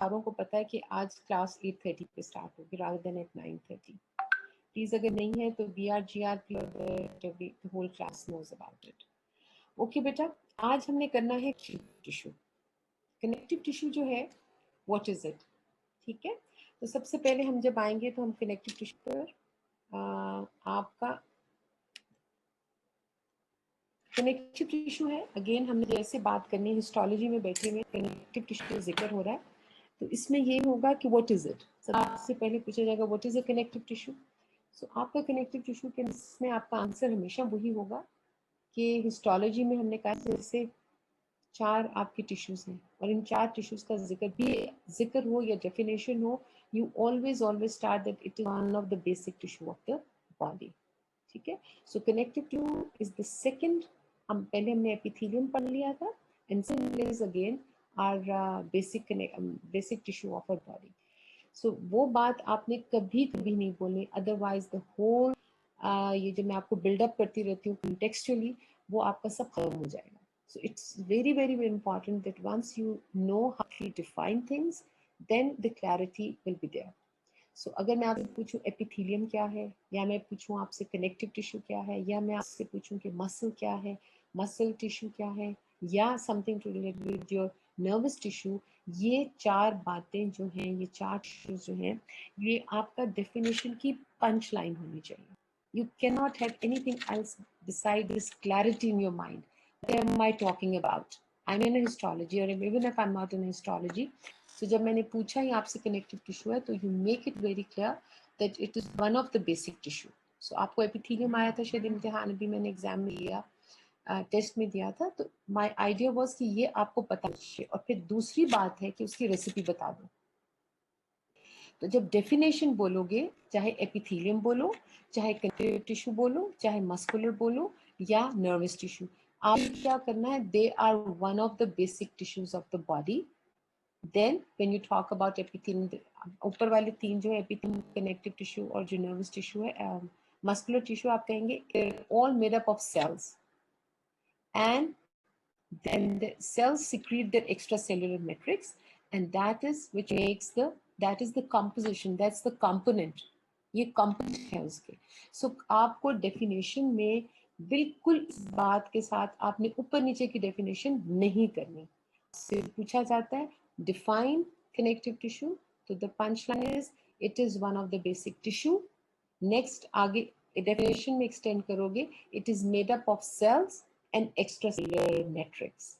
सारों को पता है कि आज क्लास 8:30 पे स्टार्ट होगी rather than at 9:30. प्लीज अगर नहीं है तो BRGR whole class knows about it. Okay बेटा, आज हमने करना है टिश्यू. कनेक्टिव टिश्यू जो है, व्हाट इज इट? ठीक है, तो सबसे पहले हम जब आएंगे तो हम कनेक्टिव टिश्यू पर आपका कनेक्टिव टिश्यू है. अगेन हमने जैसे बात करनी है, हिस्टोलॉजी में बैठे हुए कनेक्टिव टिश्यू का जिक्र हो रहा है, तो इसमें ये होगा कि व्हाट इज इट. सबसे पहले पूछा जाएगा what is a connective tissue. So आपका कनेक्टिव टिश्यू के इसमें आपका आंसर हमेशा वही होगा कि हिस्टोलॉजी में हमने कहा जैसे 4 आपके टिश्यूज हैं और इन 4 टिश्यूज का जिक्र हो या डेफिनेशन हो, you always start that it is one of the basic tissue of the body. ठीक है, so connective tissue is the second. हम पहले हमने एपिथेलियम पढ़ लिया था, and second is again our basic tissue of our body. So वो बात आपने कभी कभी नहीं बोलनी, अदरवाइज द होल ये जो मैं आपको बिल्डअप करती रहती हूँ कंटेक्चुअली, वो आपका सब खत्म हो जाएगा. So it's very, very, very important that once you know how to define things, then the clarity will be there. So अगर मैं आपसे पूछूं एपिथेलियम क्या है, या मैं पूछूं आपसे कनेक्टिव टिश्यू क्या है, या मैं आपसे पूछूं कि मसल क्या है, मसल टिश्यू क्या है, या something to relate with your nervous tissue, ये 4 बातें जो हैं, ये 4 टिश्यूज जो हैं, ये आपका डेफिनेशन की पंच लाइन होनी चाहिए. You cannot have anything else beside this clarity in your mind. What am I talking about? I'm in a histology, or even if I'm not in a histology. So जब मैंने पूछा ही आपसे connective tissue है, तो you make it very clear that it is one of the basic tissue. So आपको epithelium आया था शायद इम्तिहान भी मैंने एग्जाम में लिया, टेस्ट में दिया था, तो माय आइडिया वाज कि ये आपको पता है. और फिर दूसरी बात है कि उसकी रेसिपी बता दो. तो जब डेफिनेशन बोलोगे, चाहे एपिथेलियम बोलो, चाहे कनेक्टिव टिश्यू बोलो, चाहे मस्कुलर बोलो या नर्वस टिश्यू, आप क्या करना है, they are one of the basic tissues of the body. Then when you talk about epithelium, ऊपर वाले 3 जो है एपिथेलियम, कनेक्टिव टिश्यू और जो नर्वस टिश्यू है, मस्कुलर टिश्यू, आप कहेंगे all made up of cells, and then the cells secrete their extracellular matrix, and that is which makes that is the composition, that's the component. ये component है उसके. So आपको definition में बिल्कुल इस बात के साथ आपने ऊपर नीचे की definition नहीं करनी. से पूछा जाता है define connective tissue, तो the punchline is it is one of the basic tissue. Next आगे definition में extend करोगे, it is made up of cells and extracellular matrix.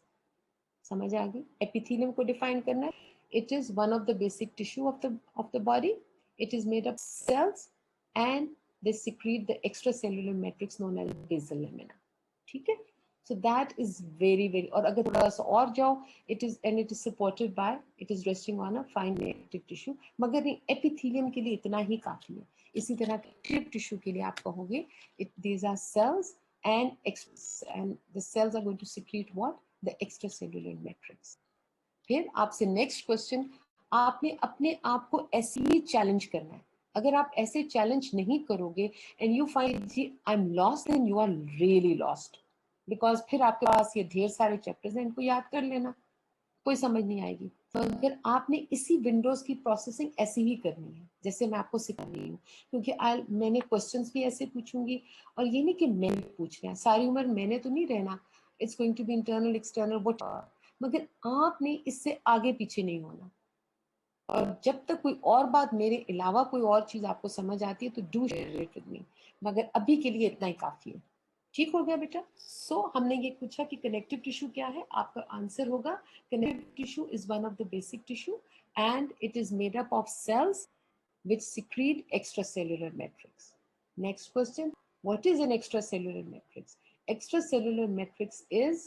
समझ आ गई. एपिथेलियम को डिफाइन करना है, it is one of the basic tissue of the body. It is made up cells and they secrete the extracellular matrix known as basal lamina. ठीक है, so that is very very. और अगर थोड़ा सा और जाओ, it is supported by, it is resting on a fine connective tissue. मगर epithelium के लिए इतना ही काफी है. इसी तरह कनेक्टिव टिश्यू के लिए आप कहोगे these are cells and the cells are going to secrete what? The extracellular matrix. फिर आपसे नेक्स्ट क्वेश्चन, आपने अपने आप को ऐसे ही चैलेंज करना है. अगर आप ऐसे चैलेंज नहीं करोगे and you find I am lost, then you are really lost. Because फिर आपके पास ये ढेर सारे चैप्टर्स हैं, इनको याद कर लेना, कोई समझ नहीं आएगी. तो अगर आपने इसी विंडोज की प्रोसेसिंग ऐसी ही करनी है जैसे मैं आपको सिखा रही हूँ, क्योंकि मैंने क्वेश्चंस भी ऐसे पूछूंगी, और ये नहीं कि मैंने पूछ रहा, सारी उम्र मैंने तो नहीं रहना. It's going to be internal, external, what, मगर आपने इससे आगे पीछे नहीं होना. और जब तक कोई और बात मेरे अलावा कोई और चीज आपको समझ आती है तो do share it with me, मगर अभी के लिए इतना ही काफी है. ठीक हो गया बेटा. सो हमने ये पूछा कि कनेक्टिव टिश्यू क्या है, आपका आंसर होगा connective tissue is one of the basic tissue and it is made up of cells which secrete extracellular matrix. Next question, what is an extracellular matrix? Extracellular matrix is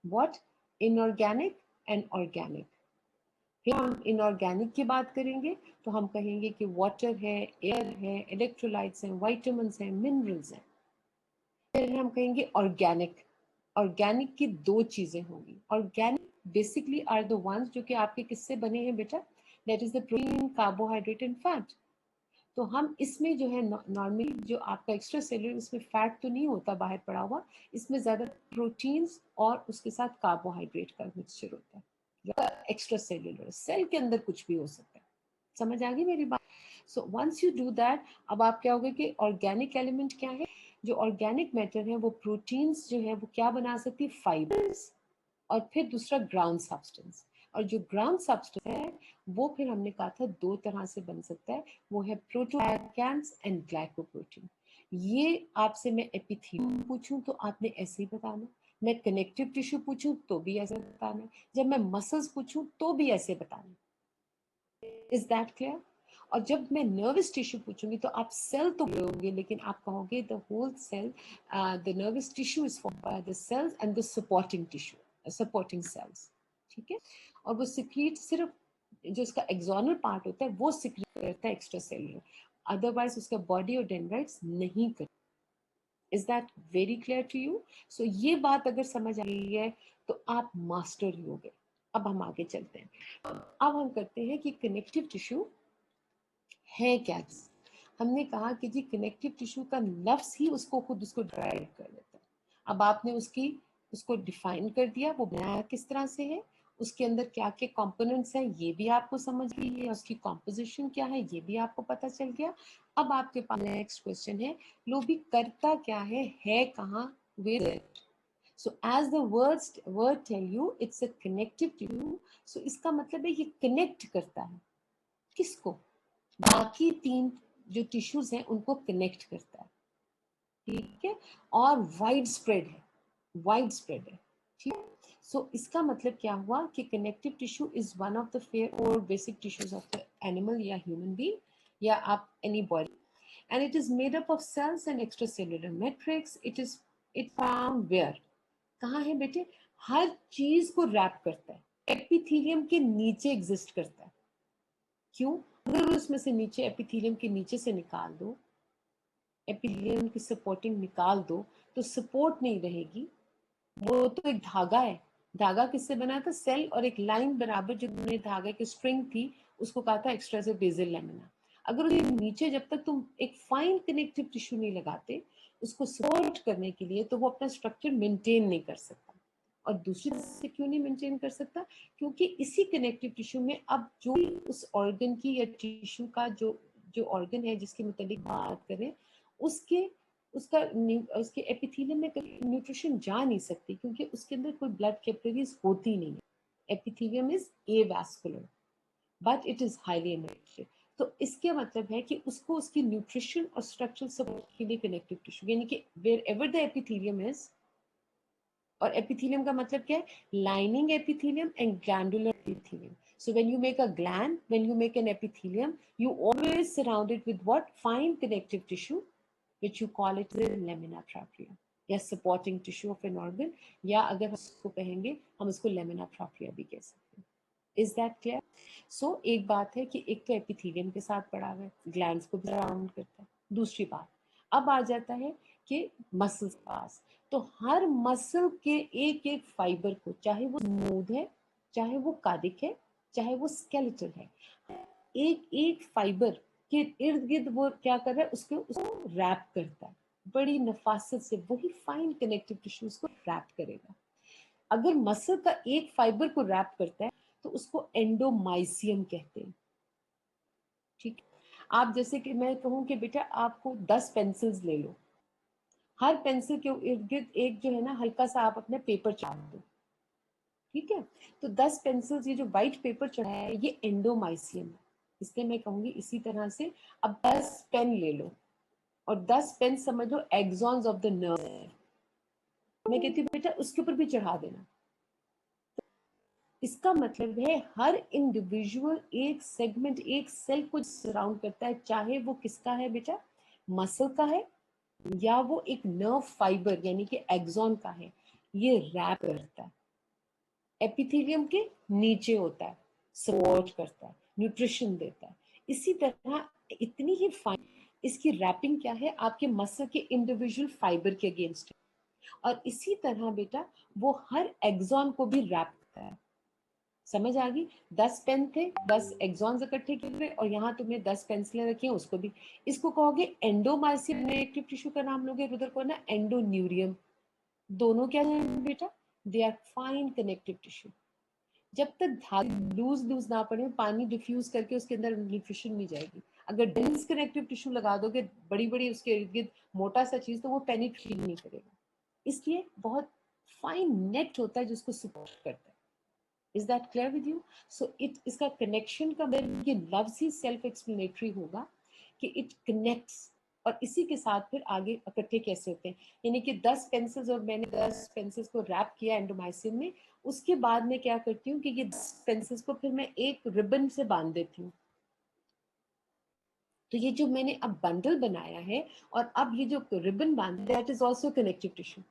what? Inorganic and organic. फिर हम inorganic की बात करेंगे तो हम कहेंगे कि water है, एयर है, इलेक्ट्रोलाइट्स हैं, वाइटामिन्स हैं, मिनरल्स हैं. फिर हम कहेंगे ऑर्गेनिक. ऑर्गेनिक की 2 चीजें होंगी. Organic basically are the ones जो कि आपके किससे बने हैं बेटा, that is the protein, carbohydrate and fat. तो हम इसमें जो है नॉर्मली जो आपका एक्स्ट्रा सेलुलर, इसमें फैट तो नहीं होता बाहर पड़ा हुआ, इसमें ज्यादा प्रोटीन्स और उसके साथ कार्बोहाइड्रेट का मिक्सचर होता है. एक्स्ट्रा सेल्यूलर, सेल के अंदर कुछ भी हो सकता है। समझ आ गई मेरी बात? So once you do that, अब आप क्या होगा कि ऑर्गेनिक एलिमेंट क्या है, जो ऑर्गेनिक मैटर है वो प्रोटीन्स जो है वो क्या बना सकती है, फाइबर्स, और फिर दूसरा ग्राउंड सब्सटेंस। और जो ग्राउंड सब्सटेंस है वो फिर हमने कहा था दो तरह से बन सकता है, वो है प्रोटोग्लाइकन्स एंड ग्लाइकोप्रोटीन। ये आपसे मैं एपिथेलियम पूछूं तो आपने ऐसे ही बताना, मैं कनेक्टिव टिश्यू पूछूं तो भी ऐसे बताना, जब मैं मसल्स पूछूं तो भी ऐसे बताना। Is that clear? और जब मैं नर्वस टिश्यू पूछूंगी तो आप सेल तो बोलोगे, लेकिन आप कहोगे the whole cell, the nervous tissue is formed by the cells and the supporting tissue, supporting cells. ठीक है? और वो सिक्रीट सिर्फ जो इसका एक्सोनल पार्ट होता है वो सिक्रीट करता है एक्स्ट्रा सेल्यूलर, अदरवाइज उसका बॉडी और डेंड्राइट्स नहीं करता। Is that very clear to you? So ये बात अगर समझ आ गई है तो आप मास्टर ही हो गए। अब हम आगे चलते हैं। अब हम करते हैं कि कनेक्टिव टिश्यू है क्या। हमने कहा कि जी कनेक्टिव टिश्यू का लफ्ज ही उसको खुद उसको ड्राइव कर देता है। अब आपने उसको डिफाइन कर दिया, वो बनाया किस तरह से है, उसके अंदर क्या क्या कंपोनेंट्स हैं ये भी आपको समझ गई है, उसकी कॉम्पोजिशन क्या है ये भी आपको पता चल गया। अब आपके पास नेक्स्ट क्वेश्चन है, लो भी करता क्या है कहाँ, where it? So as the word tell you, it's a connective tissue. So इसका मतलब है ये कनेक्ट करता है किसको, बाकी तीन जो टिश्यूज हैं उनको कनेक्ट करता है। ठीक है? और वाइड स्प्रेड है, वाइड स्प्रेड है। ठीक है? सो इसका मतलब क्या हुआ कि connective tissue is one of the four और basic tissues of the animal या ह्यूमन बीइंग या आप any body, and it is made up of cells and extracellular matrix. It found where, कहाँ है बेटे, हर चीज को रैप करता है, एपिथेलियम के नीचे एग्जिस्ट करता है। क्यों? अगर उसमें से नीचे एपिथेलियम के नीचे से निकाल दो, एपिथेलियम की सपोर्टिंग निकाल दो तो सपोर्ट नहीं रहेगी, वो तो एक धागा है। धागा किससे बना था, सेल और एक लाइन बराबर जो धागे की स्ट्रिंग थी उसको कहा था एक्स्ट्रा से बेसल लेमिना। अगर उसके नीचे जब तक तुम एक फाइन कनेक्टिव टिश्यू नहीं लगाते उसको सपोर्ट करने के लिए, तो वो अपना स्ट्रक्चर मेंटेन नहीं कर सकता। और दूसरी तरह से क्यों नहीं मेंटेन कर सकता, क्योंकि इसी कनेक्टिव टिश्यू में अब जो भी उस ऑर्गन की या टिश्यू का जो जो ऑर्गन है जिसके मुताबिक बात करें, उसके उसके एपिथेलियम में न्यूट्रिशन जा नहीं सकती, क्योंकि उसके अंदर कोई ब्लड कैपिलरीज होती नहीं है। Epithelium is avascular but it is highly energetic. तो इसके मतलब है कि उसको उसकी न्यूट्रिशन और स्ट्रक्चरल सपोर्ट के लिए कनेक्टिव टिश्यू, यानी कि wherever the epithelium is, और एपिथेलियम का मतलब क्या है, lining epithelium and glandular epithelium. So when you make a gland, when you make an epithelium, you always surround it with what? Fine connective tissue, which you call it the lamina propria, या supporting tissue of an organ, या अगर हम इसको कहेंगे हम इसको lamina propria भी कह सकते हैं। Is that clear? So एक बात है कि एक तो एपिथेलियम के साथ पड़ा हुआ है, ग्लैंड्स को भी सराउंड करता है। दूसरी बात, अब आ जाता है कि मसल्स पास, तो हर मसल के एक एक फाइबर को, चाहे वो स्मूथ है, चाहे वो कार्डिक है, चाहे वो स्केलेटल है, एक एक फाइबर के इर्द गिर्द वो क्या कर रहा है, उसको रैप करता है बड़ी नफासत से। वही फाइन कनेक्टिव टिश्यू उसको रैप करेगा। अगर मसल का एक फाइबर को रैप करता है तो उसको एंडोमाइसियम कहते हैं। ठीक है? आप जैसे कि मैं कहूँ कि बेटा आपको 10 पेंसिल्स ले लो, हर पेंसिल के इर्द गिर्द एक जो है ना हल्का सा आप अपना पेपर चढ़ा दो। ठीक है? तो 10 पेंसिल्स, ये जो व्हाइट पेपर चढ़ा है ये एंडोमाइसियम है। इसलिए मैं कहूंगी इसी तरह से, अब 10 पेन ले लो और 10 पेन समझ लो एक्सॉन्स ऑफ द नर्व है, मैं कहती हूँ बेटा उसके ऊपर भी चढ़ा देना। इसका मतलब है हर इंडिविजुअल एक सेगमेंट, एक सेल को सराउंड करता है, चाहे वो किसका है बेटा, मसल का है या वो एक नर्व फाइबर यानी कि एक्सॉन का है, ये रैप करता है, एपिथेलियम के नीचे होता है, सपोर्ट करता है, न्यूट्रिशन देता है। इसी तरह इतनी ही फाइन इसकी रैपिंग क्या है, आपके मसल के इंडिविजुअल फाइबर के अगेंस्ट, और इसी तरह बेटा वो हर एक्सॉन को भी रैप करता है। समझ आ गई? 10 पेन थे, 10 एक्सॉन्स इकट्ठे किए हुए, और यहाँ तुमने 10 पेंसिलें रखी हैं उसको भी, इसको कहोगे एंडोमाइसियम कनेक्टिव टिश्यू का नाम लोगे, उधर को ना एंडोन्यूरियम। दोनों क्या है बेटा, they are fine connective tissue. जब तक धागे लूज ना पड़े, पानी डिफ्यूज करके उसके अंदर न्यूट्रिशन नहीं जाएगी। अगर डेंस कनेक्टिव टिश्यू लगा दोगे बड़ी बड़ी उसके इर्द गिर्द मोटा सा चीज, तो वो पेनिट्रेट नहीं करेगा। इसलिए बहुत फाइन नेट होता है जिसको सपोर्ट करता है। Is that clear with you? So it, इसका कनेक्शन का ये लफ्ज ही सेल्फ एक्सप्लेनेटरी होगा कि इट कनेक्ट्स, और इसी के साथ फिर आगे इकट्ठे कैसे होते हैं। यानी कि 10 पेंसिल्स और मैंने 10 पेंसिल्स को रैप किया एंडोमाइसिन में, उसके बाद मैं क्या करती हूँ कि ये 10 पेंसिल्स को फिर मैं एक रिबन से बांध देती हूँ। तो ये जो मैंने अब बंडल बनाया है और अब ये जो रिबन बांधा, that is also connective tissue.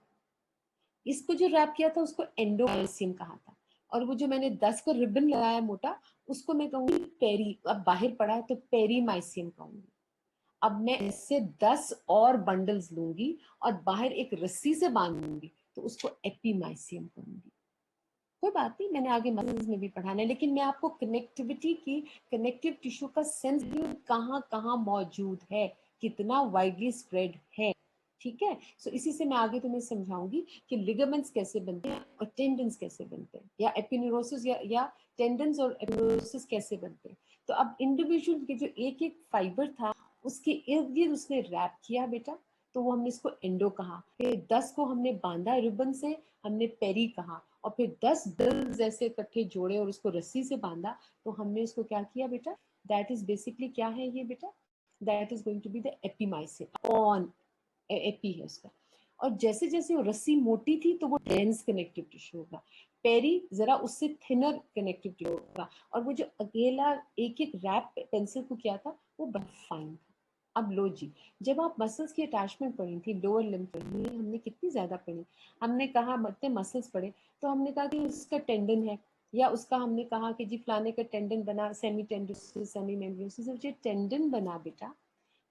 इसको जो रैप किया था उसको एंडोमाइसिन कहा था, और वो जो मैंने 10 का रिबन लगाया मोटा, उसको मैं कहूंगी पेरी, अब बाहर पड़ा है तो पेरीमाइसिन कहूंगी। अब मैं इससे 10 और बंडल्स लूंगी और बाहर एक रस्सी से बांधूंगी, तो उसको एपीमाइसियम कहूंगी। कोई बात नहीं, मैंने आगे मसल्स में भी पढ़ाना है, लेकिन मैं आपको कनेक्टिविटी की, कनेक्टिव टिश्यू का सेंस कहाँ कहाँ मौजूद है, कितना वाइडली स्प्रेड है। ठीक है, सो इसी से मैं आगे तुम्हें समझाऊंगी कि लिगामेंट्स कैसे बनते हैं और टेंडन्स कैसे बनते हैं, या एपिन्यूरोसिस या टेंडन्स और एपिन्यूरोसिस कैसे बनते हैं। तो अब इंडिविजुअल के जो एक एक फाइबर था उसके इर्द गिर्द उसने रैप किया बेटा, तो वो हमने इसको एंडो कहा। फिर 10 को हमने बांधा रिबन से, हमने पेरी कहा। और फिर 10 दिल जैसे इकट्ठे जोड़े और उसको रस्सी से बांधा, तो हमने इसको क्या किया बेटा, दैट इज बेसिकली क्या है ये बेटा, that is going to be the epimysium on, epi है उसका। और जैसे जैसे वो रस्सी मोटी थी तो वो डेंस कनेक्टिव टिश्यू होगा, पेरी जरा उससे थिनर कनेक्टिव टिश्यू होगा, और वो जो अकेला एक एक रैप पेंसिल को किया था वो बड़ा फाइन था। अब लो जी, जब आप मसल्स की अटैचमेंट पढ़ी थी लोअर लिम्ब पढ़ी, हमने कितनी ज्यादा पढ़ी, हमने कहा इतने मसल्स पढ़े, तो हमने कहा कि उसका टेंडन है, या उसका हमने कहा कि जी फलाने का टेंडन बना, सेमी टेंडोसिस सेमी मेम्ब्रेनोसिस, जो टेंडन बना बेटा,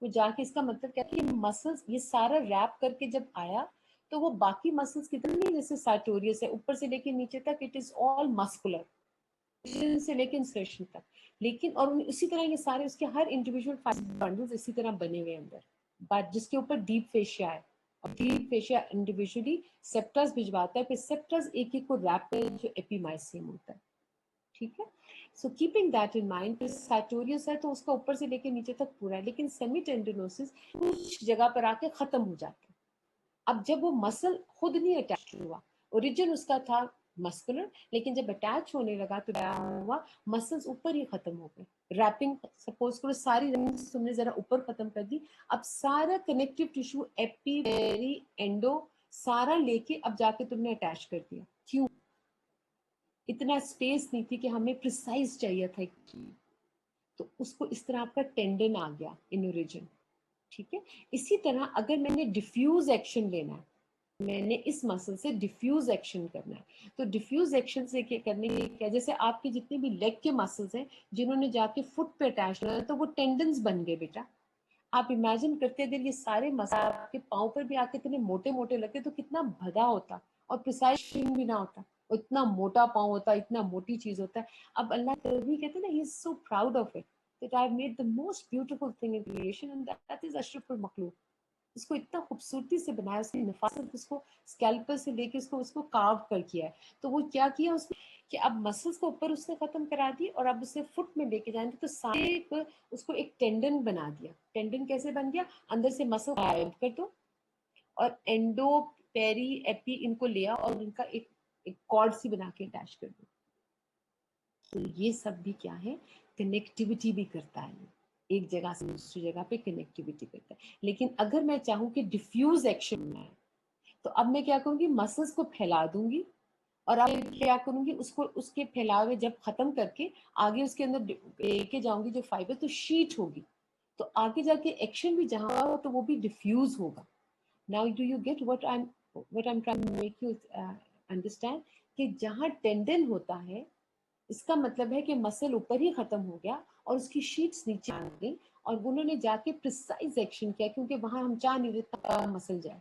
वो जाके इसका मतलब क्या है कि मसल्स ये सारा रैप करके जब आया, तो वो बाकी मसल्स कितने नहीं, जैसे सार्टोरियस है ऊपर से लेके नीचे तक, इट इज ऑल मस्कुलर से लेके इंसर्शन तक। लेकिन और इसी तरह ये सारे उसके हर इंडिविजुअल बंडल्स इसी तरह बने हुए अंदर, बट जिसके ऊपर डीप फेशिया है, और डीप फेशिया इंडिविजुअली सेप्टस भिजवाता है, फिर सेप्टस एक एक को रैप कर जो एपीमाइसियम होता है। ठीक है, so keeping that in mind, sartorius है तो उसका ऊपर से लेके नीचे तक पूरा है, लेकिन सेमी टेंडिनोसिस कुछ जगह पर आके खत्म हो जाता है। अब जब वो मसल खुद नहीं अटैच हुआ, ओरिजिन उसका था मस्कुलर, लेकिन जब अटैच होने लगा तो क्या हुआ, मसल्स ऊपर ही खत्म हो गए। रैपिंग सपोज करो सारी रैपिंग तुमने जरा ऊपर खत्म कर दी, अब सारा connective tissue epi peri endo सारा लेके अब जाके तुमने अटैच कर दिया। क्यों? इतना स्पेस नहीं थी कि हमें प्रिसाइज चाहिए था एक चीज, तो उसको इस तरह आपका टेंडन आ गया इन ओरिजिन। ठीक है, इसी तरह अगर मैंने डिफ्यूज एक्शन लेना है, मैंने इस मसल से डिफ्यूज एक्शन करना है, तो डिफ्यूज एक्शन से क्या करने के क्या, जैसे आपके जितने भी लेग के मसल्स हैं जिन्होंने जाके फुट पे अटैच होना है, तो वो टेंडन्स बन गए बेटा। आप इमेजिन करते अगर ये सारे मसल आपके पाँव पर भी आके इतने मोटे मोटे लगते तो कितना भदा होता, और प्रिसाइज भी ना होता, और इतना मोटा पाँव होता, इतना मोटी चीज होता है। अब अल्लाह तभी कहते हैं ना, he is so proud of it that I've made the most beautiful thing in creation, and that is Ashraful Makhluq. इसको इतना खूबसूरती से बनाया उसने, नफासत उसको स्कैल्पर से लेके उसको उसको कार्व कर किया है। तो वो क्या किया उसने कि अब मसल्स को ऊपर उसने खत्म करा दी, और अब उसे फुट में लेके जाएंगे तो सारे उसको एक टेंडन बना दिया। टेंडन कैसे बन गया, अंदर से मसल गायब कर दो, और एंडो पेरी एपी इनको लिया और इनका एक एक कॉर्ड सी बना के अटैच कर दो। तो ये सब भी क्या है, कनेक्टिविटी भी करता है, एक जगह से दूसरी जगह पे कनेक्टिविटी करता है। लेकिन अगर मैं चाहूँ कि डिफ्यूज एक्शन में, तो अब मैं क्या करूँगी, मसल्स को फैला दूंगी, और अब क्या करूंगी, उसको उसके फैलावे जब खत्म करके आगे उसके अंदर लेके जाऊंगी जो फाइबर, तो शीट होगी, तो आगे जाके एक्शन भी जहां हो तो वो भी डिफ्यूज होगा। Now do you get what I am trying to make you understand, कि जहां टेंडन होता है इसका मतलब है कि मसल ऊपर ही खत्म हो गया और उसकी शीट्स नीचे आ गई, और उन्होंने जाके प्रिसाइज एक्शन किया, क्योंकि वहां हम चाह नहीं रहे मसल जाए,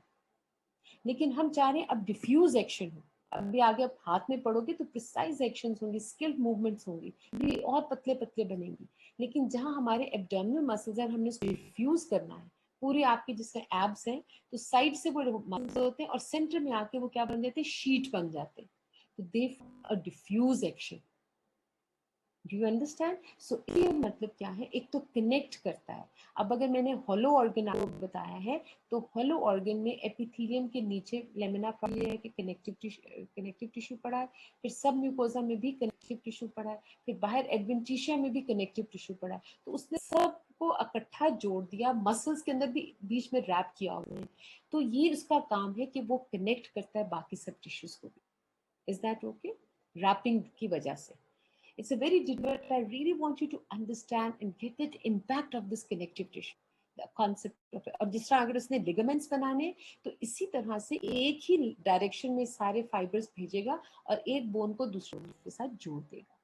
लेकिन हम चाह रहे हैं अब डिफ्यूज एक्शन हो। अभी आगे आप हाथ में पढ़ोगे तो प्रिसाइज एक्शंस होंगी, स्किल्ड मूवमेंट्स होंगी, भी और पतले पतले बनेंगी। लेकिन जहां हमारे एब्डोमिनल मसल्स है, हमने उसको डिफ्यूज करना है, पूरे आपके जिसमें एब्स हैं, तो साइड से वो मसल्स होते हैं और सेंटर में आके वो क्या बन जाते हैं, शीट बन जाते हैं। तो they a diffuse action. Do you understand? So ये मतलब क्या है, एक तो कनेक्ट करता है। अब अगर मैंने हॉलो ऑर्गन आपको बताया है, तो हॉलो ऑर्गन में एपिथेलियम के नीचे लेमिना प्रोपिया के कनेक्टिव टिश्यू पड़ा है, फिर सब म्यूकोजा में भी कनेक्टिव टिश्यू पड़ा है, फिर बाहर एडवेंटिशिया में भी कनेक्टिव टिश्यू पड़ा है। तो उसने सबको इकट्ठा जोड़ दिया, मसल्स के अंदर भी बीच में रैप किया हुआ है। तो ये उसका काम है कि वो कनेक्ट करता है बाकी सब टिश्यूज को भी। Is that okay? रैपिंग की वजह से it's a very difficult, but I really want you to understand and get the impact of this connective tissue, the concept of it. और जिस तरह अगर उसने ligaments बनाने, तो इसी तरह से एक ही डायरेक्शन में सारे फाइबर्स भेजेगा और एक बोन को दूसरे के साथ जोड़ देगा।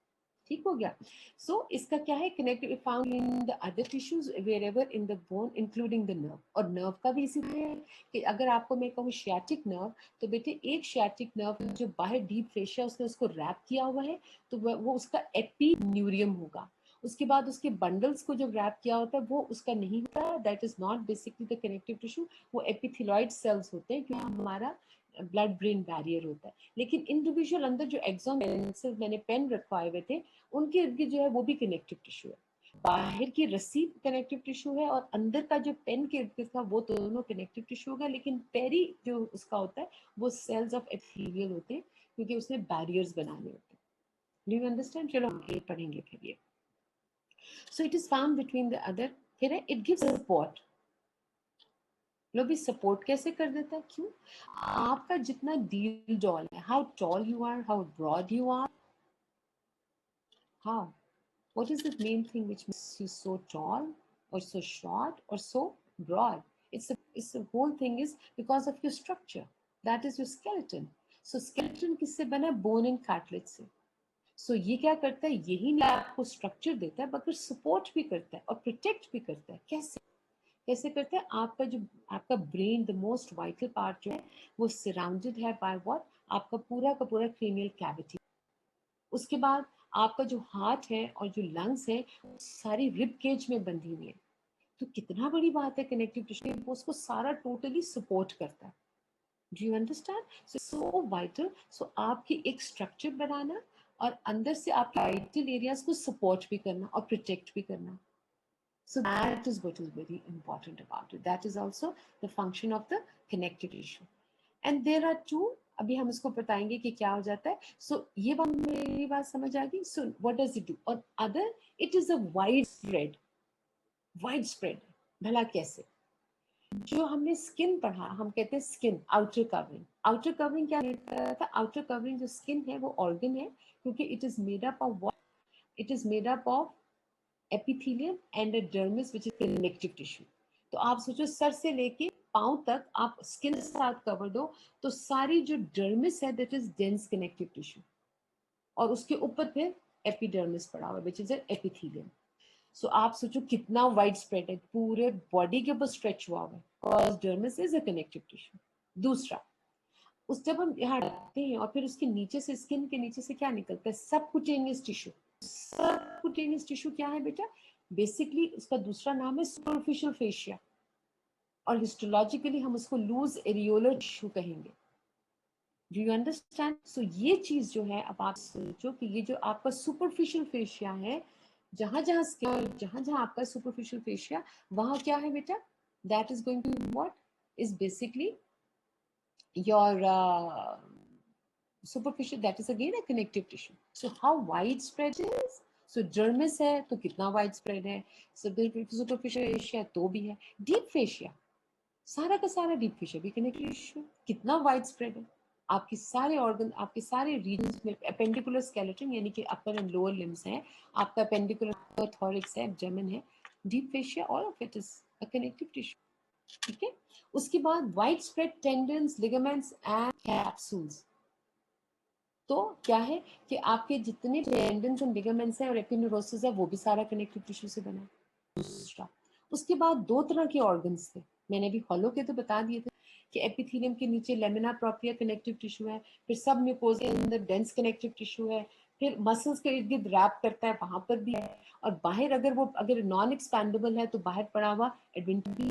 ठीक हो गया? सो इसका क्या है, connective found in the other tissues wherever in the bone including the nerve. और नर्व का भी इसी तरह है कि अगर आपको मैं कहूँ शियाटिक नर्व, तो बेटे एक शियाटिक नर्व जो बाहर डीप फेशिया उसने उसको रैप किया हुआ है, तो वो उसका एपीन्यूरियम होगा। उसके बाद उसके बंडल्स को जो रैप किया होता है वो उसका नहीं होता, that is not basically the connective tissue, वो एपिथेलॉइड सेल्स होते हैं, क्योंकि हमारा ब्लड ब्रेन बैरियर होता है। लेकिन इंडिविजुअल अंदर जो एक्सॉन पेंसिल मैंने पेन रखवाए हुए थे, उनके इर्द गिर्द जो है वो भी कनेक्टिव टिश्यू है। बाहर की रस्सी कनेक्टिव टिश्यू है और अंदर का जो पेन के इर्द गिर्द था वो दोनों कनेक्टिव टिश्यू होगा, लेकिन पेरी जो उसका होता है वो सेल्स ऑफ एपिथेलियल होते हैं, क्योंकि उसने बैरियर्स बनाने होते हैं। Do you understand? चलो हम ये पढ़ेंगे फिर ये। So it is found between the other, फिर है इट गिव्स सपोर्ट। लो भी सपोर्ट कैसे कर देता है? क्यों? आपका जितना डील डॉल है, how tall you are, how broad you are, how, what is the main thing which makes you so tall or so short or so broad? It's the whole thing is because of your structure. That is your skeleton. So skeleton किससे बना? Bone and cartilage से। So ये क्या करता है? यही नहीं आपको स्ट्रक्चर देता है, बल्कि सपोर्ट भी करता है और प्रोटेक्ट भी करता है। कैसे? कैसे करते हैं? आपका brain, the most vital part जो है, वो सराउंडेड है बाय व्हाट? आपका पूरा का पूरा क्रेनियल कैविटी। उसके बाद आपका जो हार्ट है और जो लंग्स है, सारी रिब केज में बंधी हुई है। तो कितना बड़ी बात है, कनेक्टिव टिश्यू वो उसको सारा टोटली सपोर्ट करता है। Do you understand? So vital. So आपकी एक स्ट्रक्चर बनाना और अंदर से आपके वाइटल एरियाज को सपोर्ट भी करना और प्रोटेक्ट भी करना। So that is what is very important about it. That is also the function of the connective tissue. And there are two, अभी हम इसको बताएंगे कि क्या हो जाता है। So ये बात मेरी बात समझ आ गई? So what does it do? और other, it is a widespread। भला कैसे? जो हमने स्किन पढ़ा, हम कहते हैं skin outer covering. Outer covering क्या कहता था? आउटर कवरिंग जो स्किन है वो ऑर्गन है, क्योंकि it is made up of what? It is made up of epithelium and a dermis which is connective tissue। तो आप सोचो सर से लेके पांव तक आप स्किन के साथ कवर दो, तो सारी जो डर्मिस है that is dense connective tissue, और उसके ऊपर फिर एपिडर्मिस पड़ा हुआ विच इज एपिथेलियम। सो आप सोचो कितना वाइड स्प्रेड है, पूरे बॉडी के ऊपर स्ट्रेच हुआ हुआ है, because dermis is a connective tissue. दूसरा, उस जब हम यहाँ रखते हैं और फिर उसके नीचे से, स्किन के नीचे से क्या निकलता है? Subcutaneous tissue. सबकुटेनियस टिश्यू क्या है बेटा? बेसिकली उसका दूसरा नाम है सुपरफिशियल फेशिया, और हिस्टोलॉजिकली हम उसको लूज एरियोलर टिश्यू कहेंगे। Do you understand? सो ये चीज जो है, अब आप सोचो कि ये जो आपका सुपरफिशियल फेशिया है, जहां जहां स्किन, जहां जहां आपका सुपरफिशियल फेशिया, वहां क्या है बेटा? That is going to what? Is basically your superficial, that is again a connective tissue. So how widespread it is? So dermis है तो कितना widespread है? Superficial fascia तो भी है। Deep fascia, सारा का सारा डीप फेशिया भी कनेक्टिव टिश्यू। कितना widespread है? आपके सारे ऑर्गन, आपके सारे रीजन्स में अपेंडिकुलर स्केलेटन यानी कि अपर एंड लोअर लिम्स है, आपका अपेंडिकुलर थॉरिक्स है, एब्डोमेन है, deep fascia, all of it is a connective tissue. ठीक है? उसके बाद wide spread tendons, ligaments and capsules. तो क्या है कि आपके जितने टेंडन्स एंड लिगामेंट्स हैं और एपिन्यूरोसिस है, वो भी सारा कनेक्टिव टिश्यू से बना है। दूसरा, उसके बाद दो तरह के ऑर्गन्स थे, मैंने अभी हॉलो के तो बता दिए थे कि एपिथेलियम के नीचे लेमिना प्रोप्रिया कनेक्टिव टिश्यू है, फिर सब म्यूकोसा के अंदर डेंस कनेक्टिव टिश्यू है, फिर मसल्स के इर्द गिर्द रैप करता है, वहां पर भी है, और बाहर अगर नॉन एक्सपैंडेबल है तो बाहर पड़ा हुआ एडवेंटिटी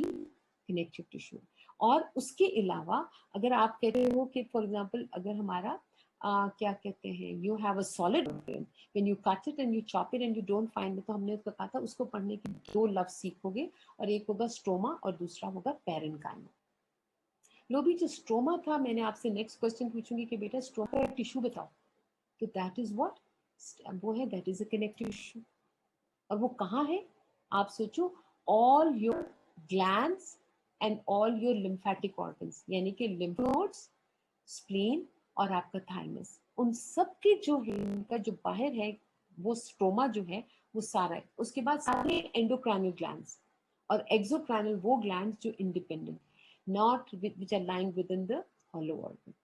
कनेक्टिव टिश्यू। और उसके अलावा अगर आप कहते हो कि फॉर एग्जांपल अगर हमारा क्या कहते हैं, you have a solid organ, when you cut it and you chop it and you don't find, तो हमने उसको कहा था उसको पढ़ने के दो लफ्ज सीखोगे, और एक होगा स्ट्रोमा और दूसरा होगा पैरेन्काइमा। लो भी जो स्ट्रोमा था, मैंने आपसे नेक्स्ट क्वेश्चन पूछूंगी कि बेटा स्ट्रोमा का टिश्यू बताओ, तो दैट इज व्हाट, वो है that is a connective tissue. और वो कहाँ है, आप सोचो, all your glands and all your lymphatic organs, यानी कि लिम्फ नोड्स, स्प्लीन और आपका थाइमस, उन सब के जो है, उनका जो बाहर है वो स्ट्रोमा जो है वो सारा है। उसके बाद सारे एंडोक्राइनल ग्लैंड्स और एक्सोक्राइनल वो ग्लैंड्स जो independent, not which are lying within the hollow organ.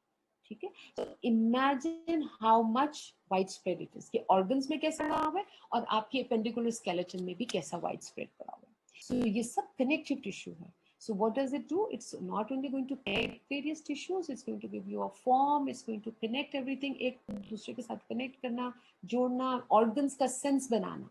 ठीक है, तो imagine how much wide spread it is, कि ऑर्गन्स में कैसा पड़ा हुआ है और आपके एपेंडिकुलर स्केलेटन में भी कैसा वाइड स्प्रेड पड़ा हुआ है। सो ये सब कनेक्टिव टिश्यू है। So what does it do? It's not only going to connect various tissues, it's going to give you a form, it's going to connect everything, एक दूसरे के साथ connect करना, जोड़ना, organs का sense बनाना।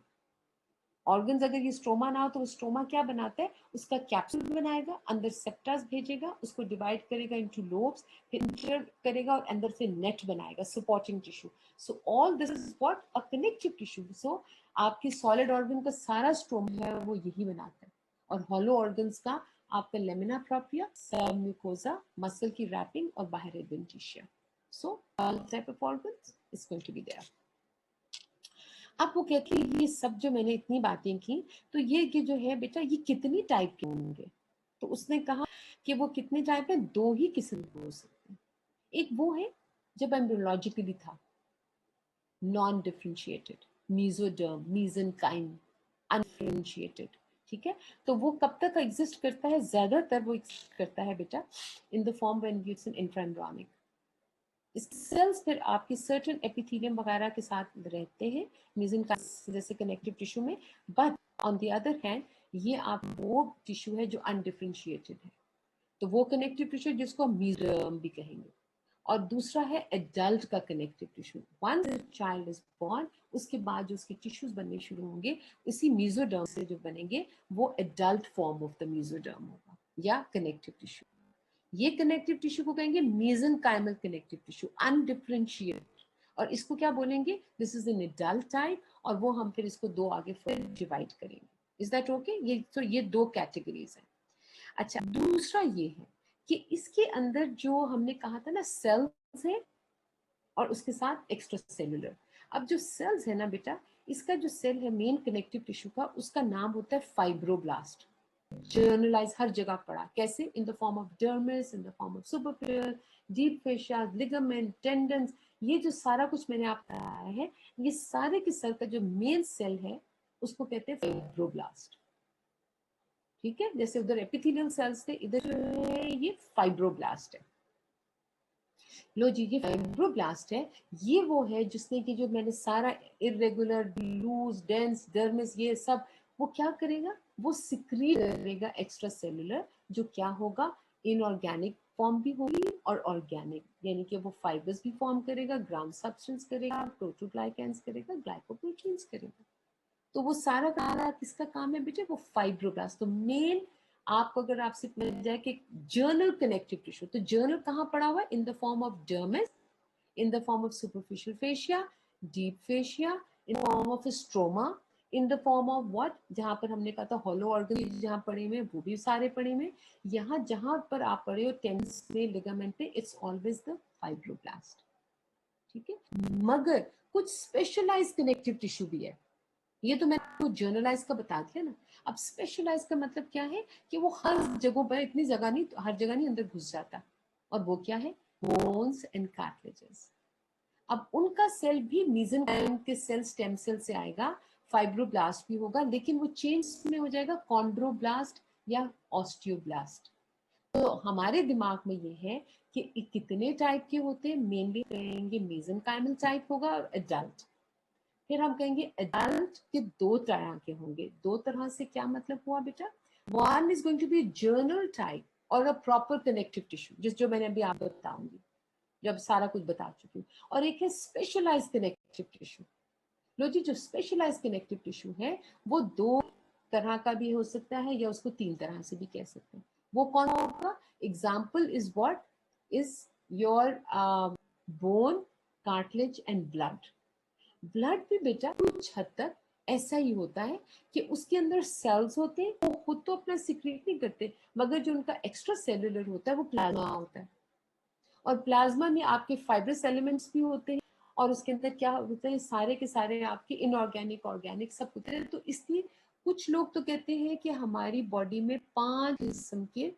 ऑर्गन्स अगर ये स्ट्रोमा ना हो तो वो स्ट्रोमा क्या बनाता है, उसका कैप्सूल बनाएगा, अंदर सेप्टास भेजेगा, उसको डिवाइड करेगा इनटू लोब्स, फिर इंटर करेगा और अंदर से नेट बनाएगा, supporting tissue. So all this is what a connective tissue. So आपकी सॉलिड ऑर्गन का सारा स्ट्रोमा है वो यही बनाता है, और हॉलो ऑर्गन्स का आपका लेमिना प्रोप्रिया, म्यूकोजा, मसल की रैपिंग और बाहर adventitia. So all type of organs is going to be there. अब वो कहती है ये सब जो मैंने इतनी बातें की, तो ये जो है बेटा ये कितनी टाइप के होंगे, तो उसने कहा कि वो कितने टाइप है, दो ही किस्म के हो सकते हैं। एक वो है जब एम्ब्रियोलॉजिकली था, नॉन डिफरेंशिएटेड, मीजोडर्म, मीजेनकाइम, अनडिफरेंशिएटेड। ठीक है, तो वो कब तक एग्जिस्ट करता है, ज्यादातर वो एग्जिस्ट करता है बेटा in the form when it's in intraembryonic. Cells फिर आपके सर्टेन एपिथेलियम वगैरह के साथ रहते हैं मेसेनकाइम जैसे कनेक्टिव टिश्यू में, but on the other hand ये आप वो टिश्यू है जो अनडिफरेंशिएटेड है, तो वो कनेक्टिव टिश्यू जिसको मेसोडर्म भी कहेंगे। और दूसरा है एडल्ट का connective tissue, once the child is born उसके बाद जो उसके टिश्यूज बनने शुरू होंगे इसी मेसोडर्म से जो बनेंगे वो adult form of the mesoderm होगा या कनेक्टिव टिश्यू। ये कनेक्टिव टिश्यू को कहेंगे मेसेनकाइमल कनेक्टिव टिश्यू, अनडिफरेंशिएटेड। और इसको क्या बोलेंगे, this is an adult type, और वो हम फिर इसको दो आगे फिर डिवाइड करेंगे। Is that okay? ये तो ये दो कैटेगरीज हैं। अच्छा, दूसरा ये है कि इसके अंदर जो हमने कहा था ना सेल्स है और उसके साथ एक्स्ट्रा सेलुलर। अब जो सेल्स है ना बेटा, इसका जो सेल है मेन कनेक्टिव टिश्यू का, उसका नाम होता है फाइब्रोब्लास्ट। जर्नलाइज हर जगह पढ़ा, कैसे, in the form of dermis, in the form of superficial, deep fascia, ligament, tendons, ये जो सारा कुछ मैंने आपको बताया है, ये सारे के सेल का जो मेन सेल है उसको कहते हैं फाइब्रोब्लास्ट। ठीक है, जैसे उधर एपिथेलियल सेल्स थे, इधर जो है ये फाइब्रोब्लास्ट है। लो जी, ये फाइब्रोब्लास्ट है, ये वो है जिसने कि जो मैंने सारा इरेगुलर, लूज, डेंस, डर्मिस, ये सब वो क्या करेगा, वो सिक्रीट करेगा एक्स्ट्रा सेलुलर, जो क्या होगा, इनऑर्गेनिक फॉर्म भी होगी और ऑर्गेनिक, यानी कि वो फाइबर्स भी फॉर्म करेगा, ग्राउंड सब्सटेंस करेगा, प्रोटोग्लाइकेंस करेगा, ग्लाइकोप्रोटीन्स करेगा। तो वो सारा किसका काम है बेटे, वो फाइब्रोब्लास्ट। तो मेन आपको अगर आपसे मिल जाए कि जर्नल कनेक्टिव टिश्यू, तो जर्नल कहाँ पड़ा हुआ है, इन the form of dermis, in the form of superficial fascia, deep fascia, in the form of stroma, in the form of what, जहां पर हमने कहा था hollow organ जहां पड़े हुए वो भी सारे पड़े हुए, यहाँ जहां पर आप पड़े हो टेंस में, लिगामेंट पे, it's always the fibroblast। ठीक है, मगर कुछ स्पेशलाइज कनेक्टिव टिश्यू भी है, ये तो मैंने आपको जर्नलाइज का बता दिया ना। अब स्पेशलाइज का मतलब क्या है कि वो हर जगहों पर, इतनी जगह नहीं, हर जगह नहीं अंदर घुस जाता, और वो क्या है, बोन्स एंड कार्टिलेजेस। अब उनका सेल भी मेसेनकाइम के सेल, स्टेम सेल से आएगा, फाइब्रोब्लास्ट भी होगा, लेकिन वो चेंज में हो जाएगा कॉन्ड्रोब्लास्ट या ऑस्टियोब्लास्ट। तो हमारे दिमाग में ये है कि कितने टाइप के होते हैं, मेनली कहेंगे मेसेनकाइमल टाइप होगा और एडल्ट। फिर हम कहेंगे एडल्ट के दो तरह के होंगे, दो तरह से क्या मतलब हुआ बेटा, one is going to be general type और अ प्रॉपर कनेक्टिव टिश्यू, जिस जो मैंने अभी आपको बताऊंगी जब सारा कुछ बता चुकी हूँ, और एक है स्पेशलाइज कनेक्टिव टिश्यू। लो जी, जो स्पेशलाइज कनेक्टिव टिश्यू है वो दो तरह का भी हो सकता है या उसको तीन तरह से भी कह सकते हैं। वो कौन होगा, example is what is your bone cartilage and blood. Blood भी बेटा कुछ हद तक ऐसा ही होता है कि उसके अंदर सेल्स होते हैं, वो खुद तो अपना सिक्रेट नहीं करते, मगर जो उनका एक्स्ट्रा सेलुलर होता है वो प्लाज्मा होता है, और प्लाज्मा में आपके फाइब्रस एलिमेंट्स भी होते हैं, और उसके अंदर क्या होता है, सारे के सारे आपके इनऑर्गेनिक ऑर्गेनिक सब होते हैं। तो इसलिए कुछ लोग तो कहते हैं कि हमारी बॉडी में 5 किस्म के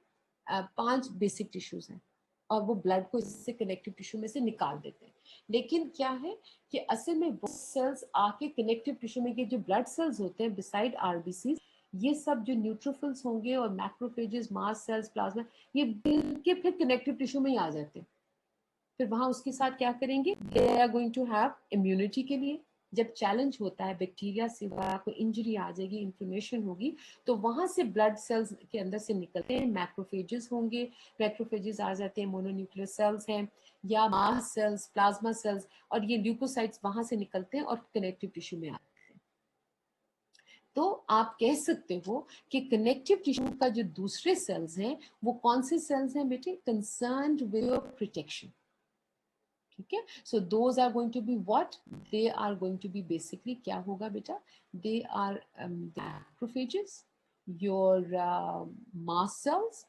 5 बेसिक टिश्यूज हैं, और वो ब्लड को इससे कनेक्टिव टिश्यू में से निकाल देते हैं। लेकिन क्या है कि असल में वो सेल्स आके कनेक्टिव टिश्यू में, के जो ब्लड सेल्स होते हैं बिसाइड आरबीसी, ये सब जो न्यूट्रोफिल्स होंगे और मैक्रोफेजेस, मास्ट सेल्स, प्लाज्मा, ये के फिर कनेक्टिव टिश्यू में ही आ जाते हैं। फिर वहां उसके साथ क्या करेंगे, they are going to have immunity के लिए। जब चैलेंज होता है बैक्टीरिया से, कोई इंजरी आ जाएगी, इन्फ्लेमेशन होगी, तो वहां से ब्लड सेल्स के अंदर से निकलते हैं मैक्रोफेजेस होंगे, मैक्रोफेजेस आ जाते हैं, मोनोन्यूक्लियर सेल्स हैं या मास्ट सेल्स, प्लाज्मा सेल्स, और ये ल्यूकोसाइट्स वहां से निकलते हैं और कनेक्टिव टिश्यू में आते हैं। तो आप कह सकते हो कि कनेक्टिव टिश्यू का जो दूसरे सेल्स हैं वो कौन से सेल्स हैं बेटे, कंसर्न्ड विद योर प्रोटेक्शन। ठीक है, so those are going to be what, they are going to be basically क्या होगा बेटा, they are macrophages, your mast cells,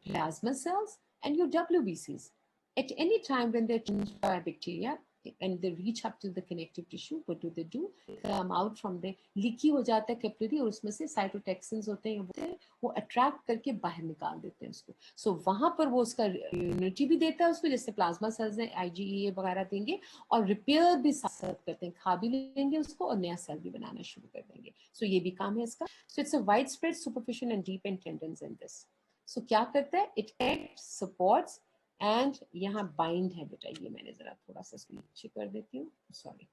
plasma cells, and your WBCs. At any time when they're changed by bacteria and they reach up to the connective tissue, what do? Come out from the leaky हो जाता है capillary, और उसमें से साइटोटॉक्सिन्स होते हैं, वो attract करके बाहर निकाल देते हैं उसको। सो वहां पर वो उसका इम्यूनिटी भी देता है उसको, जैसे प्लाज्मा सेल्स हैं, IgE वगैरह देंगे, और रिपेयर भी साथ साथ करते हैं, खा भी लेंगे उसको और नया सेल भी बनाना शुरू कर देंगे। सो ये भी काम है इसका। So it's a wide spread superficial and deep tendons in this. So क्या करता है, इट एक्ट्स, सपोर्ट्स एंड यहाँ बाइंड है बेटा, ये मैंने जरा थोड़ा सा इसको नीचे कर देती हूँ, सॉरी,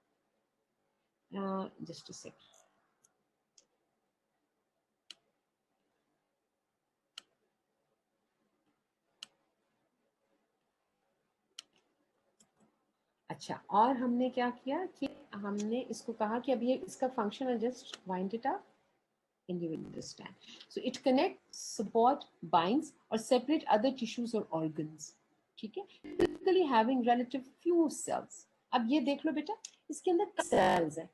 जस्ट अ सेकंड। अच्छा, और हमने क्या किया कि हमने इसको कहा कि अब ये इसका फंक्शन है, just wind it up and you will understand. So it connects, support, binds or separate other tissues or organs. ठीक है, typically having relative few cells. अब ये देख लो बेटा, इसके अंदर सेल्स है,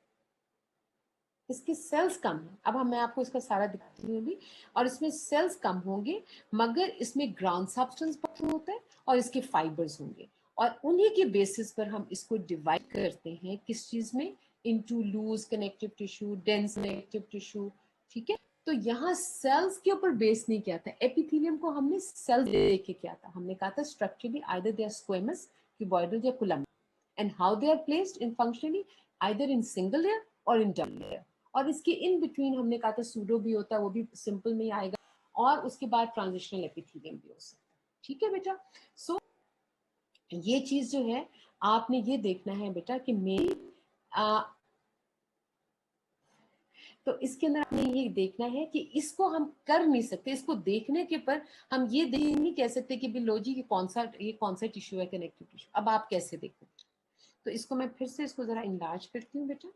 इसके सेल्स कम है। अब मैं आपको इसका सारा दिखाती हूँ अभी, और इसमें सेल्स कम होंगे, मगर इसमें ग्राउंड सब्सटेंस बहुत होता है और इसके फाइबर्स होंगे, और उन्हीं के बेसिस पर हम इसको डिवाइड करते हैं किस चीज में, into loose connective tissue, dense connective tissue. ठीक है, तो यहाँ सेल्स के ऊपर बेस नहीं किया था, एपिथेलियम को हमने सेल्स लेके किया था। हमने कहा था structurally either they are squamous, cuboidal या columnar, and how they are placed in functionally either in single layer or in double layer। और इसके इन बिटवीन हमने कहा था सूडो भी होता है, वो भी सिंपल में ही आएगा, और उसके बाद ट्रांजिशनल एपिथेलियम भी हो सकता है। ठीक है बेटा, सो ये चीज जो है आपने ये देखना है बेटा कि मेरी तो इसके अंदर आपने ये देखना है कि इसको हम कर नहीं सकते, इसको देखने के पर हम ये नहीं कह सकते कि बिलोजी ये कौन सा टिश्यू है कनेक्टिव टिश्यू। अब आप कैसे देखो, तो इसको मैं फिर से इसको जरा इनलार्ज करती हूँ बेटा,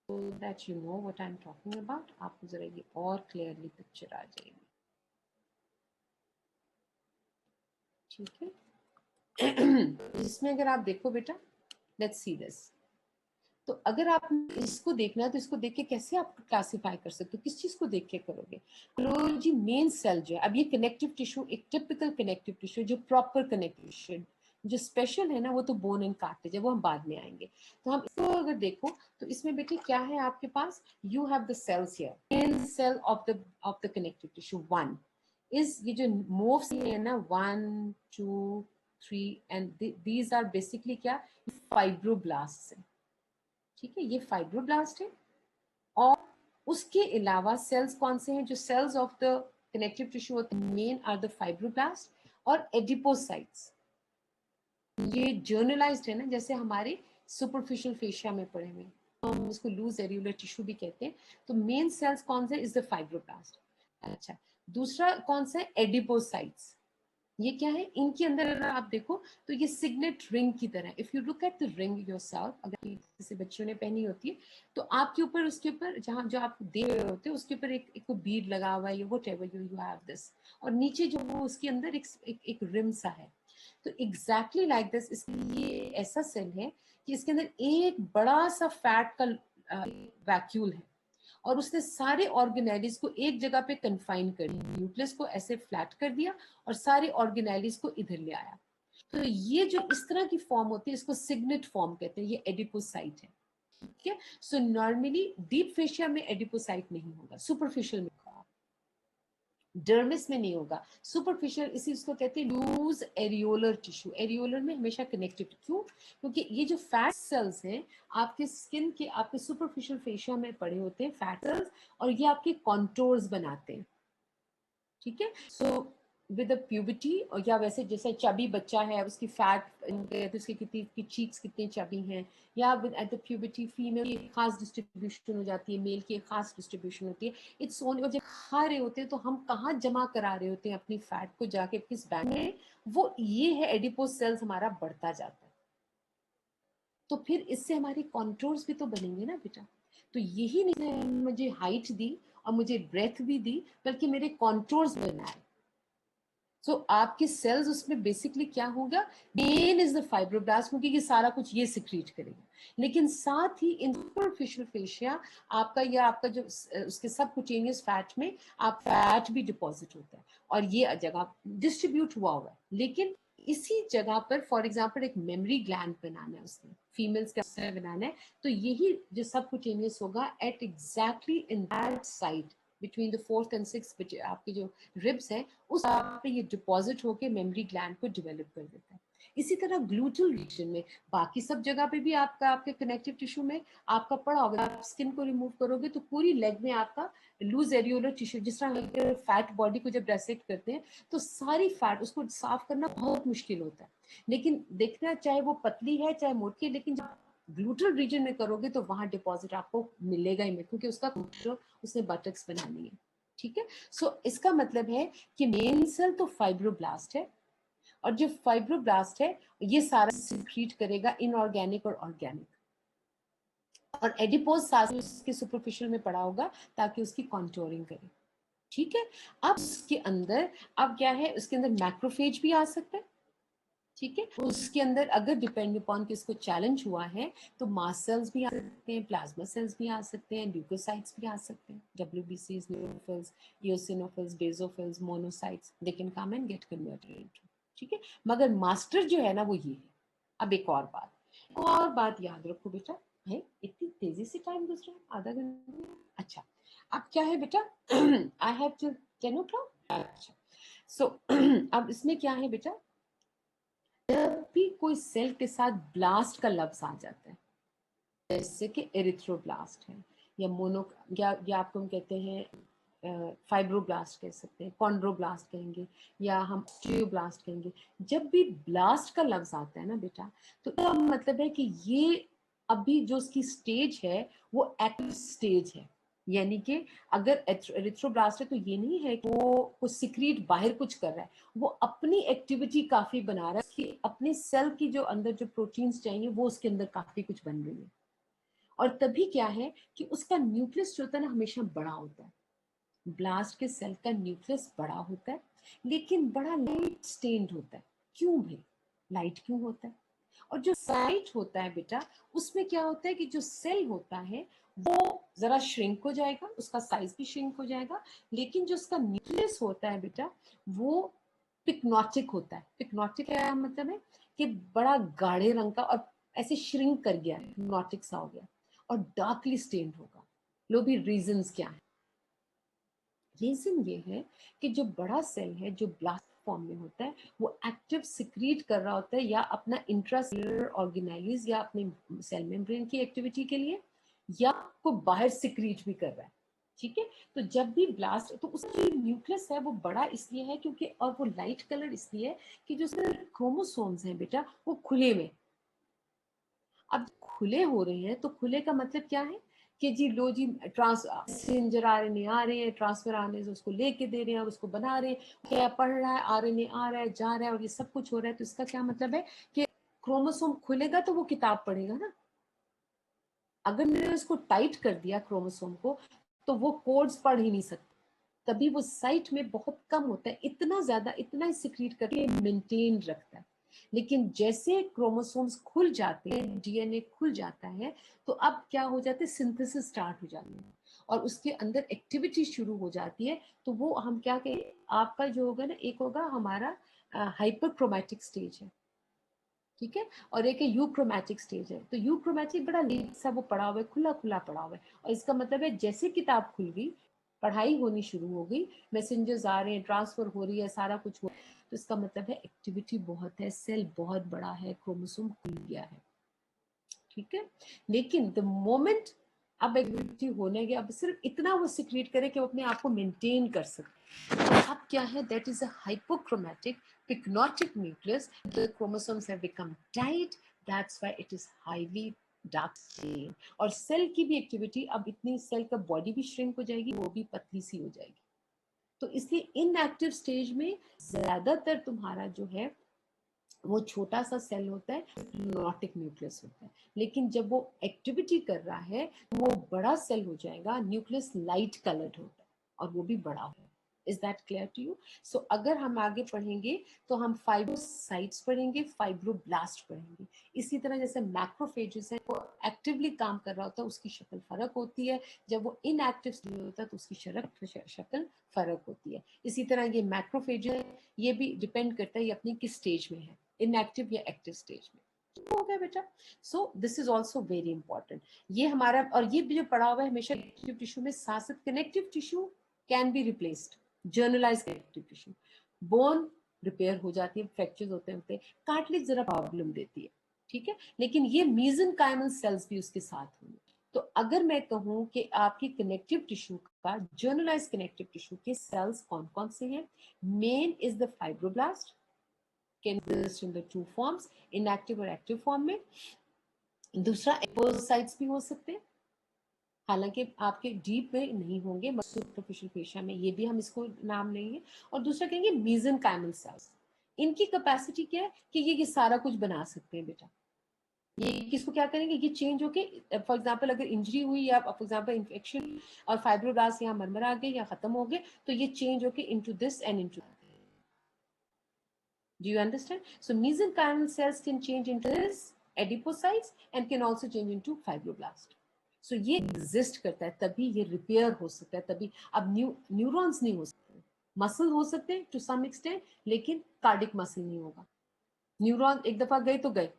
so that you know what I'm talking about। आपको जरा ये और क्लियरली पिक्चर आ जाएगी। ठीक है, इसमें अगर आप देखो बेटा, लेट्स सी दिस, तो अगर आप इसको देखना है तो इसको देख के कैसे आप क्लासिफाई कर सकते हो, किस चीज को देख के करोगे, तो जी मेन सेल जो है, अब ये कनेक्टिव टिश्यू एक टिपिकल कनेक्टिव टिश्यू जो प्रॉपर कनेक्टिव टिश्यू, जो स्पेशल है ना वो तो बोन एंड कार्टिलेज है, वो हम बाद में आएंगे। तो हम इसको अगर देखो तो इसमें बेटे क्या है आपके पास, you have the cells here, main cell of the connective tissue one is, ये जो मोव्स है ना 1 2 3 एंड दीज आर बेसिकली क्या, फाइब्रोब्लास्ट है। ठीक है, ये फाइब्रोब्लास्ट है, और उसके अलावा सेल्स कौन से हैं, जो cells of the connective tissue होते हैं मेन आर द फाइब्रोब्लास्ट और एडिपोसाइट्स। ये जर्नलाइज्ड है ना, जैसे हमारे सुपरफिशियल फेशिया में पड़े हुए, हम इसको लूज एरियुलर टिश्यू भी कहते हैं। तो मेन सेल्स कौन से, इज द फाइब्रोब्लास्ट। अच्छा, दूसरा कौन सा है, एडिपोसाइट्स। ये क्या है, इनके अंदर अगर आप देखो तो ये सिग्नेट रिंग की तरह, if you look at the ring yourself, अगर जैसे बच्चों ने पहनी होती है, तो आपके ऊपर, उसके ऊपर जहाँ जो आप दे रहे होते हैं उसके ऊपर एक बीड लगा हुआ है, व्हाटएवर यू हैव दिस, और नीचे जो वो उसके अंदर एक रिम सा है। तो एग्जैक्टली लाइक दिस, इसके ये ऐसा सेल है कि इसके अंदर एक बड़ा सा फैट का वैक्यूल है और उसने सारे ऑर्गेनेलिज को एक जगह पे कन्फाइन कर दिया, न्यूक्लियस को ऐसे फ्लैट कर दिया और सारे ऑर्गेनेलिज को इधर ले आया। तो ये जो इस तरह की फॉर्म होती है इसको सिग्नेट फॉर्म कहते हैं, ये एडिपोसाइट है। ठीक है, सो नॉर्मली डीप फेशिया में एडिपोसाइट नहीं होगा, सुपरफिशियल में होगा, डर्मिस में नहीं होगा, सुपरफिशियल, इसी इसको कहते हैं लूज एरियोलर टिश्यू। एरियोलर में हमेशा कनेक्टेड, क्यों? क्योंकि ये जो फैट सेल्स हैं आपके स्किन के, आपके सुपरफिशियल फेशिया में पड़े होते हैं फैट सेल्स, और ये आपके कॉन्टोर्स बनाते हैं। ठीक है, सो विद द प्यूबिटी, और या वैसे जैसे चबी बच्चा है उसकी फैट, उसकी कितनी की चीक्स कितने चबी हैं, या with at the puberty female की खास डिस्ट्रीब्यूशन हो जाती है, मेल की एक खास डिस्ट्रीब्यूशन होती है। इट्स ओनली, और जब खा रहे होते हैं तो हम कहाँ जमा करा रहे होते हैं अपनी फैट को, जाके किस बैग में, वो ये है एडिपोस सेल्स हमारा बढ़ता जाता है। तो फिर इससे हमारी कॉन्टोर्स भी तो बनेंगे ना बेटा। तो यही नहीं मुझे हाइट दी और मुझे ब्रेथ भी दी, बल्कि मेरे कॉन्टोर्स बनाए। सो आपके सेल्स उसमें बेसिकली क्या होगा, मेन इज द फाइब्रोब्लास्ट, क्योंकि ये सारा कुछ ये सिक्रीट करेगा। लेकिन साथ ही इन सुपरफिशियल फेशिया आपका, या आपका जो उसके सबक्यूटेनियस फैट में आप फैट भी डिपॉजिट होता है और ये जगह डिस्ट्रीब्यूट हुआ है। लेकिन इसी जगह पर फॉर एग्जांपल एक मेमोरी ग्लैंड बनाना है उसने, फीमेल्स का बनाना है, तो यही जो सबक्यूटेनियस होगा at exactly in that site between the 4th and 6th, आपके जो रिब्स है उस पे ये डिपॉजिट होके मेमोरी ग्लैंड को डेवलप कर देता है। इसी तरह ग्लूटल रीजन में, बाकी सब जगह पे भी आपका, आपके कनेक्टिव टिश्यू में आपका पड़ा होगा। आप स्किन को रिमूव करोगे तो पूरी लेग में आपका लूज एरियोलर टिश्यू, जिस तरह फैट बॉडी को जब डायसेक्ट करते हैं तो सारी फैट उसको साफ करना बहुत मुश्किल होता है। लेकिन देखना, चाहे वो पतली है चाहे मोटी है, लेकिन जब ग्लूटल रीजन में करोगे तो वहां डिपॉजिट आपको मिलेगा ही नहीं, क्योंकि उसका उसने बटक्स बनानी है। ठीक है, सो इसका मतलब है कि मेन सेल तो फाइब्रोब्लास्ट है, और जो फाइब्रोब्लास्ट है ये सारा सिक्रीट करेगा इनऑर्गेनिक और ऑर्गेनिक, और एडिपोज साथ में उसके सुपरफिशियल में पड़ा होगा ताकि उसकी कॉन्टोरिंग करे। ठीक है, अब उसके अंदर अब क्या है, उसके अंदर मैक्रोफेज भी आ सकता है। ठीक है, उसके अंदर अगर डिपेंड अपॉन कि इसको चैलेंज हुआ है तो मास्ट सेल्स भी आ सकते हैं, प्लाज्मा सेल्स भी आ सकते हैं, ल्यूकोसाइट्स भी आ सकते हैं, WBCs, neutrophils, eosinophils, basophils, monocytes, they can come and get converted into. ठीक है, मगर मास्टर जो है ना वो ये है। अब एक और बात याद रखो बेटा, है इतनी तेजी से टाइम गुजरा है, आधा घंटा। अच्छा, अब क्या है बेटा, आई हैव टू 10 o'clock। अच्छा, सो अब इसमें क्या है बेटा, जब भी कोई सेल के साथ ब्लास्ट का लफ्ज आ जाता है, जैसे कि एरिथ्रोब्लास्ट है, या मोनो, या आपको हम कहते हैं फाइब्रोब्लास्ट कह सकते हैं, कॉन्ड्रोब्लास्ट कहेंगे, या हम ऑस्टियोब्लास्ट कहेंगे। जब भी ब्लास्ट का लफ्ज आता है ना बेटा, तो इसका मतलब है कि ये अभी जो उसकी स्टेज है वो एक्टिव स्टेज है। यानी कि अगर एरिथ्रोब्लास्ट है तो ये नहीं है कि वो कुछ सिक्रीट बाहर कुछ कर रहा है, वो अपनी एक्टिविटी काफी बना रहा है कि अपने सेल की जो अंदर जो प्रोटीन्स चाहिए वो उसके अंदर काफी कुछ बन रही है। और तभी क्या है कि उसका न्यूक्लियस जो होता है ना हमेशा बड़ा होता है। ब्लास्ट के सेल का न्यूक्लियस बड़ा होता है, लेकिन बड़ा लाइट स्टेन्ड होता है। क्यों भाई, लाइट क्यों होता है? और जो साइट होता है बेटा, उसमें क्या होता है कि जो सेल होता है वो जरा श्रिंक हो जाएगा, उसका साइज भी श्रिंक हो जाएगा, लेकिन जो उसका न्यूक्लियस होता है बेटा वो पिक्नोटिक होता है। पिक्नोटिक क्या मतलब है कि बड़ा गाढ़े रंग का और ऐसे श्रिंक कर गया, पिक्नोटिक सा हो गया, और डार्कली स्टेन्ड होगा। लो भी रीजंस क्या है? रीजन ये है कि जो बड़ा सेल है जो ब्लास्ट फॉर्म में होता है वो एक्टिव सिक्रीट कर रहा होता है, या अपना इंट्रासेलुलर ऑर्गेनाइज या अपने सेल मेम्ब्रेन की एक्टिविटी के लिए, या को बाहर सिक्रीट भी कर रहा है। ठीक है, तो जब भी ब्लास्ट, तो उसका जो न्यूक्लियस है वो बड़ा इसलिए है क्योंकि, और वो लाइट कलर इसलिए है कि जो उसके क्रोमोसोम्स हैं बेटा वो खुले में, अब खुले हो रहे हैं तो खुले का मतलब क्या है कि जी लो जी ट्रांस मैसेंजर आरएनए आ रहे हैं, ट्रांसफर आरएनए से उसको लेके दे रहे हैं और उसको बना रहे हैं, क्या पढ़ रहा है, आरएनए आ रहा है जा रहा है और ये सब कुछ हो रहा है। तो इसका क्या मतलब है कि क्रोमोसोम खुलेगा तो वो किताब पढ़ेगा ना। अगर मैंने उसको टाइट कर दिया क्रोमोसोम को तो वो कोड्स पढ़ ही नहीं सकते, तभी वो साइट में बहुत कम होता है, इतना ज्यादा इतना ही सिक्रीट करके मेंटेन रखता है। लेकिन जैसे क्रोमोसोम्स खुल जाते हैं, डीएनए खुल जाता है, तो अब क्या हो जाता है, सिंथेसिस स्टार्ट हो जाती है और उसके अंदर एक्टिविटी शुरू हो जाती है। तो वो हम क्या कहें, आपका जो होगा ना, एक होगा हमारा हाइपरक्रोमैटिक स्टेज है, ठीक है, और एक है यूक्रोमैटिक स्टेज है। तो यूक्रोमैटिक बड़ा लेट सा वो पड़ा हुआ है, खुला खुला पड़ा हुआ है, और इसका मतलब है जैसे किताब खुल गई, पढ़ाई होनी शुरू हो गई, मैसेंजर्स आ रहे हैं, ट्रांसफर हो रही है, सारा कुछ हो, तो इसका मतलब है एक्टिविटी बहुत है, सेल बहुत बड़ा है, क्रोमोसोम खुल गया है, ठीक है। लेकिन द मोमेंट अब एक्टिविटी होने गया, अब सिर्फ इतना वो सिक्रीट करे कि वो अपने आप को मेंटेन कर सके। तो अब क्या है, that is a hypochromatic pycnotic nucleus. The chromosomes have become tight. That's why it is highly dark stained. और सेल की भी एक्टिविटी, अब इतनी सेल का बॉडी भी श्रिंक हो जाएगी, वो भी पतली सी हो जाएगी। तो इसलिए इनएक्टिव स्टेज में ज्यादातर तुम्हारा जो है वो छोटा सा सेल होता है, न्यूरोटिक न्यूक्लियस होता है। लेकिन जब वो एक्टिविटी कर रहा है, वो बड़ा सेल हो जाएगा, न्यूक्लियस लाइट कलर्ड होता है और वो भी बड़ा होता है। Is that clear to you? So अगर हम आगे पढ़ेंगे तो हम फाइब्रोसाइट्स पढ़ेंगे, फाइब्रोब्लास्ट पढ़ेंगे। इसी तरह जैसे मैक्रोफेजेस है, वो एक्टिवली काम कर रहा होता है, उसकी शक्ल फर्क होती है, जब वो इनएक्टिव स्टेज होता है तो उसकी शक्ल फर्क होती है। इसी तरह ये मैक्रोफेज है, ये भी डिपेंड करता है ये अपनी किस स्टेज में है, इनएक्टिव या एक्टिव स्टेज में। हो गया बेटा। सो this is also very important. ये हमारा, और ये भी जो पढ़ा हुआ है हमेशा कनेक्टिव टिश्यू में, साथ साथ connective tissue can be replaced, generalized connective tissue, bone repair हो जाती है, फ्रैक्चर होते होते, कार्टिलेज जरा प्रॉब्लम देती है, ठीक है, लेकिन ये मेसेनकाइमल सेल्स भी उसके साथ होंगे। तो अगर मैं कहूं कि आपकी कनेक्टिव टिश्यू का, जर्नलाइज कनेक्टिव टिश्यू के सेल्स कौन कौन से हैं, main is the fibroblast, can exist in the two forms, inactive और active form में। दूसरा एपोसाइट्स भी हो सकते हैं, हालांकि आपके डीप में नहीं होंगे, सुपरफिशियल फेशिया में, ये भी हम इसको नाम लेंगे। और दूसरा कहेंगे मेसेनकाइमल सेल्स। इनकी कैपेसिटी क्या है कि ये सारा कुछ बना सकते हैं बेटा। ये किसको क्या करेंगे, ये चेंज होके, फॉर एग्जांपल अगर इंजरी हुई या फॉर एग्जांपल इन्फेक्शन और फाइब्रोब्लास्ट यहाँ मरमर आ गए या खत्म हो गए, तो ये चेंज होके into this and into. Do you understand? So mesenchymal cells can change into this adipocytes and can also change into fibroblast. So ये exist करता है, तभी ये repair हो सकता है, तभी। अब न्यूरॉन्स नहीं हो सकते, मसल हो सकते हैं टू सम एक्सटेंट, लेकिन कार्डिक मसल नहीं होगा। न्यूरॉन एक दफा गए तो गए,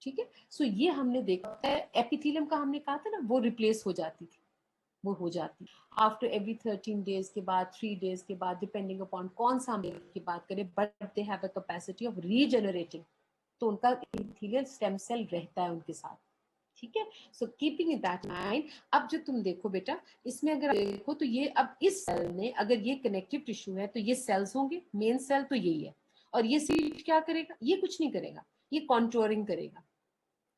ठीक है। सो ये हमने देखा है, एपिथेलियम का हमने कहा था ना, वो रिप्लेस हो जाती थी, वो हो जाती आफ्टर एवरी 13 डेज के बाद, 3 डेज के बाद, डिपेंडिंग अपॉन कौन सा हम की बात करें, but they have a capacity of regenerating, तो उनका एपिथेलियल स्टेम सेल रहता है उनके साथ, ठीक है। So keeping in that mind, अब जो तुम देखो बेटा, इसमें अगर देखो तो ये, अब इस सेल ने, अगर ये कनेक्टिव टिश्यू है तो ये सेल्स होंगे, मेन सेल तो यही है, और ये सीट क्या करेगा, ये कुछ नहीं करेगा, ये कॉन्ट्रोरिंग करेगा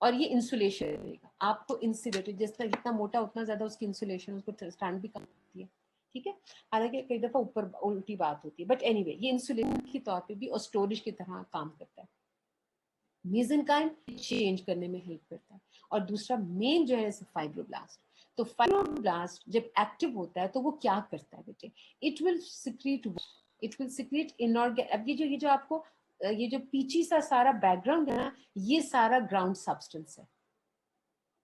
और ये इंसुलेशन रहेगा, आपको इंसुलेटेड, जितना जितना मोटा उतना ज्यादा उसकी इंसुलेशन, उसको स्टैंड भी कम होती है, ठीक है। हालांकि कई दफा ऊपर उल्टी बात होती है, बट एनीवे ये इंसुलेशन के तौर पे भी और स्टोरेज की तरह काम करता है। मेसेनकाइम चेंज करने में हेल्प करता है। और दूसरा मेन जो है फाइब्रोब्लास्ट, तो फाइब्रोब्लास्ट जब एक्टिव होता है तो वो क्या करता है बेटे, इट विल सिक्रीट इनऑर्गेनिक। अब ये जो आपको ये जो पीछी सा सारा बैकग्राउंड है ना, ये सारा ग्राउंड सब्सटेंस है,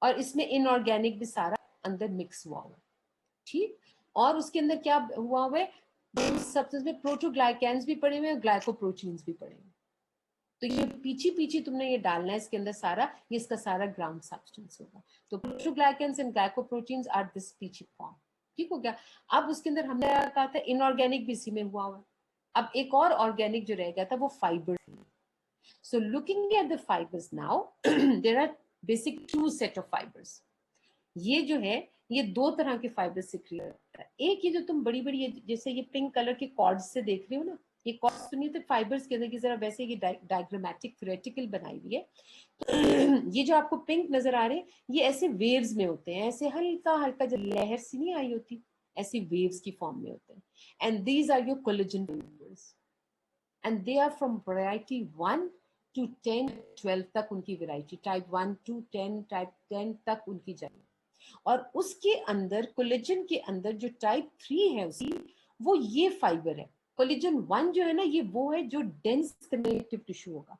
और इसमें इनऑर्गेनिक भी सारा अंदर मिक्स हुआ हुआ, ठीक। और उसके अंदर क्या हुआ हुआ है, सब्सटेंस में प्रोटोग्लाइकेन्स भी पड़े हुए हैं, ग्लाइकोप्रोटीन्स भी पड़े हुए हैं। तो ये पीछी पीछी तुमने ये डालना है इसके अंदर सारा, ये इसका सारा ग्राउंड सब्सटेंस होगा। तो proteoglycans and glycoproteins are this पीछी फॉर्म, ठीक हो गया। अब उसके अंदर हमने कहा था इनऑर्गेनिक भी इसी में हुआ हुआ। अब एक और ऑर्गेनिक जो रह गया था वो fibre. So looking at the fibers now, there are basic two set of fibers. ये जो है, ये दो तरह के फाइबर सिक्रिएट होता है। एक ये जो तुम बड़ी बड़ी जैसे ये पिंक कलर के कॉर्ड्स से देख रहे हो ना, ये कॉर्ड्स तो नहीं थे फाइबर्स के अंदर की, जरा वैसे ये डायग्रामेटिक थ्योरेटिकल बनाई हुई है। तो ये जो आपको पिंक नजर आ रहे हैं, ये ऐसे वेव्स में होते हैं, ऐसे हल्का हल्का जब लहर सी नहीं आई होती, ऐसी वेव्स की फॉर्म में होते हैं। And these are your collagen fibres, and they are from variety 1 to 10, 12 तक उनकी वैरायटी, टाइप 1 to 10, टाइप 10 तक उनकी जाएगी। और उसके अंदर कोलेजन के अंदर जो टाइप 3 है उसकी, वो ये फाइबर है। कोलेजन 1 जो है ना, ये वो है जो डेंस कनेक्टिव टिश्यू होगा,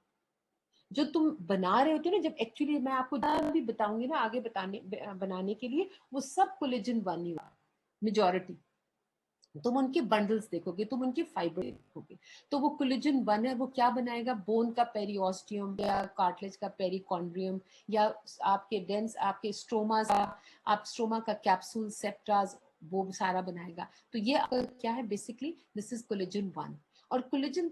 जो तुम बना रहे होते हो ना, जब एक्चुअली मैं आपको भी बताऊंगी ना आगे बनाने के लिए, वो सब कोलेजन 1 ही होगा मेजॉरिटी। तुम उनके बंडल्स देखोगे, तुम उनके फाइबर देखोगे, तो वो कोलेजन 1 है, वो क्या बनाएगा, बोन का पेरियोस्टियम या कार्टिलेज का पेरिकॉन्ड्रियम, या आपके डेंस आपके स्ट्रोमा का, आप स्ट्रोमा का कैप्सूल सेप्टाज, वो सारा बनाएगा। तो ये आपका क्या है, बेसिकली दिस इज कोलेजन 1। और कोलेजन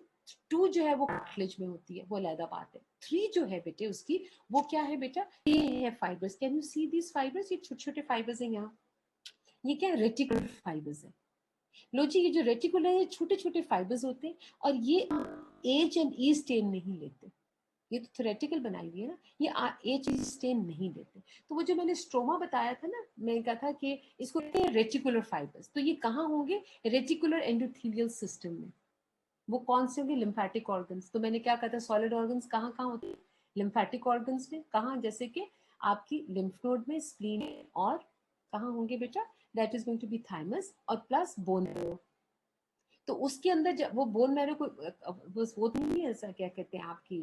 2 जो है वो कार्टिलेज में होती है, वो अलग बात है। 3 जो है बेटे उसकी, वो क्या है बेटा, ये है fibres. Can you see these fibres, ये छोटे छोटे फाइबर्स हैं यहाँ, ये क्या है, रेटिकुलर फाइबर्स है। लो जी, ये जो रेटिकुलर है, छोटे छोटे फाइबर्स होते हैं, और ये एच एंड ई स्टेन नहीं लेते। ये तो थ्योरेटिकल बनाई हुई है ना, ये एच ई स्टेन नहीं लेते। तो वो जो मैंने स्ट्रोमा बताया था ना, मैंने कहा था कि इसको रेटिकुलर फाइबर्स, तो ये कहाँ होंगे, रेटिकुलर एंडोथेलियल सिस्टम में। वो कौन से होंगे, लिम्फेटिक ऑर्गन्स। तो मैंने क्या कहा था, सॉलिड ऑर्गन्स कहाँ कहाँ होते हैं, लिम्फेटिक ऑर्गन्स में। कहाँ, जैसे कि आपकी लिम्फ नोड में, स्प्लीन में, और कहाँ होंगे बेटा, that is going to be thymus, और प्लस बोन मैरो। तो उसके अंदर जब वो बोन मैरो को वो तो नहीं है, ऐसा क्या कहते हैं आपकी,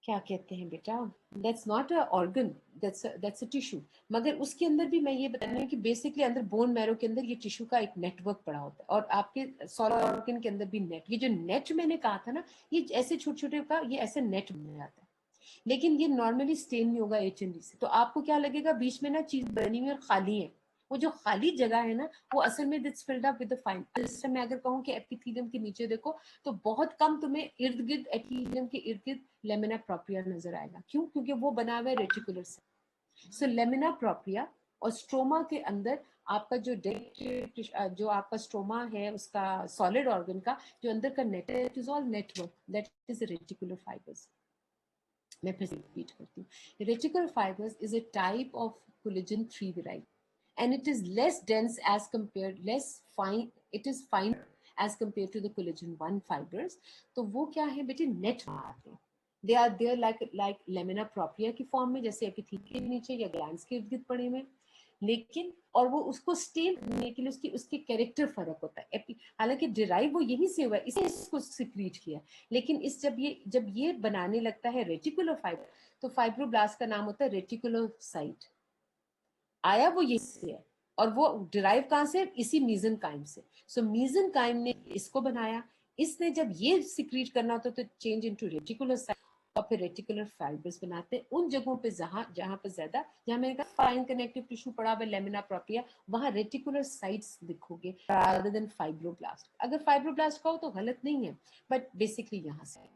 क्या कहते हैं बेटा, that's not a organ, that's a tissue. मगर उसके अंदर भी मैं ये बता रही हूँ कि बेसिकली अंदर बोन मैरो के अंदर ये टिश्यू का एक नेटवर्क पड़ा होता है, और आपके सॉलिड ऑर्गन के अंदर भी नेट, ये जो नेट मैंने कहा था ना, ये ऐसे छोटे छोटे का ये ऐसे नेट बन जाता है। लेकिन ये नॉर्मली स्टेन नहीं होगा एच एन डी से। तो आपको क्या लगेगा, बीच में ना चीज बनी हुई और खाली है, वो जो खाली जगह है ना, वो असल में it's filled up with the fine. जैसे मैं अगर कहूँ कि एपिथेलियम के नीचे देखो, तो बहुत कम तुम्हें इर्द गिर्द, एपिथेलियम के इर्द गिर्द लेमिना प्रोप्रिया नजर आएगा। क्यों, क्योंकि वो बना हुआ है रेटिकुलर से। सो लेमिना प्रोप्रिया और स्ट्रोमा के अंदर आपका जो आपका स्ट्रोमा है, उसका सॉलिड ऑर्गन का जो अंदर का नेट है, it is all network, that is reticular fibres. मैं फिर से रिपीट करती हूँ, reticular fibres is a type of collagen 3 variety, and it is less dense as compared, less fine, it is fine as compared to the collagen 1 fibers। तो वो क्या है बेटे, नेट बनाते हैं। They are there like lamina propria की form में, जैसे एपिथेलियम के नीचे या ग्लैंड्स के इर्द गिर्द पड़े हुए। लेकिन और वो उसको स्टेन करने के लिए उसके कैरेक्टर फर्क होता है। हालांकि डिराइव वो यहीं से हुआ है, इसे इसको सिक्रीट किया। लेकिन इस जब ये बनाने लगता है रेटिकुलर फाइबर, तो फाइब्रोब्लास्ट का नाम होता है रेटिकुलोसाइट। आया वो ये से है, और वो डिराइव कहां से, इसी मीजनकाइम से। सो मीजनकाइम ने इसको बनाया। इसने जब ये सिक्रीट करना होता तो चेंज इनटू रेटिकुलोसाइट, और फिर रेटिकुलर फाइबर्स बनाते हैं उन जगहों पे जहां जहां पर ज्यादा, जहां मैंने कहा फाइन कनेक्टिव टिश्यू पड़ा हुआ लेमिना प्रोप्रिया, वहां रेटिकुलर साइट्स दिखोगे रादर देन फाइब्रोब्लास्ट। अगर फाइब्रोब्लास्ट का हो तो गलत नहीं है, बट बेसिकली यहाँ से।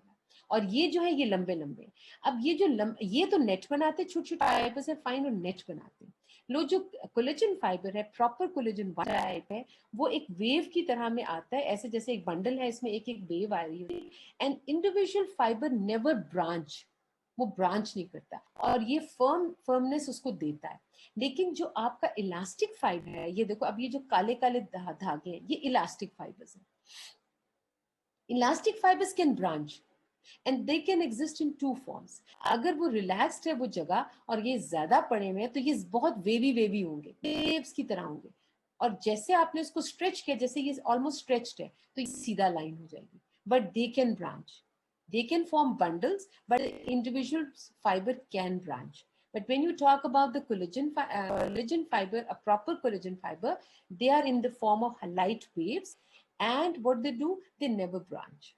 और ये जो है ये लंबे लंबे। अब ये जो ये तो नेट बनाते, छोटे छोटे फाइबर्स है, फाइन, और नेट बनाते हैं। लो जो कोलेजन फाइबर है, प्रॉपर कोलेजन टाइप है, वो एक वेव की तरह में आता है, ऐसे जैसे एक बंडल है, इसमें एक एक वेव आ रही है। And individual fibre never branch, वो ब्रांच नहीं करता, और ये फर्मनेस उसको देता है। लेकिन जो आपका इलास्टिक फाइबर है, ये देखो, अब ये जो काले काले धागे हैं, ये इलास्टिक फाइबर्स हैं। Elastic fibres can branch and they can exist in 2 forms. अगर वो रिलैक्स्ड है वो जगह, और ये ज्यादा पड़े हुए हैं, तो ये बहुत वेवी वेवी होंगे, वेव्स की तरह होंगे। और जैसे आपने उसको स्ट्रेच किया, जैसे ये ऑलमोस्ट स्ट्रेच्ड है, तो ये सीधा लाइन हो जाएगी। But they can branch, they can form bundles, but individual fiber can branch. But when you talk about the collagen fiber, a proper collagen fiber, they are in the form of light waves, and what they do, they never branch।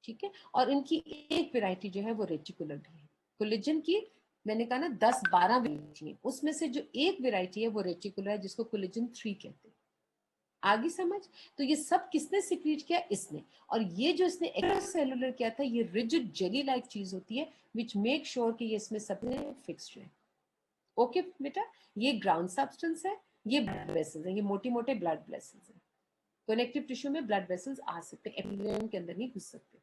ठीक है, और इनकी एक variety जो है वो reticular भी है। कोलेजन की मैंने कहा ना 10-12 वैरायटी है, उसमें से जो एक वैरायटी है वो रेटिकुलर है, जिसको कोलेजन 3 कहते हैं। आगे समझ। तो ये सब किसने सिक्रीट किया, इसने। और ये जो इसने एक्स्ट्रासेलुलर किया था, ये रिजिड जेली लाइक चीज होती है, विच मेक श्योर कि ये इसमें सब फिक्स्ड है। ओके बेटा, ये ग्राउंड सब्सटेंस है, ये ब्लड वेसल्स है, ये मोटी मोटे ब्लड वेसल्स है। कनेक्टिव टिश्यू में ब्लड वेसल्स आ सकते हैं, एपिथेलियम के अंदर नहीं घुस सकते।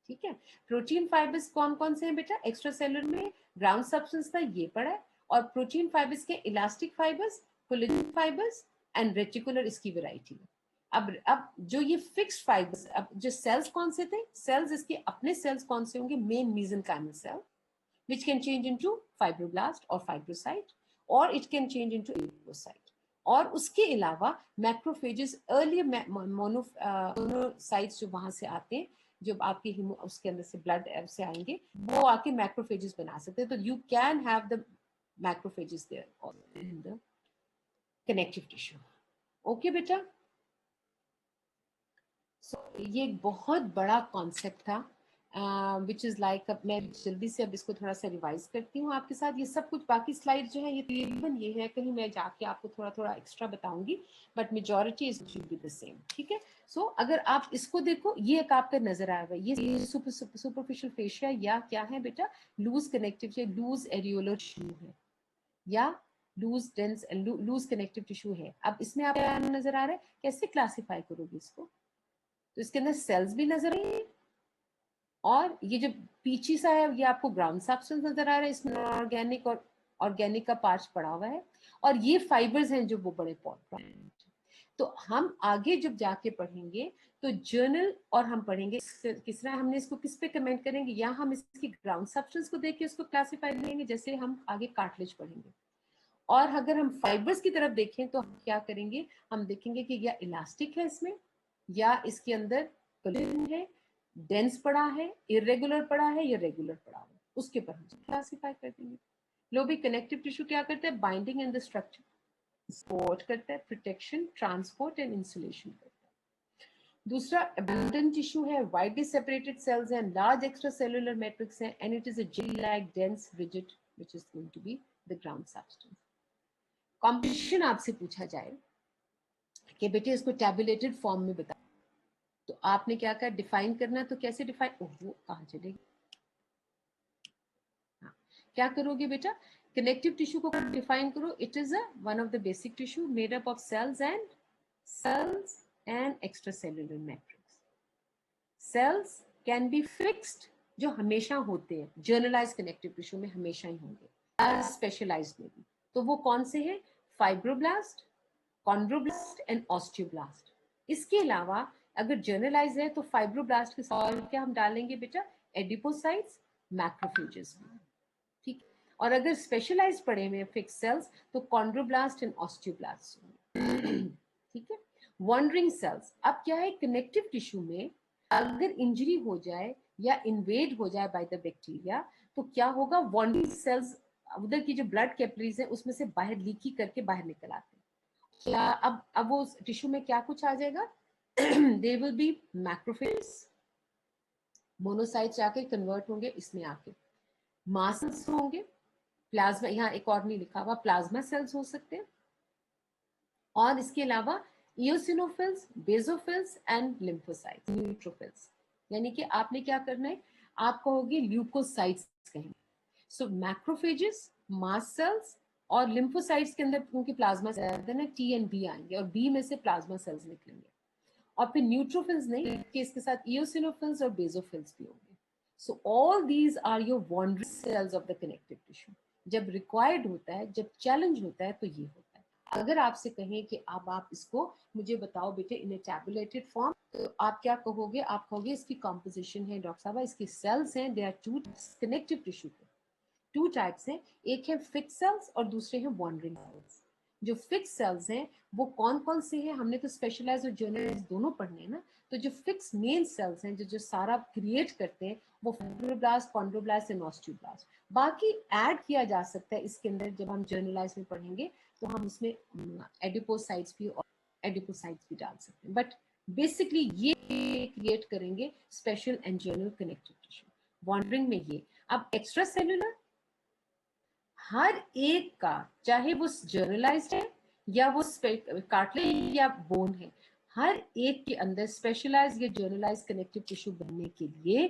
ठीक है। प्रोटीन फाइबर्स कौन कौन से हैं बेटा, एक्स्ट्रा सेलुलर में ग्राउंड सब्सटेंस था, ये पड़ा है। और प्रोटीन फाइबर्स के elastic fibres, collagen fibres and reticular इसकी वैरायटी है। अब जो ये फिक्स्ड फाइबर्स, अब जो सेल्स कौन से थे, सेल्स इसके अपने सेल्स कौन से होंगे, main mesenchymal cell, which can change into fibroblast or fibrocyte, or it can change into lymphocyte। और उसके अलावा मैक्रोफेजेस, अर्ली मोनोसाइट्स जो वहां से आते हैं, जो आपके उसके अंदर से ब्लड से आएंगे वो आके मैक्रोफेजेस बना सकते हैं. तो you can have the macrophages there in the connective tissue. Okay बेटा. ये एक बहुत बड़ा कॉन्सेप्ट था विच इज लाइक, मैं जल्दी से अब इसको थोड़ा सा रिवाइज करती हूँ आपके साथ. ये सब कुछ बाकी स्लाइड जो है ये तकरीबन ये है, कहीं मैं जाके आपको थोड़ा थोड़ा एक्स्ट्रा बताऊंगी, but majority is will be the same. ठीक है. सो अगर आप इसको देखो, ये एक आपका नजर आया हुआ, ये सुपरफिशियल फेशिया या क्या है बेटा, loose connective, loose areolar tissue है या loose dense loose connective tissue है. अब इसमें आप नजर आ रहा है, कैसे क्लासिफाई करोगे इसको? तो इसके अंदर सेल्स भी नजर आएंगे और ये जो पीछी सा है ये आपको ग्राउंड सब्सटेंस नजर आ रहा है, इसमें ऑर्गेनिक और ऑर्गेनिक का पार्ट पड़ा हुआ है और ये फाइबर्स हैं जो वो बड़े इंपॉर्टेंट. तो हम आगे जब जाके पढ़ेंगे तो जर्नल और हम पढ़ेंगे किस तरह हमने इसको किस पे कमेंट करेंगे, या हम इसकी ग्राउंड सब्सटेंस को देख के उसको क्लासिफाई करेंगे, जैसे हम आगे कार्टिलेज पढ़ेंगे. और अगर हम फाइबर्स की तरफ देखें तो हम क्या करेंगे, हम देखेंगे कि या इलास्टिक है इसमें, या इसके अंदर कोलेजन है, डेंस पड़ा है, इरेगुलर पड़ा है या रेगुलर पड़ा है, उसके पर हम क्लासिफाई कर देंगे. लो भी कनेक्टिव टिश्यू क्या करता है, binding and the structure, support करता है, प्रोटेक्शन, ट्रांसपोर्ट एंड इंसुलेशन करता है. दूसरा अबंडेंट टिश्यू है, वाइडली सेपरेटेड सेल्स हैं, लार्ज एक्स्ट्रा सेलुलर मैट्रिक्स हैं, and it is a jelly like dense rigid which is going to be the ground substance. Composition आपसे पूछा जाए कि बेटे इसको टैबुलेटेड फॉर्म में बता, तो आपने क्या कहा, डिफाइन करना. तो कैसे डिफाइन, वो कहाँ चलेगी, हाँ, क्या करोगे बेटा, कनेक्टिव टिश्यू को डिफाइन करो. It is one of the basic tissue made up of cells and extra cellular matrix. Cells can be fixed, जो हमेशा होते हैं जर्नलाइज कनेक्टिव टिश्यू में, हमेशा ही होंगे, स्पेशलाइज्ड में भी. तो वो कौन से हैं, फाइब्रोब्लास्ट, कॉन्ड्रोब्लास्ट एंड ऑस्टियोब्लास्ट. इसके अलावा अगर जर्नलाइज है तो फाइब्रोब्लास्ट के साथ क्या हम डालेंगे बेटा, एडिपोसाइट्स, मैक्रोफेजेस भी. ठीक. और अगर स्पेशलाइज पड़े हुए फिक्स सेल्स तो कॉन्ड्रोब्लास्ट एंड ऑस्टियोब्लास्ट. ठीक है. वॉन्डरिंग सेल्स, अब क्या है, कनेक्टिव टिश्यू में अगर इंजरी हो जाए या इन्वेड हो जाए बाय द बैक्टीरिया तो क्या होगा, वॉन्डरिंग सेल्स उधर की जो ब्लड कैपिलरीज है उसमें से बाहर लीकी करके बाहर निकल आते हैं. क्या अब वो टिश्यू में क्या कुछ आ जाएगा, they will be macrophage, monocytes जाके कन्वर्ट होंगे इसमें आके, मास्ट सेल्स होंगे, प्लाज्मा, यहाँ एक और नहीं लिखा हुआ, प्लाज्मा सेल्स हो सकते हैं, और इसके अलावा eosinophils, basophils and lymphocytes, neutrophils. यानी कि आपने क्या करना है, आप कहोगे ल्यूकोसाइट्स कहेंगे. सो मैक्रोफेजेस, मास्ट सेल्स और लिम्फोसाइट्स के अंदर क्योंकि plasma cells T and B आएंगे और बी में से प्लाज्मा सेल्स निकलेंगे. और फिर न्यूट्रोफिल्स नहीं कि इसके साथ इओसिनोफिल्स और बेसोफिल्स भी होंगे. So all these are your wandering cells of the connective tissue. जब रिक्वायर्ड होता है, जब चैलेंज होता है तो ये होता है. अगर आपसे कहें कि अब आप इसको मुझे बताओ बेटे इन ए टैबुलेटेड फॉर्म, तो आप क्या कहोगे, आप कहोगे इसकी कॉम्पोजिशन है डॉक्टर साहब, इसकी सेल्स हैं, they are two connective tissue के टू टाइप्स हैं, एक है फिक्स सेल्स और दूसरे हैं वॉन्डरिंग सेल्स. जो फिक्स सेल्स हैं वो कौन कौन से हैं, हमने तो स्पेशलाइज और जर्नलाइज दोनों पढ़ने हैं ना. तो जो फिक्स मेन सेल्स हैं जो जो सारा क्रिएट करते हैं वो फाइब्रोब्लास्ट, कॉन्ड्रोब्लास्ट एंड ऑस्टियोब्लास्ट. बाकी ऐड किया जा सकता है इसके अंदर, जब हम जर्नलाइज में पढ़ेंगे तो हम उसमें एडिपोसाइट्स भी और एडिपोसाइट्स भी डाल सकते हैं. बट बेसिकली ये क्रिएट करेंगे special and general connective tissue. Wandering में ये. अब एक्स्ट्रा सेलुलर, हर एक का चाहे वो जर्नलाइज्ड है या वो कार्टिलेज या बोन है, हर एक के अंदर स्पेशलाइज्ड या जर्नलाइज्ड कनेक्टिव टिश्यू बनने के लिए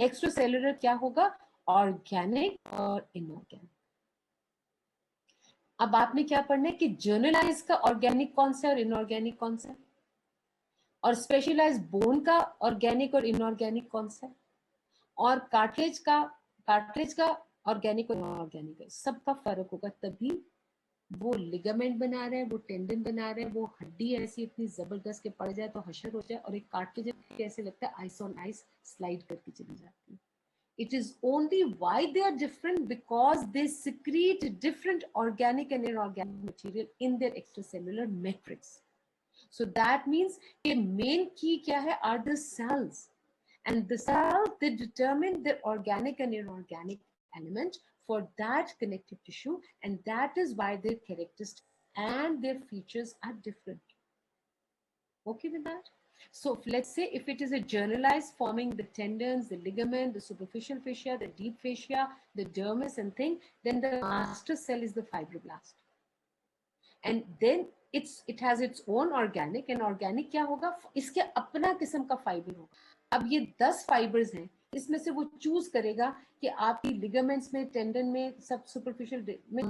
एक्स्ट्रा सेलुलर क्या होगा, ऑर्गेनिक और इनऑर्गेनिक. अब आपने क्या पढ़ना है कि जर्नलाइज का ऑर्गेनिक कौन सा और इनऑर्गेनिक कौन सा, और स्पेशलाइज्ड बोन का ऑर्गेनिक और इनऑर्गेनिक कौन सा, और कार्टिलेज का ऑर्गेनिक और इनऑर्गेनिक है. सबका फर्क होगा, तभी वो लिगामेंट बना रहे हैं, वो टेंडन बना रहे हैं, वो हड्डी ऐसी इतनी जबरदस्त के पड़ जाए तो हशर हो जाए, और एक कार्टिलेज कैसे लगता है आइस ऑन आइस स्लाइड करके चली जाती है. It is only why they are different because they secrete different organic and inorganic material in their extracellular matrix. So that means कि main key क्या है, are the cells. and the cells, they determine the organic and inorganic element for that connective tissue, and that is why their characteristics and their features are different. Okay with that? So let's say if it is a generalized forming the tendons, the ligament, the superficial fascia, the deep fascia, the dermis and thing, then the master cell is the fibroblast. And then it has its own organic, and organic क्या होगा, इसके अपना किस्म का fibre होगा. अब ये 10 fibres हैं, इसमें से वो चूज करेगा कि आपकी लिगामेंट्स में, टेंडन में, सब सुपरफिशियल में,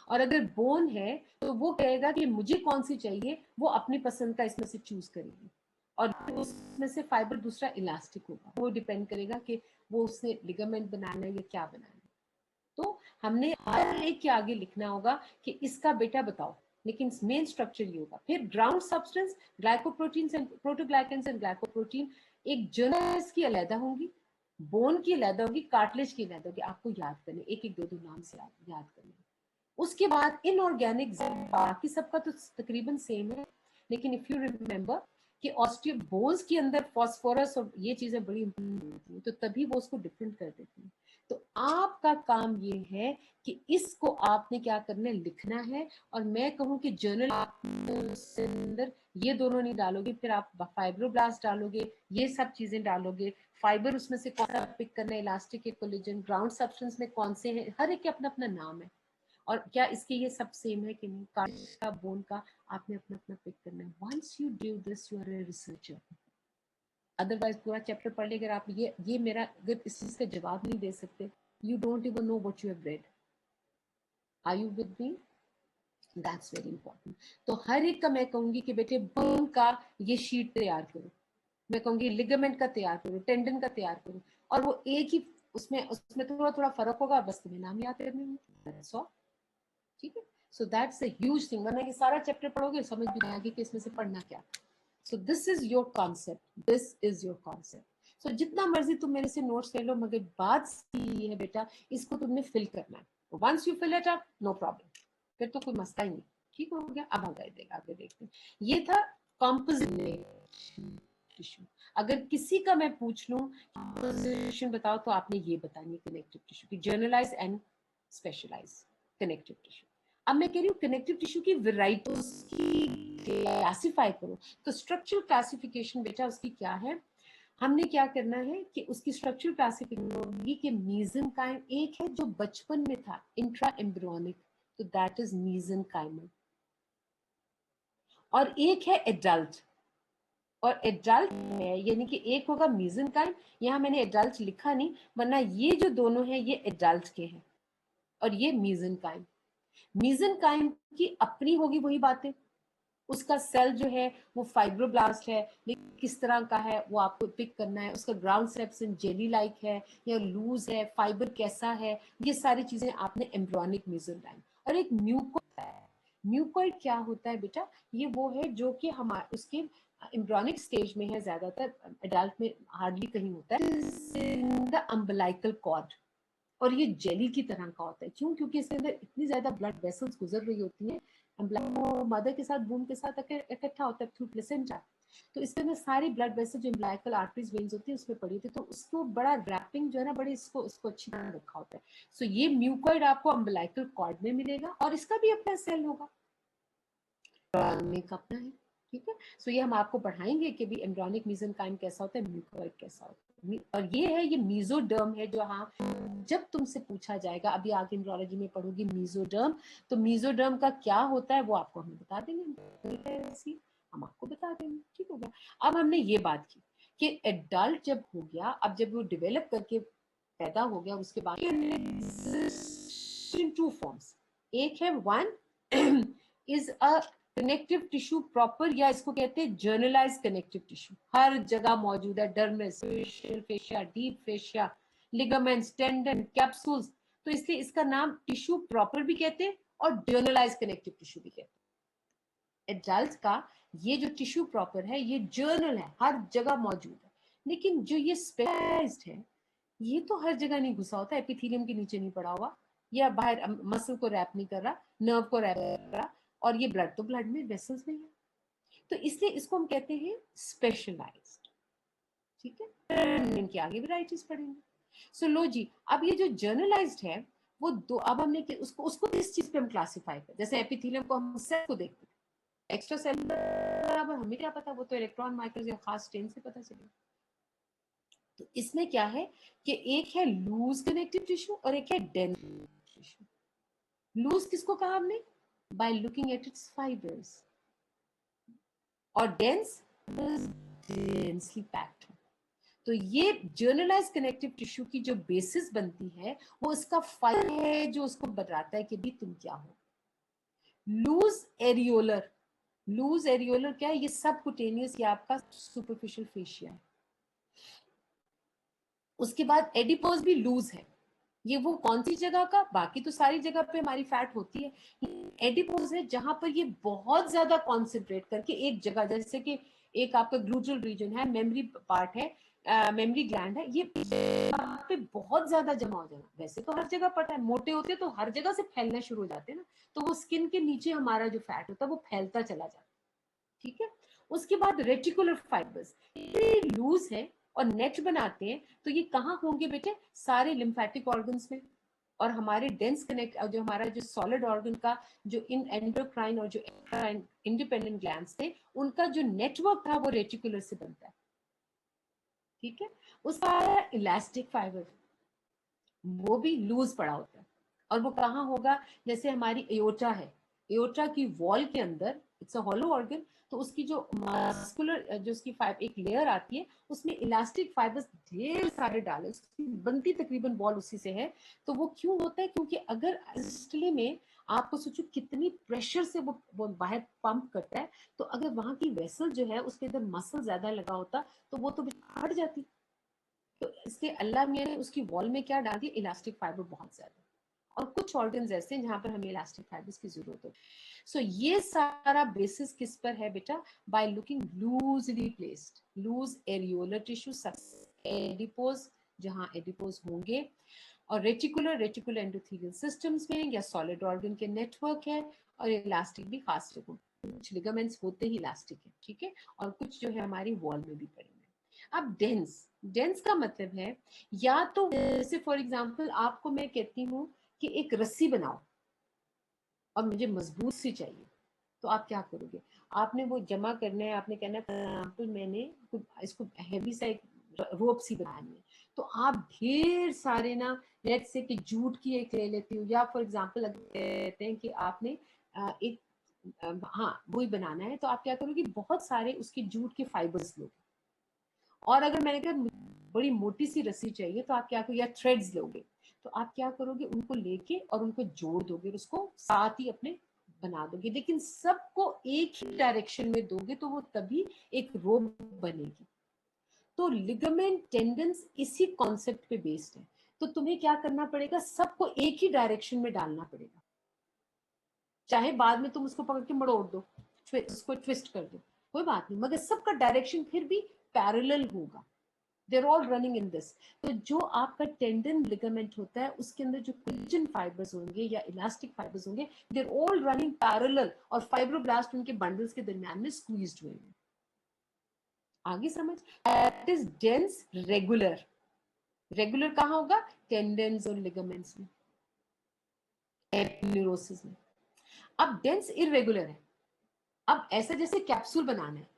और अगर बोन है तो वो कहेगा कि मुझे कौन सी चाहिए, वो अपनी पसंद का इसमें से चूज करेगी, और उसमें से फाइबर दूसरा इलास्टिक होगा. वो डिपेंड करेगा कि वो उसने लिगामेंट बनाना है या क्या बनाना है. तो हमने हर एक के आगे लिखना होगा कि इसका बेटा बताओ, लेकिन मेन स्ट्रक्चर ये होगा. फिर ground substance, glycoproteins and proteoglycans and glycoprotein, एक जर्नल्स की अलग होंगी, बोन की अलग होगी, कार्टिलेज की अलग होगी. आपको याद करने, एक एक दो नाम से याद करने. उसके बाद इनऑर्गेनिक, बाकी सबका तो तकरीबन सेम है, लेकिन इफ यू रिमेंबर कि ऑस्टियो बोन्स के अंदर फास्फोरस और ये चीजें बड़ी इंपॉर्टेंट होती हैं, तो तभी वो उसको डिफरेंट कर देती हैं. तो आपका काम ये है कि इसको आपने क्या करना है, लिखना है. और मैं कहूँ कि जर्नल के अंदर ये दोनों नहीं डालोगे, फिर आप फाइब्रोब्लास्ट डालोगे, ये सब चीजें डालोगे, फाइबर उसमें से कौन सा पिक करना है, इलास्टिक, कोलेजन, ग्राउंड सब्सटेंस में कौन से हैं, हर एक के अपना अपना नाम है. और क्या इसके ये सब सेम है कि नहीं, कार्टिलेज का, बोन का, आपने अपना अपना पिक करना है. Once you do this, you are a researcher. Otherwise पूरा चैप्टर पढ़ लेकर आप ये मेरा अगर इस चीज का जवाब नहीं दे सकते, you don't even know what you have read. Are you with me? That's very important. तो हर एक का मैं कहूंगी कि बेटे बोन का ये शीट तैयार करो, मैं कहूंगी लिगामेंट का तैयार करो, टेंडन का तैयार करो, और वो एक ही उसमें थोड़ा थोड़ा फर्क होगा, बस तुम्हें नाम याद करने होंगे. That's all. ठीक है? So that's a huge thing. वरना ये सारा चैप्टर पढ़ोगे समझ भी नहीं आएगी कि इसमें से पढ़ना क्या. So this is your concept, this is your concept. So जितना मर्जी तुम मेरे से नोट्स ले लो, मगर बात ये है बेटा, इसको तुमने फिल करना है. Once you fill it up, no problem, फिर तो कोई मसला ही नहीं. ठीक हो गया? अब आगे देखते हैं. ये था कॉम्पोजिट टिश्यू. अगर किसी का मैं पूछ लूं कॉम्पोजिशन बताओ, तो आपने ये बतानी है कनेक्टिव टिश्यू की, generalize and specialize connective tissue. अब मैं कह रही हूँ कनेक्टिव टिश्यू की वेराइटीज की क्लासिफाई करो. तो स्ट्रक्चरल क्लासिफिकेशन बेटा उसकी क्या है, हमने क्या करना है कि उसकी स्ट्रक्चरल क्लासिफिकेशन होगी कि मीसेनकाइम एक है जो बचपन में था, इंट्रा एम्ब्रियोनिक, तो दैट इज मीसेनकाइमल. और एक है एडल्ट, और एडल्ट है यानी कि एक होगा मीसेनकाइम. यहाँ मैंने एडल्ट लिखा नहीं, वरना ये जो दोनों हैं ये एडल्ट के हैं, और ये मीसेनकाइम. मीसेनकाइम की अपनी होगी वही बातें, उसका सेल जो है वो फाइब्रोब्लास्ट है, लेकिन किस तरह का है वो आपको पिक करना है. उसका ग्राउंड सेप्सन जेली लाइक है या लूज है, फाइबर कैसा है, ये सारी चीजें आपने एम्ब्रियोनिक मीसेनकाइम. और एक म्यूकोइड है. म्यूकोइड क्या होता है बेटा, ये वो है जो कि हमारे उसके एम्ब्रियोनिक स्टेज में है, ज्यादातर एडल्ट में हार्डली कहीं होता है. इन द अम्बिलाइकल कॉर्ड, और ये जेली की तरह का होता है. क्यों? क्योंकि इसके अंदर इतनी ज्यादा ब्लड वेसल्स गुजर रही होती हैं, मदर के साथ, बूम के साथ इकट्ठा होता है थ्रू प्लेसेंटा. तो इसके अंदर सारी ब्लड वेसल जो इम्ब्लाइकल आर्टरीज वेन्स होती है उसमें पड़ी होती है, तो उसको बड़ा रैपिंग जो है ना, बड़ी इसको अच्छी तरह रखा होता है. सो ये म्यूकोइड आपको अम्बिलाइकल कॉर्ड में मिलेगा, और इसका भी अपना सेल होगा, एम्ब्रियोनिक अपना है. ठीक है? सो ये हम आपको पढ़ाएंगे कि भी एम्ब्रियोनिक मीसेनकाइम कैसा होता है, म्यूकोइड कैसा होता है. और ये है, ये मीजोडर्म है, जो हाँ जब तुमसे पूछा जाएगा, अभी आगे एम्ब्रियोलॉजी में पढ़ोगी मीजोडर्म, तो मीजोडर्म का क्या होता है वो आपको हम बता देंगे, हम आपको बता देंगे. ठीक हो गया? अब हमने ये बात की कि एडल्ट जब हो गया, अब जब वो डेवलप करके पैदा हो गया, उसके बाद टू फॉर्म्स. एक है one is a connective tissue proper, या इसको कहते हैं जर्नलाइज कनेक्टिव टिश्यू, हर जगह मौजूद है. Dermis, fascia, deep fascia, ligaments, tendon, capsules. तो इसलिए इसका नाम टिश्यू प्रॉपर भी कहते हैं और जर्नलाइज कनेक्टिव टिश्यू भी कहते हैं. एडल्ट का ये जो टिश्यू प्रॉपर है ये जर्नल है, हर जगह मौजूद है. लेकिन जो ये स्पेशलाइज्ड है, ये तो हर जगह नहीं घुसा होता, एपिथेलियम के नीचे नहीं पड़ा हुआ, या बाहर मसल को रैप नहीं कर रहा, नर्व को रैप कर रहा, और ये ब्लड तो ब्लड में वेसल्स में है. तो इसलिए इसको हम कहते हैं स्पेशलाइज्ड. ठीक है, इनकी आगे वैरायटीज पढ़ेंगे। सो लो जी, अब ये जो जर्नलाइज्ड है वो दो, अब हमने उसको उसको किस चीज पे हम क्लासिफाई कर, जैसे एपिथेलियम को हम सेल को देखते हैं, एक्स्ट्रा सेलुलर अब हमें क्या पता, वो तो इलेक्ट्रॉन माइक्रोज या खास चेन से पता चलेगा। तो इसमें क्या है कि एक है लूज कनेक्टिव टिश्यू और एक है डेंस टिश्यू। लूज किसको कहा हमने, by looking at its fibres, और डेंस डेंसली पैक्ड। तो ये जर्नलाइज कनेक्टिव टिश्यू की जो बेसिस बनती है वो इसका फाइबर है जो उसको बताता है कि भी तुम क्या हो। लूज एरियोलर, लूज एरियोलर क्या है, ये सब कुटेनियस, ये आपका सुपरफिशियल फेशिया है। उसके बाद एडिपोज भी लूज है, ये वो कौन सी जगह का, बाकी तो सारी जगह पे हमारी फैट होती है, एडिपोज है जहां पर ये बहुत ज्यादा कॉन्सेंट्रेट करके एक जगह, जैसे कि एक आपका ग्लूटल रीजन है, मेमोरी पार्ट है, मेमोरी ग्लैंड है, ये पे बहुत ज्यादा जमा हो जाना। वैसे तो हर जगह पता है, मोटे होते तो हर जगह से फैलना शुरू हो जाते हैं ना, तो वो स्किन के नीचे हमारा जो फैट होता है वो फैलता चला जाता है। ठीक है, उसके बाद रेटिकुलर फाइबर्स लूज है और नेट बनाते हैं, तो ये कहाँ होंगे बेटे, सारे लिम्फेटिक ऑर्गन्स में, और हमारे डेंस कनेक्ट जो हमारा जो सॉलिड ऑर्गन का जो इन एंडोक्राइन और जो इंडिपेंडेंट ग्लैंड्स थे उनका जो नेटवर्क था वो रेटिकुलर से बनता है। ठीक है, उसका इलास्टिक फाइबर, वो भी लूज पड़ा होता है, और वो कहाँ होगा, जैसे हमारी एओर्टा है, एओर्टा की वॉल के अंदर, इट्स अ हॉलो ऑर्गन, तो उसकी जो मस्कुलर जो उसकी एक लेयर आती है उसमें इलास्टिक फाइबर्स ढेर सारे डाले, उसकी बनती तकरीबन वॉल उसी से है। तो वो क्यों होता है, क्योंकि अगर सिस्टली में आपको सोचो कितनी प्रेशर से वो बाहर पंप करता है, तो अगर वहां की वेसल जो है उसके अंदर मसल ज्यादा लगा होता तो वो तो हट जाती। तो इसलिए अल्लाह मियाँ ने उसकी वॉल में क्या डाल दिया, इलास्टिक फाइबर बहुत ज्यादा, और कुछ ऑर्गन्स ऐसे हैं जहां पर हमें इलास्टिक फाइबर्स की जरूरत हो। सो ये सारा बेसिस किस पर है बेटा, by looking loosely placed, loose areolar tissue, adipose जहां एडिपोज होंगे, और रेटिकुलर रेटिकुलर एंडोथेलियल सिस्टम्स में या सॉलिड ऑर्गन के नेटवर्क है, और इलास्टिक भी खास जगह, कुछ लिगामेंट्स होते ही इलास्टिक है। ठीक है, और कुछ जो है हमारी वॉल में भी पड़े हुए। अब डेंस, डेंस का मतलब है, या तो जैसे फॉर एग्जांपल आपको मैं कहती हूँ कि एक रस्सी बनाओ और मुझे मजबूत सी चाहिए, तो आप क्या करोगे, आपने वो जमा करना है, आपने कहना है मैंने इसको हैवी सा एक रोप सी बनानी है, तो आप ढेर सारे ना, लेट्स से कि जूट की एक ले लेती हूँ, या फॉर एग्जांपल कहते हैं कि आपने एक हाँ वही बनाना है, तो आप क्या करोगे, बहुत सारे उसके जूट के फाइबर्स लोगे, और अगर मैंने कहा बड़ी मोटी सी रस्सी चाहिए तो आप क्या करोगे, या थ्रेड्स लोगे, तो आप क्या करोगे, उनको लेके और उनको जोड़ दोगे, उसको साथ ही अपने बना दोगे, लेकिन सबको एक ही डायरेक्शन में दोगे तो वो तभी एक रोप बनेगी। तो लिगामेंट टेंडेंस इसी कॉन्सेप्ट पे बेस्ड है। तो तुम्हें क्या करना पड़ेगा, सबको एक ही डायरेक्शन में डालना पड़ेगा, चाहे बाद में तुम उसको पकड़ के मड़ोड़ दो, उसको ट्विस्ट कर दो, कोई बात नहीं, मगर सबका डायरेक्शन फिर भी पैरेलल होगा। देर ऑल रनिंग इन दिस। तो जो आपका टेंडन लिगामेंट होता है उसके अंदर जो कोलेजन फाइबर्स होंगे या इलास्टिक फाइबर्स होंगे, देर ऑल रनिंग पैरेलल, और फाइब्रोब्लास्ट उनके बंडल्स के दरमियान में स्क्वीज्ड हुए हैं। आगे समझ, that is dense regular. Regular कहाँ होगा, टेंडन्स और लिगामेंट्स में, न्यूरोसिस में। अब डेंस इरेगुलर है, अब ऐसा जैसे कैप्सूल बनाना है,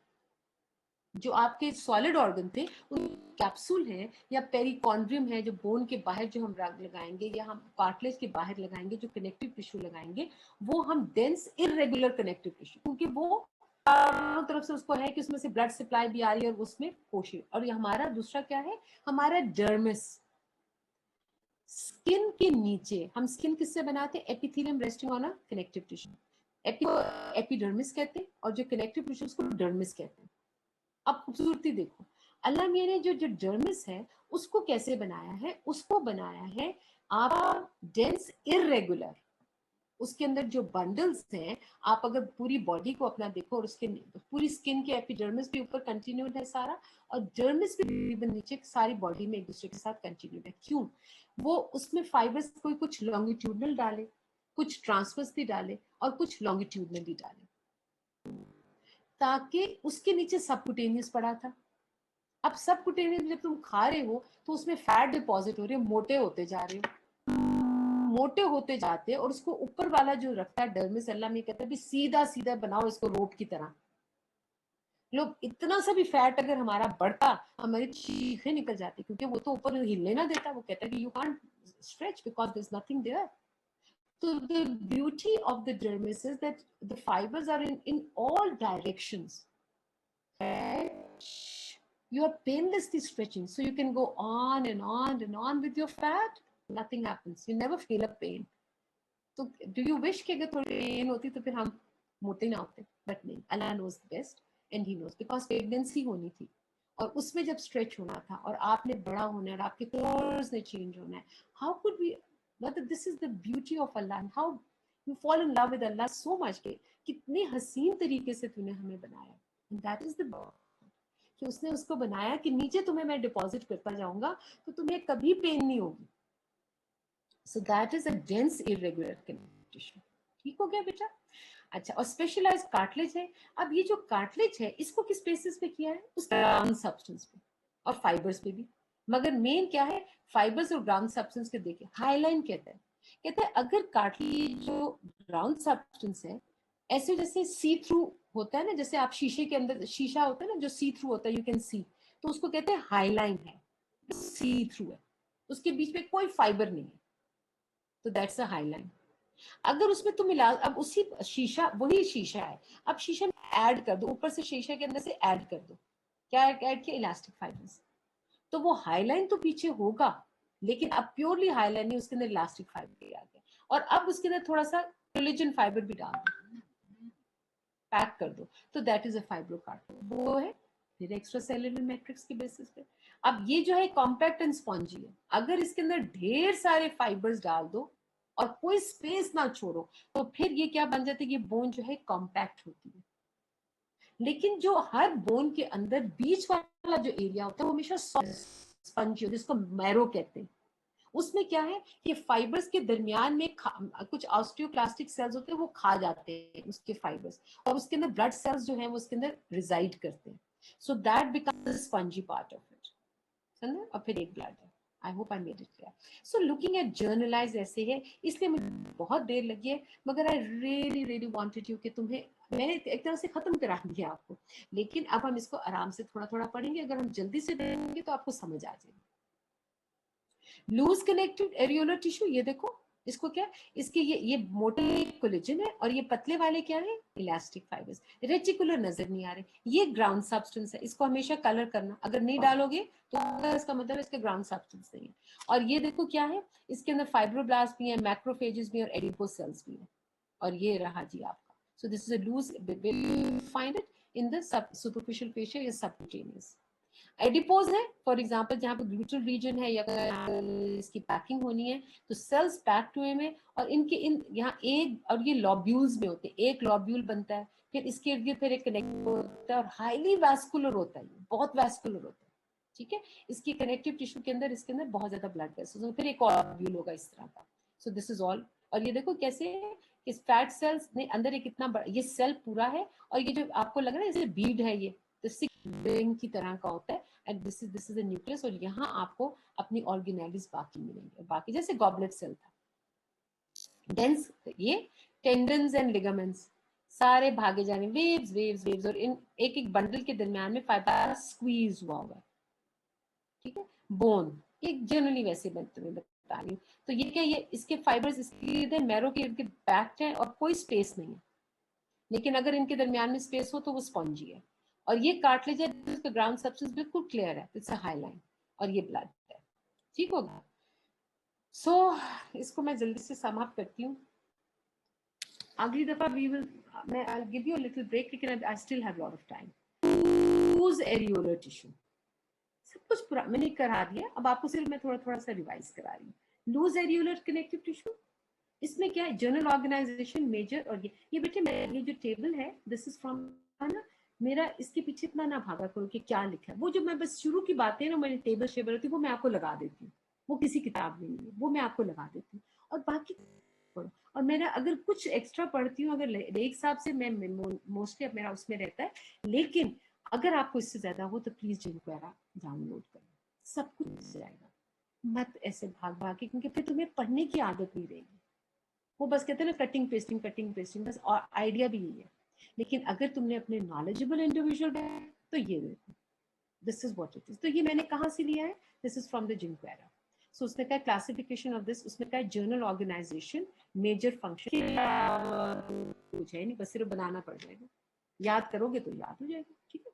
जो आपके सॉलिड ऑर्गन थे उन कैप्सूल है या पेरिकॉन्ड्रियम है, जो बोन के बाहर जो हम रग लगाएंगे या हम कार्टिलेज के बाहर लगाएंगे, जो कनेक्टिव टिश्यू लगाएंगे, वो हम डेंस इरेगुलर कनेक्टिव टिश्यू, क्योंकि वो चारों तरफ से उसको है कि उसमें से ब्लड सप्लाई भी आ रही है और उसमें पोषण। और ये हमारा दूसरा क्या है, हमारा डर्मिस, स्किन के नीचे हम स्किन किससे बनाते हैं, epithelium resting on a connective tissue, epidermis कहते हैं, और जो कनेक्टिव टिश्यू उसको डर्मिस कहते हैं। अब खूबसूरती देखो, अल्लाह मियां ने जो जो डर्मिस है उसको कैसे बनाया है, उसको बनाया है आप डेंस इरेगुलर, उसके अंदर जो बंडल्स हैं, आप अगर पूरी बॉडी को अपना देखो और उसके पूरी स्किन के एपिडर्मिस भी ऊपर कंटिन्यूड है सारा, और डर्मिस भी नीचे सारी बॉडी में एक दूसरे के साथ कंटिन्यूड है। क्यों, वो उसमें फाइबर्स कोई कुछ लॉन्गिट्यूडनल डाले, कुछ ट्रांसवर्सली डाले और कुछ लॉन्गिट्यूडनली डाले, ताकि उसके नीचे सबकुटेनियस पड़ा था। अब सबकुटेनियस जब तुम खा रहे हो तो उसमें फैट डिपॉजिट हो रही है, मोटे होते जा रहे हो, मोटे होते जाते हैं, और उसको ऊपर वाला जो रखता है डर्मिस, अल्लाह में कहता है भी सीधा सीधा बनाओ इसको रोप की तरह। लोग इतना सा भी फैट अगर हमारा बढ़ता, हमारी चीखें निकल जाती, क्योंकि वो तो ऊपर हिलने ना देता, वो कहता है कि you can't stretch because there is nothing there. So the beauty of the dermis is that the fibers are in all directions. You are painlessly stretching, so you can go on and on and on with your fat. Nothing happens. You never feel a pain. So do you wish कि अगर थोड़ी pen होती तो फिर हम मोटे ना होते? But नहीं, Allah knows the best and He knows because pregnancy होनी थी और उसमें जब स्ट्रेच होना था और आपने बड़ा होना है और आपके कोर्स ने चेंज होना है, how could we? मतलब this is the beauty of Allah and how you fall in love with Allah so much कि कितने हसीन तरीके से तूने हमें बनाया, and that is the कि उसने उसको बनाया कि नीचे तुम्हें मैं डिपॉजिट करता जाऊंगा तो तुम्हें कभी पेन नहीं होगी। So that is a dense irregular connective tissue. ठीक हो गया बेटा? अच्छा, और स्पेशलाइज कार्टिलेज है। अब ये जो कार्टिलेज है इसको किस बेसिस पे किया है? उस ग्राउंड सब्सटेंस पे और फाइबर्स पे भी। मगर मेन क्या है? फाइबर्स और ग्राउंड सब्सटेंस के देखिए हाईलाइन कहता है अगर कार्टिलेज जो ग्राउंड सब्सटेंस है ऐसे जैसे सी थ्रू होता है ना, जैसे आप शीशे के अंदर शीशा होता है ना जो सी थ्रू होता है, यू कैन सी, तो उसको कहते हैं हाईलाइन है, सी थ्रू है, उसके बीच में कोई फाइबर नहीं है, तो दैट्स अ हाईलाइन। अगर उसमें तुम मिला, अब उसी शीशा वही शीशा है, अब शीशा में ऐड कर दो, ऊपर से शीशे के अंदर से ऐड कर दो, क्या ऐड किया? इलास्टिक फाइबर्स, तो वो हाईलाइन तो पीछे होगा लेकिन अब प्योरली हाईलाइन नहीं, उसके अंदर इलास्टिक फाइबर आ गया, और अब उसके अंदर थोड़ा सा कोलेजन फाइबर भी डाल दो, पैक कर दो, तो दैट इज अ फाइब्रोकार्टिलेज, वो है फिर एक्स्ट्रा सेलुलर मैट्रिक्स के बेसिस पे। अब ये जो है कॉम्पैक्ट एंड स्पॉन्जी है, अगर इसके अंदर ढेर सारे फाइबर्स डाल दो और कोई स्पेस ना छोड़ो तो फिर ये क्या बन जाती है? ये बोन जो है कॉम्पैक्ट होती है, लेकिन जो हर बोन के अंदर बीच वाला जो एरिया होता है वो हमेशा स्पंजी होता है, जिसको मैरो कहते हैं। उसमें क्या है कि फाइबर्स के दरमियान में कुछ ऑस्टियोक्लास्टिक सेल्स होते हैं, वो खा जाते हैं उसके फाइबर्स, और उसके अंदर ब्लड सेल्स जो है वो उसके अंदर रिजाइड करते हैं, so that becomes spongy part of it, समझे? और फिर एक ब्लड है। I hope I made it clear. So looking at generalized ऐसे है, इसलिए मुझे बहुत देर लगी है, मगर I really really wanted you कि तुम्हें मैंने एक तरह से खत्म करा दिया आपको, लेकिन अब हम इसको आराम से थोड़ा थोड़ा पढ़ेंगे, अगर हम जल्दी से पढ़ेंगे तो आपको समझ आ जाएगी। लूज कनेक्टेड एरियोलर टिश्यू, ये देखो इसको क्या, इसके ये मोटे कोलेजन है और ये पतले वाले क्या है? Elastic fibres. रेटिकुलर नजर नहीं आ रहे, ये ग्राउंड सब्सटेंस है, इसको हमेशा कलर करना, अगर नहीं डालोगे तो इसका मतलब इसका ग्राउंड सब्सटेंस नहीं है। और ये देखो क्या है, इसके अंदर फाइब्रोब्लास्ट भी है, मैक्रोफेजेस भी है और एडिपो सेल्स भी है, और ये रहा जी आपका। So this is a loose, find it in the superficial fascial या सबक्यूटेनियस। एडिपोज है फॉर एग्जांपल, जहाँ पे ग्लूटल रीजन है या इसकी पैकिंग होनी है तो सेल्स पैक्ड हुए में, और इनके इन यहाँ एक, और ये लॉब्यूल्स में होते हैं, एक लॉब्यूल बनता है, फिर इसके इर्द गिर्द फिर एक कनेक्ट होता है और हाईली वैस्कुलर होता है, बहुत वैस्कुलर होता है, ठीक है। इसकी कनेक्टिव टिश्यू के अंदर इसके अंदर बहुत ज्यादा ब्लड वेसल्स, फिर एक और लॉब्यूल होगा इस तरह का। सो दिस इज ऑल। और ये देखो कैसे कि फैट सेल्स ने अंदर एक इतना बड़ा ये सेल पूरा है, और ये जो आपको लग रहा है जैसे बीड है, ये तो रिंग की तरह का होता है, and this is the nucleus, और यहाँ आपको अपनी ऑर्गेनेलिस बाकी मिलेंगे, बाकी जैसे गॉबलेट सेल था। डेंस ये टेंडन्स एंड लिगामेंट्स सारे भागे जाने, वेव्स वेव्स वेव्स, और इन एक एक बंडल के दरमियान में फाइबर स्क्वीज हुआ हुआ है, ठीक है। बोन एक जनरली वैसे बनते हुए बता रही हूँ, तो ये क्या, ये इसके फाइबर्स इसके मैरो के इर्द गिर्द पैक्ड है और कोई स्पेस नहीं है, लेकिन अगर इनके दरमियान में स्पेस हो तो वो स्पॉन्जी है। और ये कार्टिलेज है जिसका ग्राउंड सब्सटेंस बिल्कुल क्लियर है, इट्स अ हाईलाइन, और ये ब्लड है, ठीक होगा। सो इसको मैं जल्दी से समाप्त करती हूँ, अगली दफा वी विल, मैं I give you a little break, लेकिन I still have lot of time. Loose areolar tissue, सब कुछ पूरा मैंने करा दिया, अब आपको सिर्फ मैं थोड़ा थोड़ा सा रिवाइज करा रही हूँ। लूज एरियोलर कनेक्टिव टिश्यू, इसमें क्या है? जर्नल ऑर्गेनाइजेशन मेजर, और ये बेटे ये जो टेबल है दिस इज फ्रॉम, है ना, मेरा इसके पीछे इतना ना भागा करो कि क्या लिखा है, वो जो मैं बस शुरू की बातें ना मेरी टेबल शेबल होती है वो मैं आपको लगा देती हूँ, वो किसी किताब में नहीं है, वो मैं आपको लगा देती हूँ, और बाकी पढ़ो। और मेरा अगर कुछ एक्स्ट्रा पढ़ती हूँ, अगर एक हिसाब से मैं मोस्टली अब मेरा उसमें रहता है, लेकिन अगर आपको इससे ज्यादा हो तो प्लीज जिनक्वेरा डाउनलोड करो, सब कुछ मिल जाएगा। मत ऐसे भाग भाग के, क्योंकि फिर तुम्हें पढ़ने की आदत नहीं रहेगी। वो बस कहते हैं ना कटिंग पेस्टिंग बस, और आइडिया भी यही है। लेकिन अगर तुमने अपने नॉलेजेबल इंडिविजुअल तो ये देखो, this is what it is. तो ये मैंने कहाँ से लिया है, दिस इज फ्रॉम द जिनक्वेरा। सो उसमें क्या क्लासिफिकेशन ऑफ दिस, उसमें क्या जर्नल ऑर्गेनाइजेशन, मेजर फंक्शन, कुछ है नहीं, बस सिर्फ बनाना पड़ जाएगा, याद करोगे तो याद हो जाएगा। ठीक है।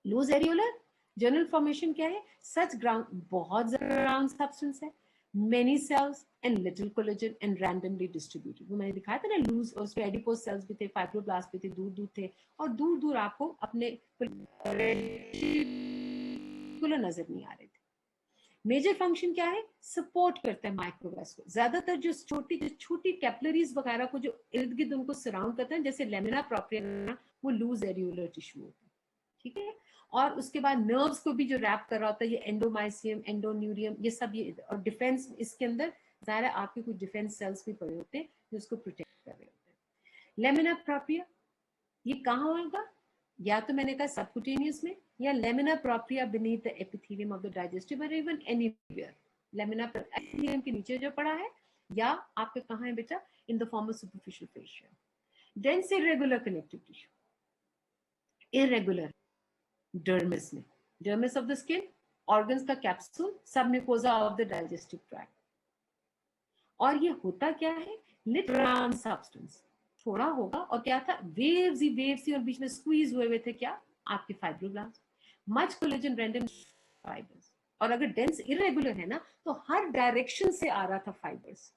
लूज एरियोलर जर्नल फॉर्मेशन क्या है, सच ग्राउंड, बहुत ज्यादा ग्राउंड सब्सटेंस है, many cells and little collagen and randomly distributed. वो मैंने दिखाया था ना, लूज, और उसमें एडिपोज सेल्स भी थे, फाइब्रोब्लास्ट भी थे, दूर दूर थे, और दूर दूर आपको अपने नजर नहीं आ रहे थे। मेजर फंक्शन क्या है, सपोर्ट करता है माइक्रोवेस को। ज्यादातर जो छोटी कैपिलरीज वगैरह को जो इर्द गिर्द उनको सराउंड करता है, जैसे लेमिना प्रोप्रिया, वो लूज एरियोलर टिश्यू होता है। ठीक है। और उसके बाद नर्व्स को भी जो रैप कर रहा होता है, ये एंडोमाइसियम, एंडोन्यूरियम, ये सब ये, और डिफेंस इसके अंदर ज़ाहिर आपके कुछ डिफेंस सेल्स भी पड़े होते हैं जो उसको प्रोटेक्ट कर रहे होते हैं। लेमिना प्रोप्रिया ये कहाँ होगा, या तो मैंने कहा सबक्यूटेनियस में, या lamina propria beneath the epithelium of the digestive और इवन एनीवेयर। लेमिना एपिथेलियम के नीचे जो पड़ा है, या आपके कहाँ है बेटा, in the form of superficial fascia. Dense irregular connective tissue, irregular dermis में, dermis of the skin, organs का capsule, submucosa of the digestive tract. और ये होता क्या है, लिट सब्सटेंस थोड़ा होगा, और क्या था, वेव्स ही वेव्स ही, और बीच में स्क्वीज हुए थे क्या, आपके fibroblast, much collagen random fibres. और अगर डेंस इरेगुलर है ना, तो हर डायरेक्शन से आ रहा था फाइबर्स,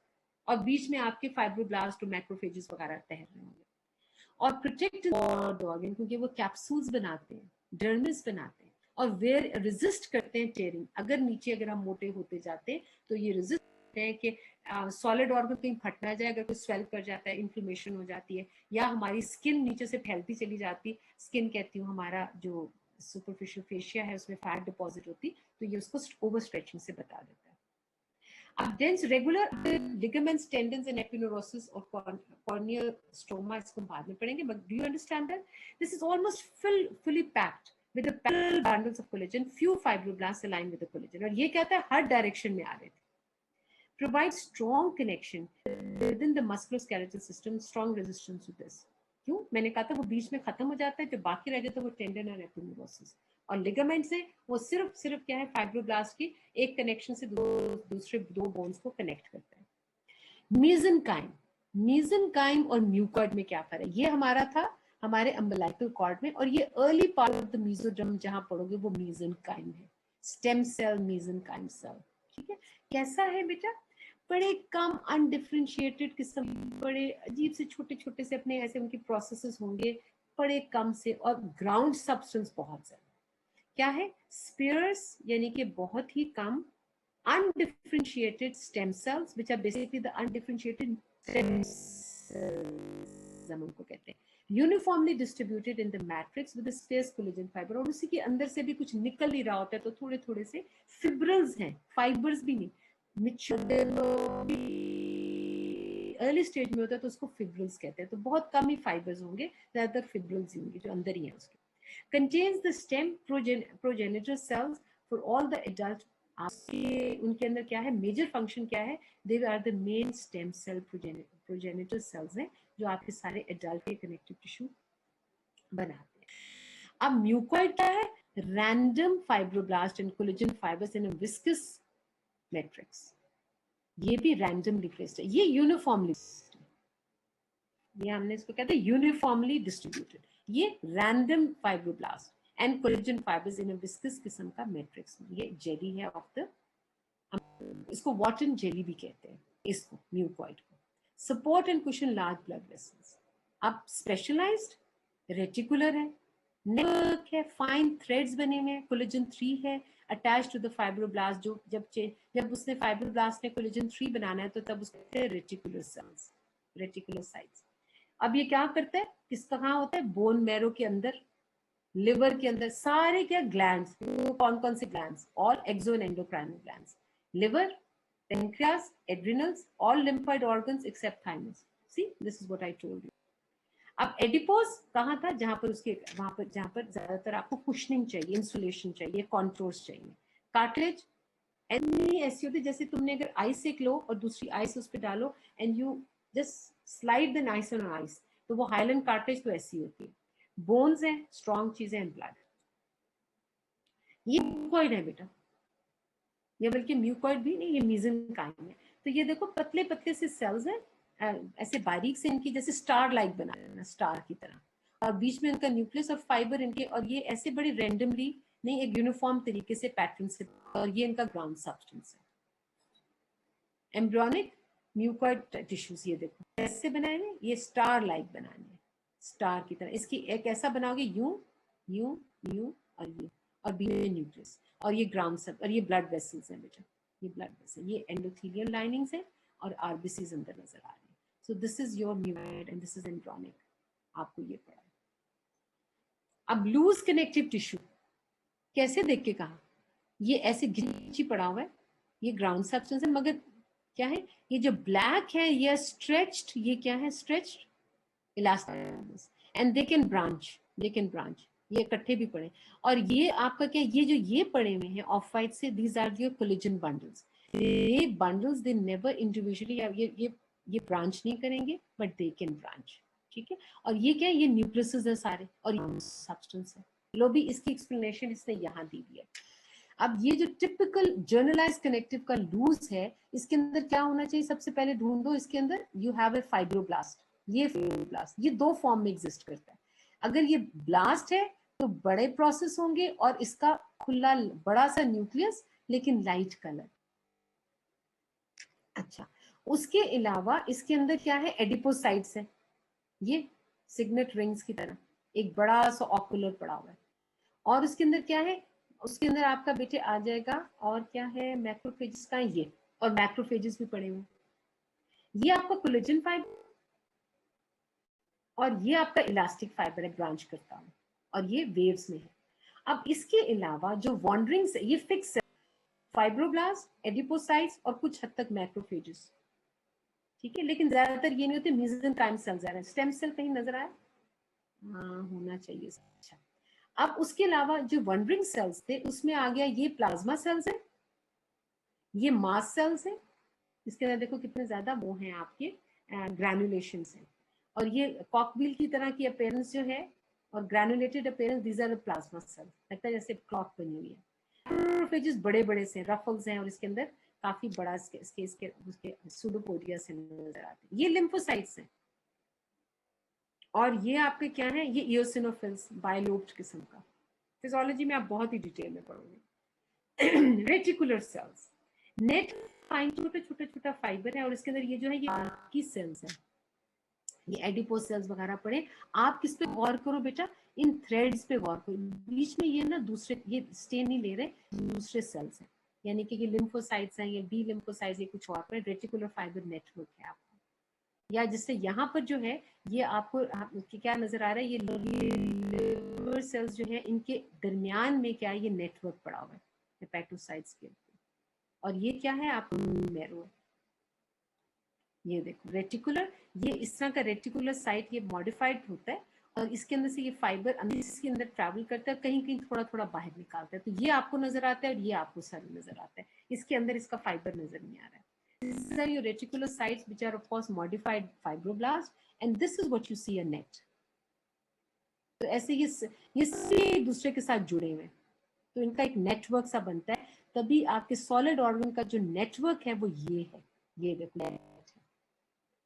और बीच में आपके फाइब्रोब्लास्ट और मैक्रोफेजेस वगैरह तैर रहे होंगे। और प्रोटेक्ट ऑर्गन, क्योंकि वो कैप्सूल्स बनाते हैं, डर्मिस बनाते हैं, और वेयर रेजिस्ट करते हैं टेयरिंग। अगर नीचे अगर हम मोटे होते जाते हैं तो ये रेजिस्ट करते हैं कि सॉलिड ऑर्गन कहीं फट ना जाए, अगर कोई स्वेल कर जाता है, इन्फ्लेमेशन हो जाती है, या हमारी स्किन नीचे से फैलती चली जाती, स्किन कहती हूँ हमारा जो सुपरफिशियल फेशिया है उसमें फैट डिपॉजिट होती, तो ये उसको ओवर स्ट्रेचिंग से बता देता है। अब dense regular ligaments, tendons and epineuritis or corneal stoma, इसको बाद में पढ़ेंगे, but do you understand that this is almost fully packed with the parallel bundles of collagen, few fibroblasts aligned with the collagen। और ये कहता है हर direction में आ रहे थे। Provide strong connection within the musculoskeletal system, strong resistance to this। क्यों, मैंने कहा था वो बीच में खत्म हो जाता है, जो बाकी रह जाता है वो टेंडन और एपिन्यूरोसिस। और लिगामेंट से वो सिर्फ क्या है, फाइब्रोब्लास्ट की एक कनेक्शन से दूसरे दो बोन्स को कनेक्ट करता है। मीजनकाइम, मीजनकाइम और म्यूकॉइड में क्या फर्क है, ये हमारा था हमारे अम्बिलिकल कॉर्ड में, और ये early part of the mesoderm जहां पढ़ोगे वो मीजनकाइम है, स्टेम सेल मीजनकाइम सेल। ठीक है। कैसा है बेटा, बड़े कम अनडिफरेंशिएटेड किस्म, बड़े अजीब से छोटे छोटे से अपने ऐसे उनके प्रोसेसेस होंगे, बड़े कम से, और ग्राउंड सब्सटेंस बहुत ज्यादा। क्या है, स्पेयर्स यानी कि बहुत ही कम undifferentiated stem cells which are basically the undifferentiated stem cells हम उनको कहते हैं, uniformly distributed in the matrix with a sparse collagen fiber। और उसी के अंदर से भी कुछ निकल ही रहा होता है, तो थोड़े थोड़े से फिब्रल्स हैं, फाइबर्स भी नहीं। अर्ली स्टेज में होता है तो उसको फिब्रल्स कहते हैं, तो बहुत कम ही फाइबर्स होंगे, ज्यादातर फिब्रल्स ही होंगे जो अंदर ही है उसके। contains the stem progenitor cells for all the adult। आपके उनके अंदर क्या है, मेजर फंक्शन क्या है, they are the main stem cell progenitor cells हैं जो आपके सारे एडल्ट के कनेक्टिव टिश्यू बनाते हैं। अब म्यूकॉइड क्या है, random fibroblast and collagen fibres in a viscous matrix. ये भी रैंडमली प्लेस्ड है, ये यूनिफॉर्मली, ये हमने इसको कहते हैं यूनिफॉर्मली डिस्ट्रीब्यूटेड, ये random fibroblast and collagen fibres in a viscous किस्म का मैट्रिक्स। ये जेली है ऑफ द, इसको वॉटन जेली भी कहते हैं इसको, म्यूकॉइड को। Support and cushion large blood vessels. अब स्पेशलाइज्ड रेटिकुलर है, नेटवर्क है, फाइन थ्रेड्स बने हुए हैं, कोलेजन 3 है अटैच टू द फाइब्रोब्लास्ट। जो जब उसने फाइब्रोब्लास्ट ने कोलेजन 3 बनाना है तो तब उसके रेटिकुलर सेल्स, रेटिकुलर साइट्स। अब ये क्या करता है, किसका कहाँ होता है, बोन मैरो के अंदर, लिवर के अंदर, सारे क्या ग्लैंड्स, कौन कौन से glands, all exo and endocrinal glands, liver, pancreas, adrenals, all lymphoid organs except thymus। See, this is what I told you। अब एडिपोज कहाँ था, जहां पर उसके वहां पर जहां पर ज्यादातर आपको कुशनिंग चाहिए, इंसुलेशन चाहिए, कॉन्ट्रोल्स चाहिए। कार्टिलेज ऐसी होती है जैसे तुमने अगर आइस एक लो और दूसरी आइस उस पर डालो and you just slide the ice on ice, तो वो हाइलैंड कार्टिलेज तो ऐसी होती है। बोन्स है, स्ट्रॉन्ग चीजें एंड ब्लड। ये म्यूकॉइड है बेटा, ये बल्कि म्यूकॉइड भी नहीं, ये मेसेनकाइम है। तो ये देखो पतले पतले से सेल्स हैं, ऐसे बारीक से इनकी जैसे स्टार लाइक बनाना, स्टार की तरह, और बीच में इनका न्यूक्लियस और फाइबर इनके, और ये ऐसे बड़ी रैंडमली नहीं, एक यूनिफॉर्म तरीके से पैटर्न से, और ये इनका ग्राउंड सब्सटेंस है। एम्ब्रियोनिक म्यूकॉइड टिश्यूज ये देखो कैसे बनाए हैं, ये स्टार लाइक बनाने हैं, स्टार की तरह। इसकी एक ऐसा बनाओगे यू यू यू और यू, और बीच में न्यूक्लियस, और ये ग्राउंड सब, और ये ब्लड वेसल्स हैं बेटा, ये ब्लड वेसल, ये एंडोथेलियल लाइनिंग्स है, और आरबीसीज अंदर नजर आ रही है। सो this is your mucoid and this is embryonic, आपको ये पढ़ा है। अब लूज कनेक्टिव टिश्यू कैसे देख के कहा, ये ऐसे घिंची पड़ा हुआ है, ये ग्राउंड सब्सटेंस है, मगर क्या है, ये जो ब्लैक है ये स्ट्रेच्ड, ये क्या है, stretched elastic, and they can branch, ये इकट्ठे भी पड़े। और ये आपका क्या, ये जो ये पड़े हुए हैं ऑफ वाइट से, these are your collagen bundles. ये बंडल्स दे नेवर इंडिविजुअली, ये ब्रांच नहीं करेंगे, बट दे कैन ब्रांच, ठीक है। और ये क्या है, ये न्यूक्लियस है सारे, और सब्सटेंस है। लो भी इसकी एक्सप्लेनेशन इसने यहाँ दी हुई है। अब ये जो टिपिकल जर्नलाइज कनेक्टिव का लूज है, इसके अंदर क्या होना चाहिए, सबसे पहले ढूंढो इसके अंदर, यू हैव ए फाइब्रोब्लास्ट। ये फाइब्रोब्लास्ट ये दो फॉर्म में एग्जिस्ट करता है। अगर ये ब्लास्ट है तो बड़े प्रोसेस होंगे, और इसका खुला बड़ा सा न्यूक्लियस, लेकिन लाइट कलर। अच्छा, उसके अलावा इसके अंदर क्या है, एडिपोसाइट्स है, ये सिग्नेट रिंग्स की तरह एक बड़ा सा ऑकुलर पड़ा हुआ है। और उसके अंदर क्या है, उसके अंदर आपका बेटे आ जाएगा, और क्या है, मैक्रोफेजेस का ये, और मैक्रोफेजेस भी पड़े हुए। ये आपका कोलेजन फाइबर, और ये आपका इलास्टिक फाइबर है, ब्रांच करता है, और ये वेव्स में है। अब इसके अलावा जो वॉन्डरिंग है, ये फिक्स है, फाइब्रोब्लास्ट, एडिपोसाइट्स, और कुछ हद तक मैक्रोफेजेस, ठीक है। लेकिन ज्यादातर ये नहीं होते, मेसेनकाइम सेल्स आ रहे हैं। स्टेम सेल कहीं नजर आया, हाँ होना चाहिए। अच्छा, अब उसके अलावा जो वंडरिंग सेल्स थे, उसमें आ गया ये प्लाज्मा सेल्स है, ये मास सेल्स है, इसके अंदर देखो कितने ज्यादा वो हैं आपके ग्रैनुलेशन है, और ये कॉकबिल की तरह की अपेयरेंस जो है, और granulated appearance, these are plasma cells, लगता है जैसे क्लॉक बनी हुई है। मैक्रोफेजेस बड़े बड़े से रफल्स हैं, और इसके अंदर काफी बड़ा इसके उसके सुडोपोडिया से नजर आते हैं। ये लिम्फोसाइट्स हैं, और ये आपके क्या है, ये इओसिनोफिल्स, बायलोब्ड किस्म का। फिजियोलॉजी में आप बहुत ही डिटेल में पढ़ोगे। रेटिकुलर सेल्स, नेट फाइन छोटा छोटा छोटा फाइबर है, और इसके अंदर ये जो है ये की सेल्स है, ये एडिपोज सेल्स वगैरह पड़े। आप किस पे गौर करो बेटा, इन थ्रेड्स पे गौर करो, बीच में ये ना दूसरे, ये स्टेन नहीं ले रहे, दूसरे सेल्स हैं, यानी कि ये लिम्फोसाइट्स हैं, ये बी लिम्फोसाइट्स, ये कुछ और पर रेटिकुलर फाइबर नेटवर्क है आपका। या जिससे यहाँ पर जो है, ये आपको क्या नजर आ रहा है, ये लिवर सेल्स जो है, इनके दरमियान में क्या है, ये नेटवर्क पड़ा हुआ है हेपेटोसाइट्स के। और ये क्या है, आप मैरो, ये देखो रेटिकुलर, ये इस तरह का रेटिकुलर साइट, ये मॉडिफाइड होता है, और इसके अंदर से ये फाइबर अंदर इसके अंदर ट्रैवल करता है, कहीं कहीं थोड़ा थोड़ा बाहर निकालता है। तो ये आपको नजर आता है, और ये आपको सर नजर आता है, इसके अंदर इसका फाइबर नजर नहीं आ रहा है। These are your reticular sites, which are of course modified fibroblasts, and this is what you see a net. तो ऐसे ये सभी एक दूसरे के साथ जुड़े हुए हैं, तो इनका एक नेटवर्क सा बनता है। तभी आपके सॉलिड ऑर्गन का जो नेटवर्क है वो ये है, ये देखो,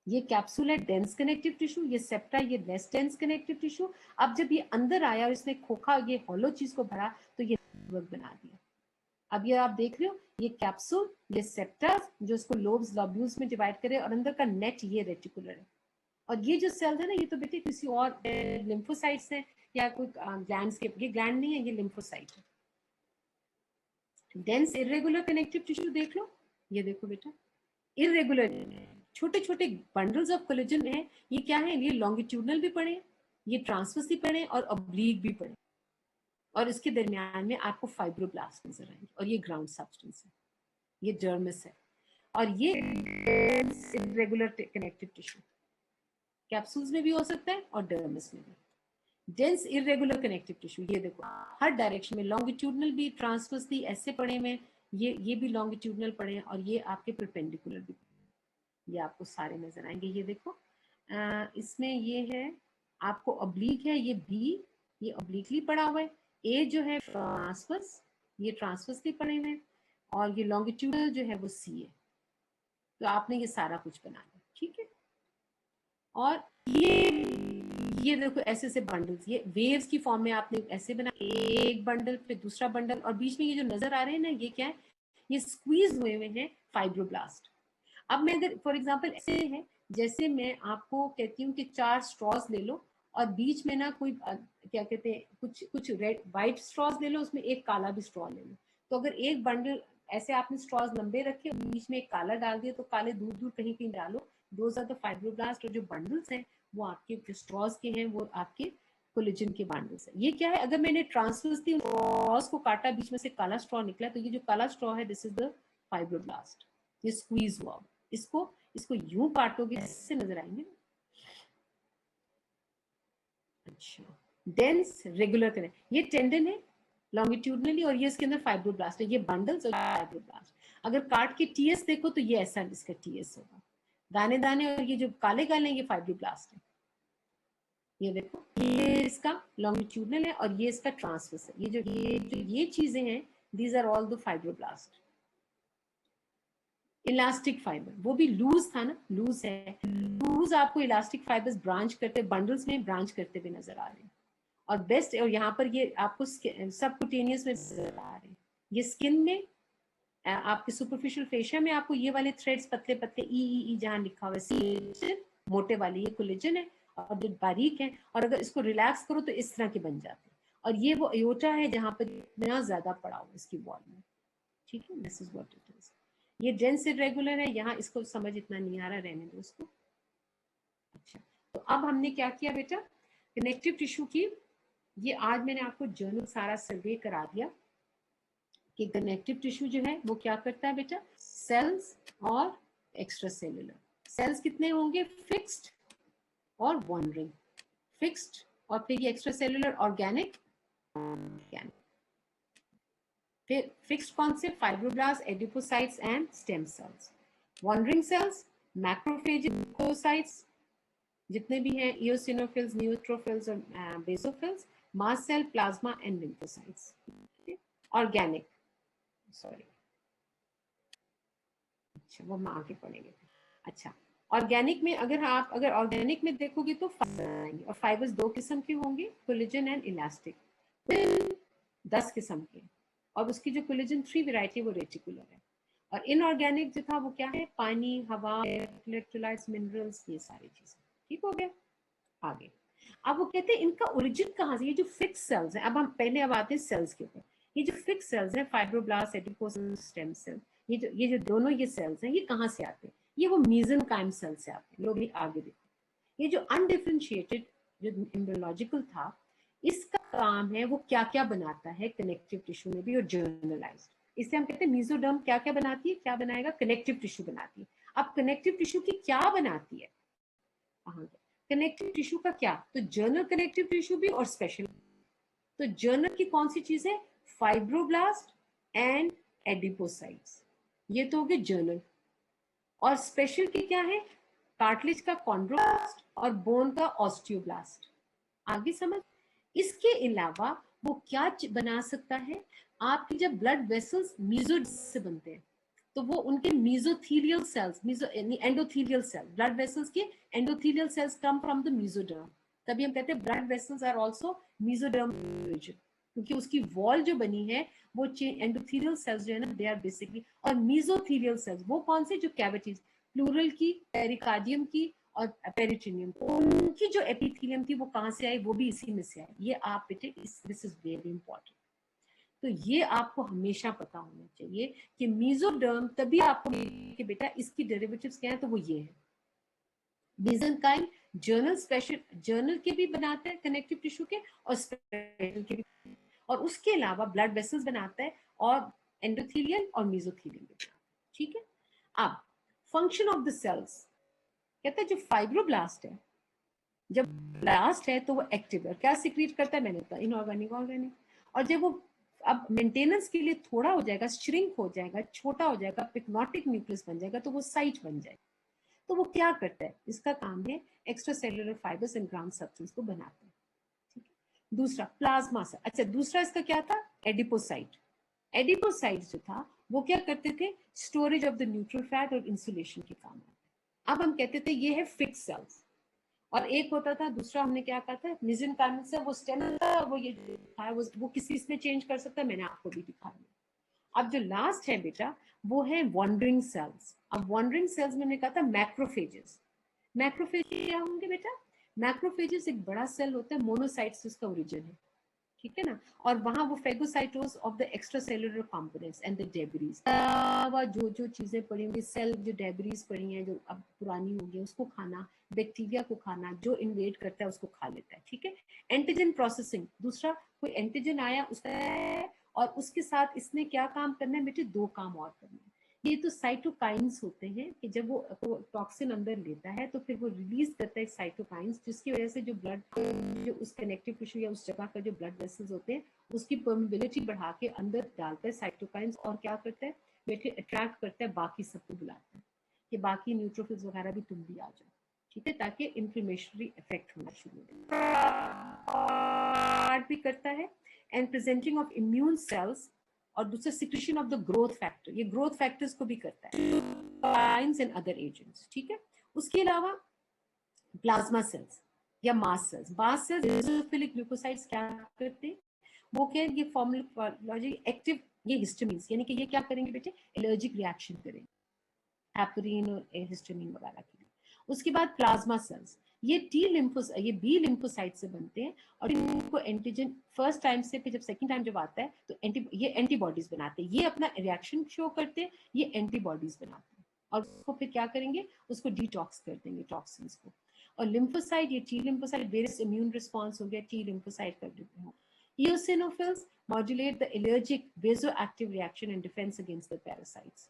ये कैप्सूल है डेंस कनेक्टिव टिश्यू, ये सेप्टा, ये लेस डेंस कनेक्टिव टिश्यू। अब जब ये अंदर आया और इसने खोखा, ये हॉलो चीज को भरा, तो ये नेटवर्क बना दिया। अब ये आप देख रहे हो, ये कैप्सूल, ये सेप्टा जो इसको लोब्स लॉब्यूल्स में डिवाइड करे, और अंदर का नेट ये रेटिकुलर है। और ये जो सेल्स है ना, ये तो बेटे किसी और लिम्फोसाइट्स है, या कोई ग्लैंड्स के, ये ग्लैंड नहीं है, ये लिम्फोसाइट है। डेंस इरेगुलर कनेक्टिव टिश्यू देख लो, ये देखो बेटा, इरेगुलर छोटे छोटे बंडल्स ऑफ कोलेजन है। ये क्या है, ये लॉन्गिट्यूडनल भी पड़े, ये ट्रांसवर्स भी पड़े, और ऑब्लिक भी पड़े, और इसके दरमियान में आपको फाइब्रोब्लास्ट नजर आएंगे, और ये ग्राउंड सब्सटेंस है, ये डर्मिस है, और ये इरेगुलर कनेक्टिव टिश्यू। कैप्सूल्स में भी हो सकता है और डर्मिस में भी। डेंस इरेगुलर कनेक्टिव टिश्यू, ये देखो हर डायरेक्शन में, लॉन्गिट्यूडनल भी, ट्रांसवर्स भी ऐसे पड़े हुए, ये भी लॉन्गिट्यूडनल पड़े हैं, और ये आपके परपेंडिकुलर भी, ये आपको सारे नजर आएंगे। ये देखो इसमें ये है आपको ऑब्लिक है, ये बी, ये ऑब्लिकली पड़ा हुआ है, ए जो है ट्रांसवर्स, ये ट्रांसवर्सली पड़े हुए हैं, और ये लॉन्गिट्यूडनल जो है वो सी है। तो आपने ये सारा कुछ बना लिया, ठीक है। और ये देखो ऐसे ऐसे बंडल्स, ये वेव्स की फॉर्म में आपने ऐसे बना, एक बंडल फिर दूसरा बंडल, और बीच में ये जो नजर आ रहे हैं ना, ये क्या है, ये स्क्वीज हुए हुए हैं फाइब्रोब्लास्ट। अब मैं अगर फॉर एग्जांपल ऐसे है, जैसे मैं आपको कहती हूँ कि 4 स्ट्रॉज ले लो, और बीच में ना कोई क्या कहते हैं, कुछ कुछ रेड व्हाइट स्ट्रॉज ले लो, उसमें एक काला भी स्ट्रॉ ले लो। तो अगर एक बंडल ऐसे आपने स्ट्रॉज लंबे रखे, बीच में एक काला डाल दिया, तो काले दूर दूर कहीं कहीं डालो, दोज आर द फाइब्रोब्लास्ट। और जो बंडल्स हैं वो आपके जो स्ट्रॉज के हैं वो आपके कोलेजन के बंडल्स है। ये क्या है, अगर मैंने ट्रांसवर्सली स्ट्रॉज को काटा, बीच में से काला स्ट्रॉ निकला, तो ये जो काला स्ट्रॉ है, दिस इज द फाइब्रोब्लास्ट, ये स्क्वीज हुआ। इसको इसको यूं काटोगे, इससे नजर आएंगे। अच्छा, डेंस रेगुलर कनेक्ट, ये टेंडन है लॉन्गिट्यूडनली, और ये इसके अंदर फाइब्रोब्लास्ट है, ये बंडल्स और फाइब्रोब्लास्ट। अगर काट के टीएस देखो तो ये ऐसा इसका टीएस होगा, दाने दाने, और ये जो काले काले हैं ये फाइब्रोब्लास्ट है। ये देखो ये इसका लॉन्गिट्यूडनल है, और ये इसका ट्रांसवर्स है। ये चीजें हैं, these are all the fibroblast. Elastic fibre, वो भी लूज था ना, लूज है, लूज आपको इलास्टिक फाइबर्स ब्रांच करते, बंडल्स में ब्रांच करते हुए नजर आ रहे हैं। और बेस्ट, और यहाँ पर ये आपको सबक्यूटेनियस में नजर आ रहे हैं, ये स्किन में, आपके सुपरफिशियल फेशिया में आपको ये वाले थ्रेड्स पतले पतले ई जहाँ लिखा हुआ है, मोटे वाले ये कोलेजन है, और जो बारीक है, और अगर इसको रिलैक्स करो तो इस तरह के बन जाते हैं। और ये वो अयोटा है जहाँ पर इतना ज्यादा पड़ा हुआ इसकी वॉल में, ठीक है। This is what it is. ये डेंस इरेगुलर है, यहाँ इसको समझ इतना नहीं आ रहा, रहने दो उसको। अच्छा, तो अब हमने क्या किया बेटा, कनेक्टिव टिश्यू की, ये आज मैंने आपको जर्नल सारा सर्वे करा दिया कि कनेक्टिव टिश्यू जो है वो क्या करता है बेटा, सेल्स और एक्स्ट्रा सेलुलर। सेल्स कितने होंगे, फिक्स्ड और वॉन्डरिंग, फिक्स्ड, और फिर ये एक्स्ट्रा सेलुलर ऑर्गेनिक, फिर फिक्स्ड कौन से, fibroblast, adipocytes and stem cells. Wandering cells, macrophage, lymphocytes जितने भी हैं, इओसिनोफिल्स, न्यूट्रोफिल्स और basophils, mast cell, plasma and lymphocytes. Organic, sorry, अच्छा वो हम आगे पढ़ेंगे। अच्छा, ऑर्गेनिक में अगर ऑर्गेनिक में देखोगे तो फाइबर आएंगे, और फाइबर्स 2 किस्म के होंगे, कोलेजन एंड इलास्टिक, 10 किस्म के। और उसकी जो कोलेजन 3 वैरायटी वो रेटिकुलर है। और इनऑर्गेनिक जो था वो क्या है, पानी, हवा, इलेक्ट्रोलाइट्स, मिनरल्स, ये सारी चीजें। ठीक हो गया। आगे अब वो कहते हैं इनका ओरिजिन कहाँ से, ये जो फिक्स सेल्स हैं, अब आते हैं सेल्स के ऊपर। ये जो फिक्स सेल्स हैं, फाइब्रोब्लास्ट, एडिपोसिस, स्टेम सेल, ये जो दोनों ये सेल्स हैं, ये कहाँ से आते हैं, ये वो मेसेनकाइम सेल से आते हैं। लोग भी आगे देखो, ये जो अनडिफरेंशिएटेड जो एम्ब्रियोलॉजिकल था, इसका काम है वो क्या क्या बनाता है कनेक्टिव टिश्यू में भी, और जर्नलाइज्ड। इससे हम कहते हैं मीजोडर्म क्या क्या बनाती है, क्या बनाएगा, कनेक्टिव टिश्यू बनाती है। अब कनेक्टिव टिश्यू की क्या बनाती है, कनेक्टिव टिश्यू का क्या, तो जर्नल कनेक्टिव टिश्यू भी और स्पेशल। तो जर्नल की कौन सी चीज है, फाइब्रोब्लास्ट एंड एडिपोसाइट्स, ये तो हो गए जर्नल। और स्पेशल की क्या है, कार्टिलेज का कॉन्ड्रोब्लास्ट और बोन का ऑस्टियोब्लास्ट। आगे समझ। इसके अलावा वो क्या बना सकता है, आपकी जब ब्लड वेसल्स मीजो से बनते हैं, तो वो उनके mesothelial cells, endothelial cell, blood vessels के endothelial cells come from the mesoderm. तभी हम कहते हैं blood vessels are also mesoderm region, क्योंकि उसकी वॉल जो बनी है वो एंडोथीलियल सेल्स जो है ना, दे आर बेसिकली, और मीजोथीलियल सेल्स वो कौन से, जो कैविटीज, प्लूरल की, पेरिकार्डियम की और पेरिटोनियम, उनकी जो एपिथेलियम थी वो कहाँ से आई, वो भी इसी में से आई। ये आप बेटे, दिस इज वेरी इंपॉर्टेंट। तो ये आपको हमेशा पता होना चाहिए कि मीजोडर्म, तभी आपको कि बेटा इसकी डेरिवेटिव्स क्या है, तो वो ये है मेसेनकाइम, जर्नल, स्पेशल, जर्नल के भी बनाते हैं कनेक्टिव टिश्यू के, और स्पेशल के भी, और उसके अलावा ब्लड वेसल्स बनाता है, और एंडोथेलियल और मेसोथेलियल भी। ठीक है। अब फंक्शन ऑफ द सेल्स, कहते हैं जो फाइब्रोब्लास्ट है जब लास्ट है तो वो एक्टिव है, क्या सिक्रीट करता है, मैंने कहा इनऑर्गेनिक, ऑर्गेनिक। और जब वो अब मेंटेनेंस के लिए थोड़ा हो जाएगा, श्रिंक हो जाएगा, छोटा हो जाएगा, पिग्मेटिक न्यूक्लियस बन जाएगा, तो वो साइट बन जाएगा। तो वो क्या करता है, इसका काम है extra cellular fibres and ground substance को बनाते हैं, ठीक है। दूसरा प्लाज्मा सेल, अच्छा दूसरा इसका क्या था, एडिपोसाइट। एडिपोसाइट जो था वो क्या करते थे, storage of the neutral fat और इंसुलेशन के काम आते। अब हम कहते थे ये है फिक्स सेल्स। और एक होता था दूसरा, हमने क्या कहा था, मेसेंकाइमल से वो स्टेम था, वो ये था, वो किसी इसमें चेंज कर सकता है, मैंने आपको भी दिखा दिया। अब जो लास्ट है बेटा वो है वॉन्डरिंग सेल्स। अब वॉन्डरिंग सेल्स में मैंने कहा था मैक्रोफेजेस। मैक्रोफेज क्या होंगे बेटा, मैक्रोफेजेस एक बड़ा सेल होता है, मोनोसाइट्स उसका ओरिजिन है, ठीक है ना। और वहां वो phagocytosis of the extra cellular components and the debris, जो जो चीजें पड़ी होंगी, सेल जो डेब्रीज पड़ी हैं जो अब पुरानी होगी उसको खाना, बैक्टीरिया को खाना, जो इन्वेड करता है उसको खा लेता है, ठीक है। एंटीजन प्रोसेसिंग, दूसरा कोई एंटीजन आया उसका, और उसके साथ इसने क्या काम करना है बेटे, दो काम और करना है। ये तो साइटोकाइंस होते हैं कि जब वो टॉक्सिन अंदर लेता है तो फिर वो रिलीज करता है साइटोकाइंस, जिसकी वजह से जो ब्लड, जो उस कनेक्टिव टिश्यू या उस जगह का जो ब्लड वेसल्स होते हैं उसकी परमेबिलिटी बढ़ा के अंदर डालता है साइटोकाइंस, और क्या करता है बेटे, अट्रैक्ट करता है बाकी सबको, बुलाता है कि बाकी न्यूट्रोफिल्स वगैरह भी तुम भी आ जाओ, ठीक है, ताकि इन्फ्लेमेटरी इफेक्ट होना शुरू हो भी करता है। And presenting of immune cells, और दूसरा secretion of the growth factor, ये ग्रोथ फैक्टर्स को भी करता है, एंड अदर एजेंट्स, ठीक है। उसके अलावा प्लाज्मा सेल्स या मास सेल्स, मास सेल्स बेसोफिलिक ग्लूकोसाइड्स क्या करते हैं, वो क्या, ये फॉर्मुलॉजी एक्टिव, ये हिस्टामिन्स, यानी कि ये क्या करेंगे बेटे, एलर्जिक रिएक्शन करेंगे हेपरिन और हिस्टामिन वगैरह के लिए। उसके बाद प्लाज्मा सेल्स, ये ये बी लिम्फोसाइट से बनते हैं, और इनको एंटीजन फर्स्ट टाइम से, फिर जब सेकंड टाइम जब आता है तो ये एंटीबॉडीज बनाते हैं, ये अपना रिएक्शन शो करते हैं, ये एंटीबॉडीज बनाते हैं, और उसको फिर क्या करेंगे, उसको डिटॉक्स कर देंगे टॉक्सिन्स को। और लिम्फोसाइट, ये T lymphocyte, various immune response हो गया, टी लिम्फोसाइट कर देते हैं। Eosinophils modulate the allergic vasoactive reaction and defense against the parasites.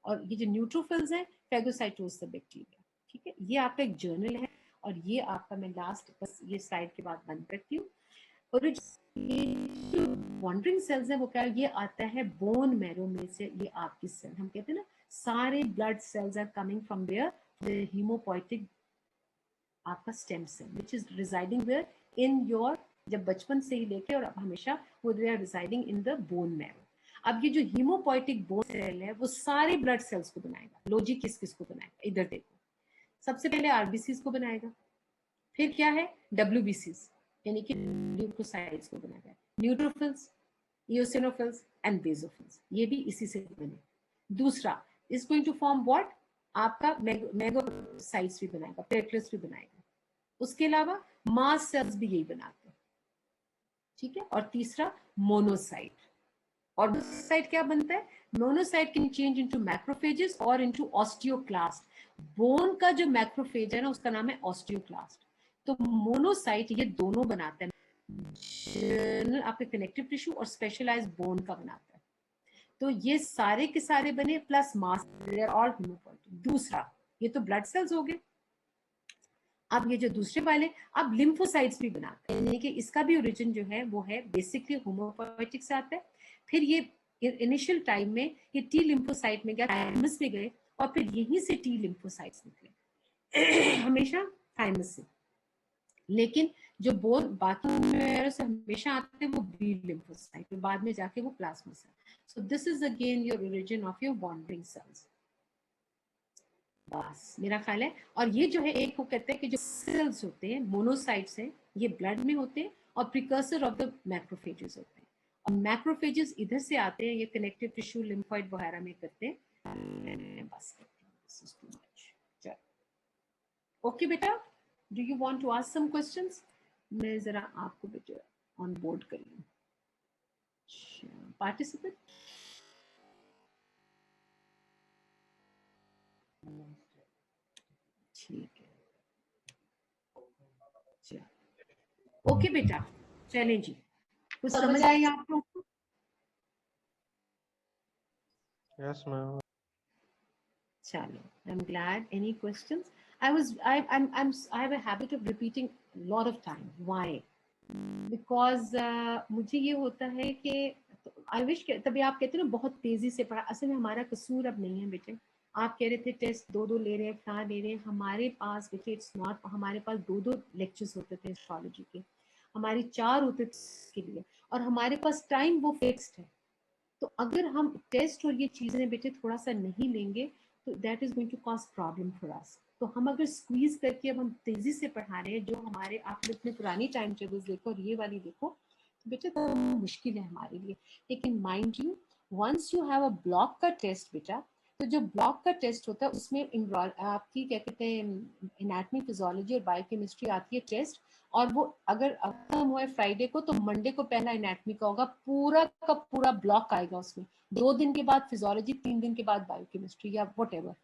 और ये जो न्यूट्रोफिल्स हैं, फेगोसाइटोस द बैक्टीरिया, ठीक है। ये आपका एक जर्नल है, और ये आपका मैं लास्ट बस ये स्लाइड के बाद बंद करती हूँ। और जो वॉन्डरिंग सेल्स है वो क्या, ये आता है बोन मैरो में से, ये आपकी सेल, हम कहते हैं ना सारे blood cells are coming from there, the hemopoietic आपका stem cell which is residing where in your, जब बचपन से ही लेके और अब हमेशा वो they are residing in the bone marrow. अब ये जो हीमोपोइटिक बोन सेल है वो सारे ब्लड सेल्स को बनाएगा। लोजी किस किस को बनाएगा, इधर देखो, सबसे पहले आरबीसीज को बनाएगा, फिर क्या है डब्ल्यूबीसीज यानी कि ल्यूकोसाइट्स को बनाएगा, न्यूट्रोफिल्स, इओसिनोफिल्स एंड बेसोफिल्स, ये भी इसी से बने। दूसरा is going to form what, आपका मेगासाइट्स भी बनाएगा, प्लेटलेट्स भी बनाएगा। उसके अलावा मास सेल्स भी यही बनाते हैं, ठीक है। और तीसरा मोनोसाइट, और मोनोसाइट क्या बनता है, monocyte can change into macrophages और इनटू ऑस्टियोक्लास्ट। बोन का जो मैक्रोफेज है ना उसका नाम है ऑस्टियोक्लास्ट। तो मोनोसाइट ये दोनों बनाता है, आपके कनेक्टिव टिश्यू और स्पेशलाइज बोन का बनाता है। तो ये सारे के सारे बने plus mass, they are all haemopoietic. दूसरा ये तो ब्लड सेल्स हो गए। अब ये जो दूसरे वाले, अब लिम्फोसाइट्स भी बनाते हैं, यानी कि इसका भी ओरिजिन जो है वो है बेसिकली होमोपोइटिक से आता है। फिर ये इनिशियल टाइम में ये टी लिम्फोसाइट में गया, थाइमस में गए, और फिर यहीं से टी लिम्फोसाइट्स निकले हमेशा थाइमस से। लेकिन जो बोन बाकी से हमेशा आते हैं वो बी लिम्फोसाइट, बाद में जाके वो plasma cell. So this is again your origin of your wandering cells. बस मेरा ख्याल है। और ये जो है एक को कहते हैं कि जो सेल्स होते हैं मोनोसाइट्स हैं, ये ब्लड में होते हैं और प्रिकर्सर ऑफ द मैक्रोफेजेस होते हैं। और मैक्रोफेजेस इधर से आते हैं, ये कनेक्टिव टिश्यू लिम्फोइड वगैरह में करते हैं। बस ओके बेटा, do you want to ask some questions? मैं जरा आपको बेटा ऑन बोर्ड कर लूं। पार्टिसिपेंट ठीक है, ओके बेटा, चलें जी, कुछ समझ आई आपको? Yes, ma'am. Chalo, I'm glad. Any questions? I have a habit of repeating lot of time. Why? Because मुझे ये होता है कि आई विश, तभी आप कहते हैं ना बहुत तेजी से पढ़ा. असल में हमारा कसूर अब नहीं है बेटे. आप कह रहे थे टेस्ट दो दो ले रहे हैं, क्या ले रहे हैं. हमारे पास बेटे इट्स नॉट, हमारे पास दो दो लेक्चर्स होते थे एस्ट्रोलॉजी के, हमारी 4 होते थे इसके लिए, और हमारे पास टाइम वो फिक्स्ड है. तो अगर हम टेस्ट और ये चीजें बेटे थोड़ा सा नहीं लेंगे तो that is going to cause problem for us. तो हम अगर स्क्वीज करके अब हम तेजी से पढ़ा रहे हैं, जो हमारे आपने अपने पुरानी टाइम टेबल्स देखो और ये वाली देखो, तो बेटा तो मुश्किल है हमारे लिए. लेकिन mind you, once you have a block का टेस्ट बेटा, तो जो ब्लॉक का टेस्ट होता है उसमें आपकी क्या कहते हैं एनाटॉमी, फिजियोलॉजी और बायोकेमिस्ट्री आती है टेस्ट. और वो अगर खत्म हुआ है फ्राइडे को, तो मंडे को पहला एनाटॉमी का होगा, पूरा का पूरा ब्लॉक आएगा उसमें. 2 दिन के बाद फिजियोलॉजी, 3 दिन के बाद बायोकेमिस्ट्री या वट एवर.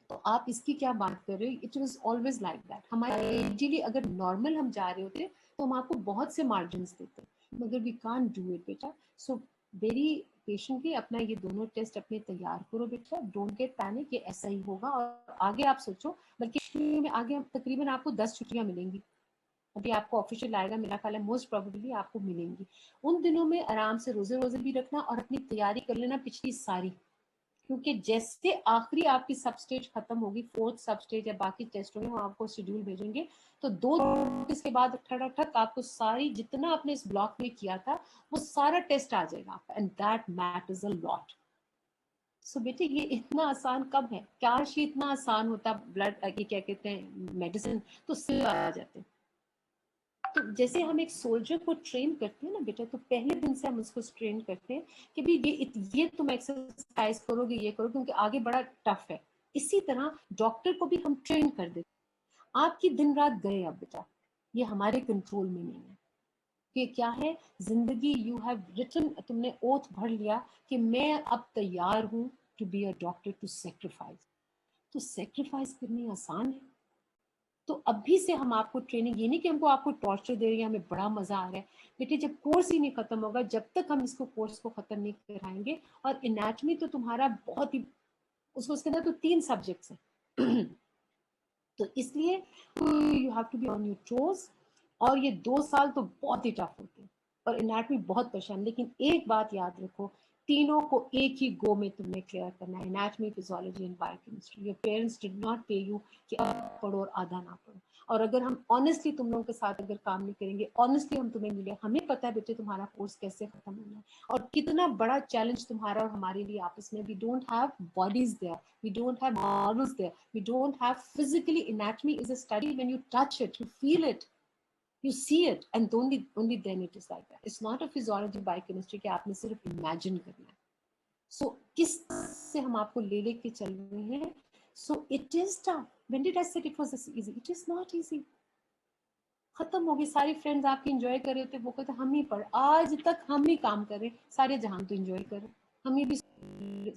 तो आप इसकी क्या बात कर रहे हो. It was always like that. हमारे इजीली अगर नॉर्मल हम जा रहे होते तो हम आपको बहुत से मार्जिन देते, मगर वी कांट डू इट बेटा. सो वेरी पेशेंटली अपना ये दोनों टेस्ट अपने तैयार करो बेटा. डोंट गेट पैनिक, ये ऐसा ही होगा. और आगे आप सोचो, बल्कि में आगे तकरीबन आपको 10 छुट्टियां मिलेंगी. अभी आपको ऑफिशियल आएगा, मेरा ख्याल है मोस्ट प्रोबेबली आपको मिलेंगी. उन दिनों में आराम से रोजे रोजे भी रखना और अपनी तैयारी कर लेना पिछली सारी. क्योंकि जैसे आखिरी आपकी सब स्टेज खत्म होगी, 4th सब स्टेज या बाकी टेस्ट होंगे, वो आपको शेड्यूल भेजेंगे. तो 2 इसके बाद ठक आपको सारी जितना आपने इस ब्लॉक में किया था वो सारा टेस्ट आ जाएगा आपका. And that matters a lot. So बेटे ये इतना आसान कब है. काश ये इतना आसान होता ब्लड, ये क्या कहते हैं मेडिसिन, तो सिर्फ आ जाते. तो जैसे हम एक सोल्जर को ट्रेन करते हैं ना बेटा, तो पहले दिन से हम उसको ट्रेन करते हैं कि भाई ये तुम एक्सरसाइज करोगे, ये करोगे, क्योंकि आगे बड़ा टफ है. इसी तरह डॉक्टर को भी हम ट्रेन कर देते. आपकी दिन रात गए अब बेटा, ये हमारे कंट्रोल में नहीं है. ये क्या है जिंदगी. यू हैव रिटन, तुमने ओथ भर लिया कि मैं अब तैयार हूं to be a doctor, to sacrifice. तो सेक्रीफाइस करनी आसान है. तो अभी से हम आपको ट्रेनिंग, ये नहीं कि हमको आपको टॉर्चर दे रही है, हमें बड़ा मजा आ रहा है. बेटे जब कोर्स ही नहीं खत्म होगा, जब तक हम इसको कोर्स को खत्म नहीं कराएंगे. और एनाटॉमी तो तुम्हारा बहुत ही, उसको उसके अंदर तो 3 सब्जेक्ट्स हैं. तो इसलिए you have to be on your toes. और ये 2 साल तो बहुत ही टफ होते हैं और एनाटॉमी बहुत परेशान. लेकिन एक बात याद रखो, तीनों को एक ही गो में तुमने क्लियर करना है. Anatomy, physiology and biochemistry. Your parents did not पे यू कि अब पढ़ो और आधा ना पढ़ो. और अगर हम ऑनेस्टली तुम लोगों के साथ अगर काम नहीं करेंगे, ऑनेस्टली हम तुम्हें मिले, हमें पता है बेटे तुम्हारा कोर्स कैसे खत्म होना है और कितना बड़ा चैलेंज तुम्हारा और हमारे लिए आपस में. We don't have bodies there, we don't have models there, we don't have physically. Anatomy is a study, when you touch it, you feel it, you see it, and only then it is like that. It's not a physiology, biochemistry कि आपने सिर्फ imagine करना है. So किस से हम आपको ले लेके चल रहे हैं. So it is tough. When did I say it was easy? It is not easy. खत्म हो गई. सारी फ्रेंड्स आपकी एंजॉय कर रहे थे, वो कहते हम ही पढ़, आज तक हम ही काम कर रहे, सारे जहां तो एंजॉय कर रहे. हम ये भी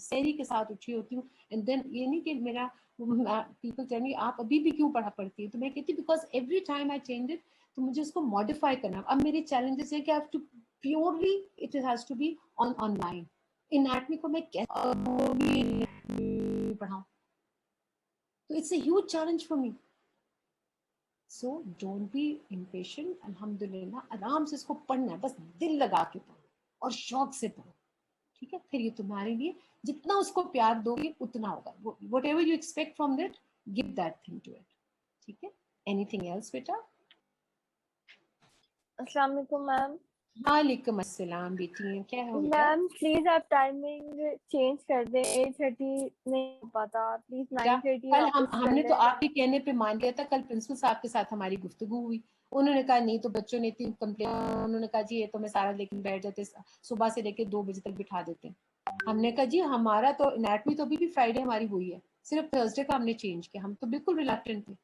सैरी के साथ उठी होती हूँ. एंड देन ये नहीं कि मेरा पीपल टेल मी आप अभी भी क्यों पढ़ती है, तो मैं कहती because every time I change it. तो मुझे उसको मॉडिफाई करना. अब मेरे चैलेंजेस है कि I have to purely, it has to be online. Anatomy को मैं कैसे पढ़ाऊं, तो it's a huge challenge for me. So don't be impatient. अल्हम्दुलिल्लाह आराम से इसको पढ़ना है, बस दिल लगा के पढ़ो और शौक से पढ़ो. ठीक है, फिर ये तुम्हारे लिए जितना उसको प्यार दोगे उतना होगा. Whatever you expect from that, give that thing to it. ठीक है. एनीथिंग एल्स बेटा. अस्सलाम वालेकुम मैम. वालेकुम अस्सलाम बेटी, क्या हो बेटा. मैम प्लीज आप टाइमिंग चेंज कर दें. 8:30 नहीं हो पाता, प्लीज 9:30 कल वापस कर हमने तो दें. आपके कहने पे मान लिया था. कल प्रिंसिपल साहब के साथ हमारी गुफ्तगू हुई, उन्होंने कहा नहीं, तो बच्चों ने इतनी कंप्लेन, उन्होंने कहा जी ये तो मैं सारा लेकर बैठ जाते, सुबह से लेकर 2 बजे तक बिठा देते. हमने कहा जी हमारा तो एनाटॉमी तो अभी भी फ्राइडे हमारी हुई है, सिर्फ थर्सडे का हमने चेंज किया. हम तो बिल्कुल रिलैक्टेंट थे,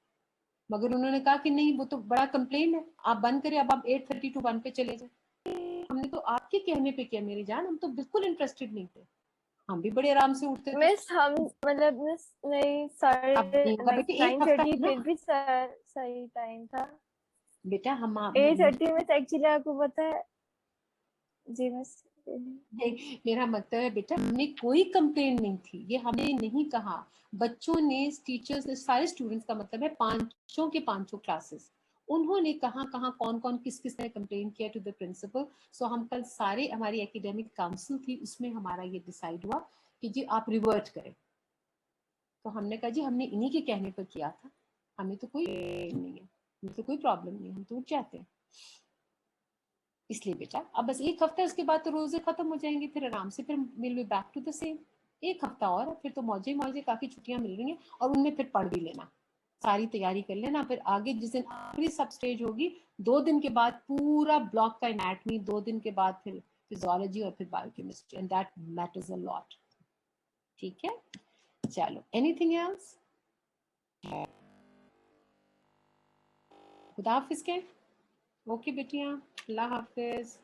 मगर उन्होंने कहा कि नहीं वो तो बड़ा कंप्लेन है, आप बंद करें, अब आप 8:30 to 1 पे चले जाए. हमने तो आपके कहने पे किया मेरी जान, हम तो बिल्कुल इंटरेस्टेड नहीं थे, हम भी बड़े आराम से उठते थे. मिस हम मतलब मिस नहीं साढ़े अब नहीं होगा बेटे, एक हफ्ता 9:30 है ना फिर भी सही टाइम था. बेटा. हम 8:30 में एक्चुअली आपको पता है. जी मिस. मेरा मतलब है बेटा, हमने कोई कंप्लेन नहीं थी, ये हमने नहीं कहा. बच्चों ने, टीचर्स ने, सारे स्टूडेंट्स का मतलब है 5 के 5 क्लासेस, उन्होंने कहाँ कहाँ कौन कौन किस किस ने कंप्लेन किया टू द प्रिंसिपल। सो हम कल सारे, हमारी एकेडमिक काउंसिल थी, उसमें हमारा ये डिसाइड हुआ कि जी आप रिवर्ट करें। तो हमने कहा जी हमने इन्हीं के कहने पर किया था, हमें तो कोई नहीं है, हमें तो कोई प्रॉब्लम नहीं, हम तो उठ जाते हैं। इसलिए बेटा अब बस एक हफ्ता, उसके बाद तो रोजे खत्म हो जाएंगे, फिर आराम से फिर will be back to the same. एक हफ्ता और, फिर तो मौजे मौजे, काफी छुट्टियां मिल रही हैं, और उनमें फिर पढ़ भी लेना, सारी तैयारी कर लेना। फिर आगे जिस दिन आखिरी सब स्टेज होगी, 2 दिन के बाद पूरा ब्लॉक का एनाटमी, 2 दिन के बाद फिर फिजियोलॉजी और फिर biochemistry, and that matters a lot. ठीक है, चलो एनीथिंग एल्स? खुदा हाफिज के। ओके बेटियां, अल्लाह हाफिज।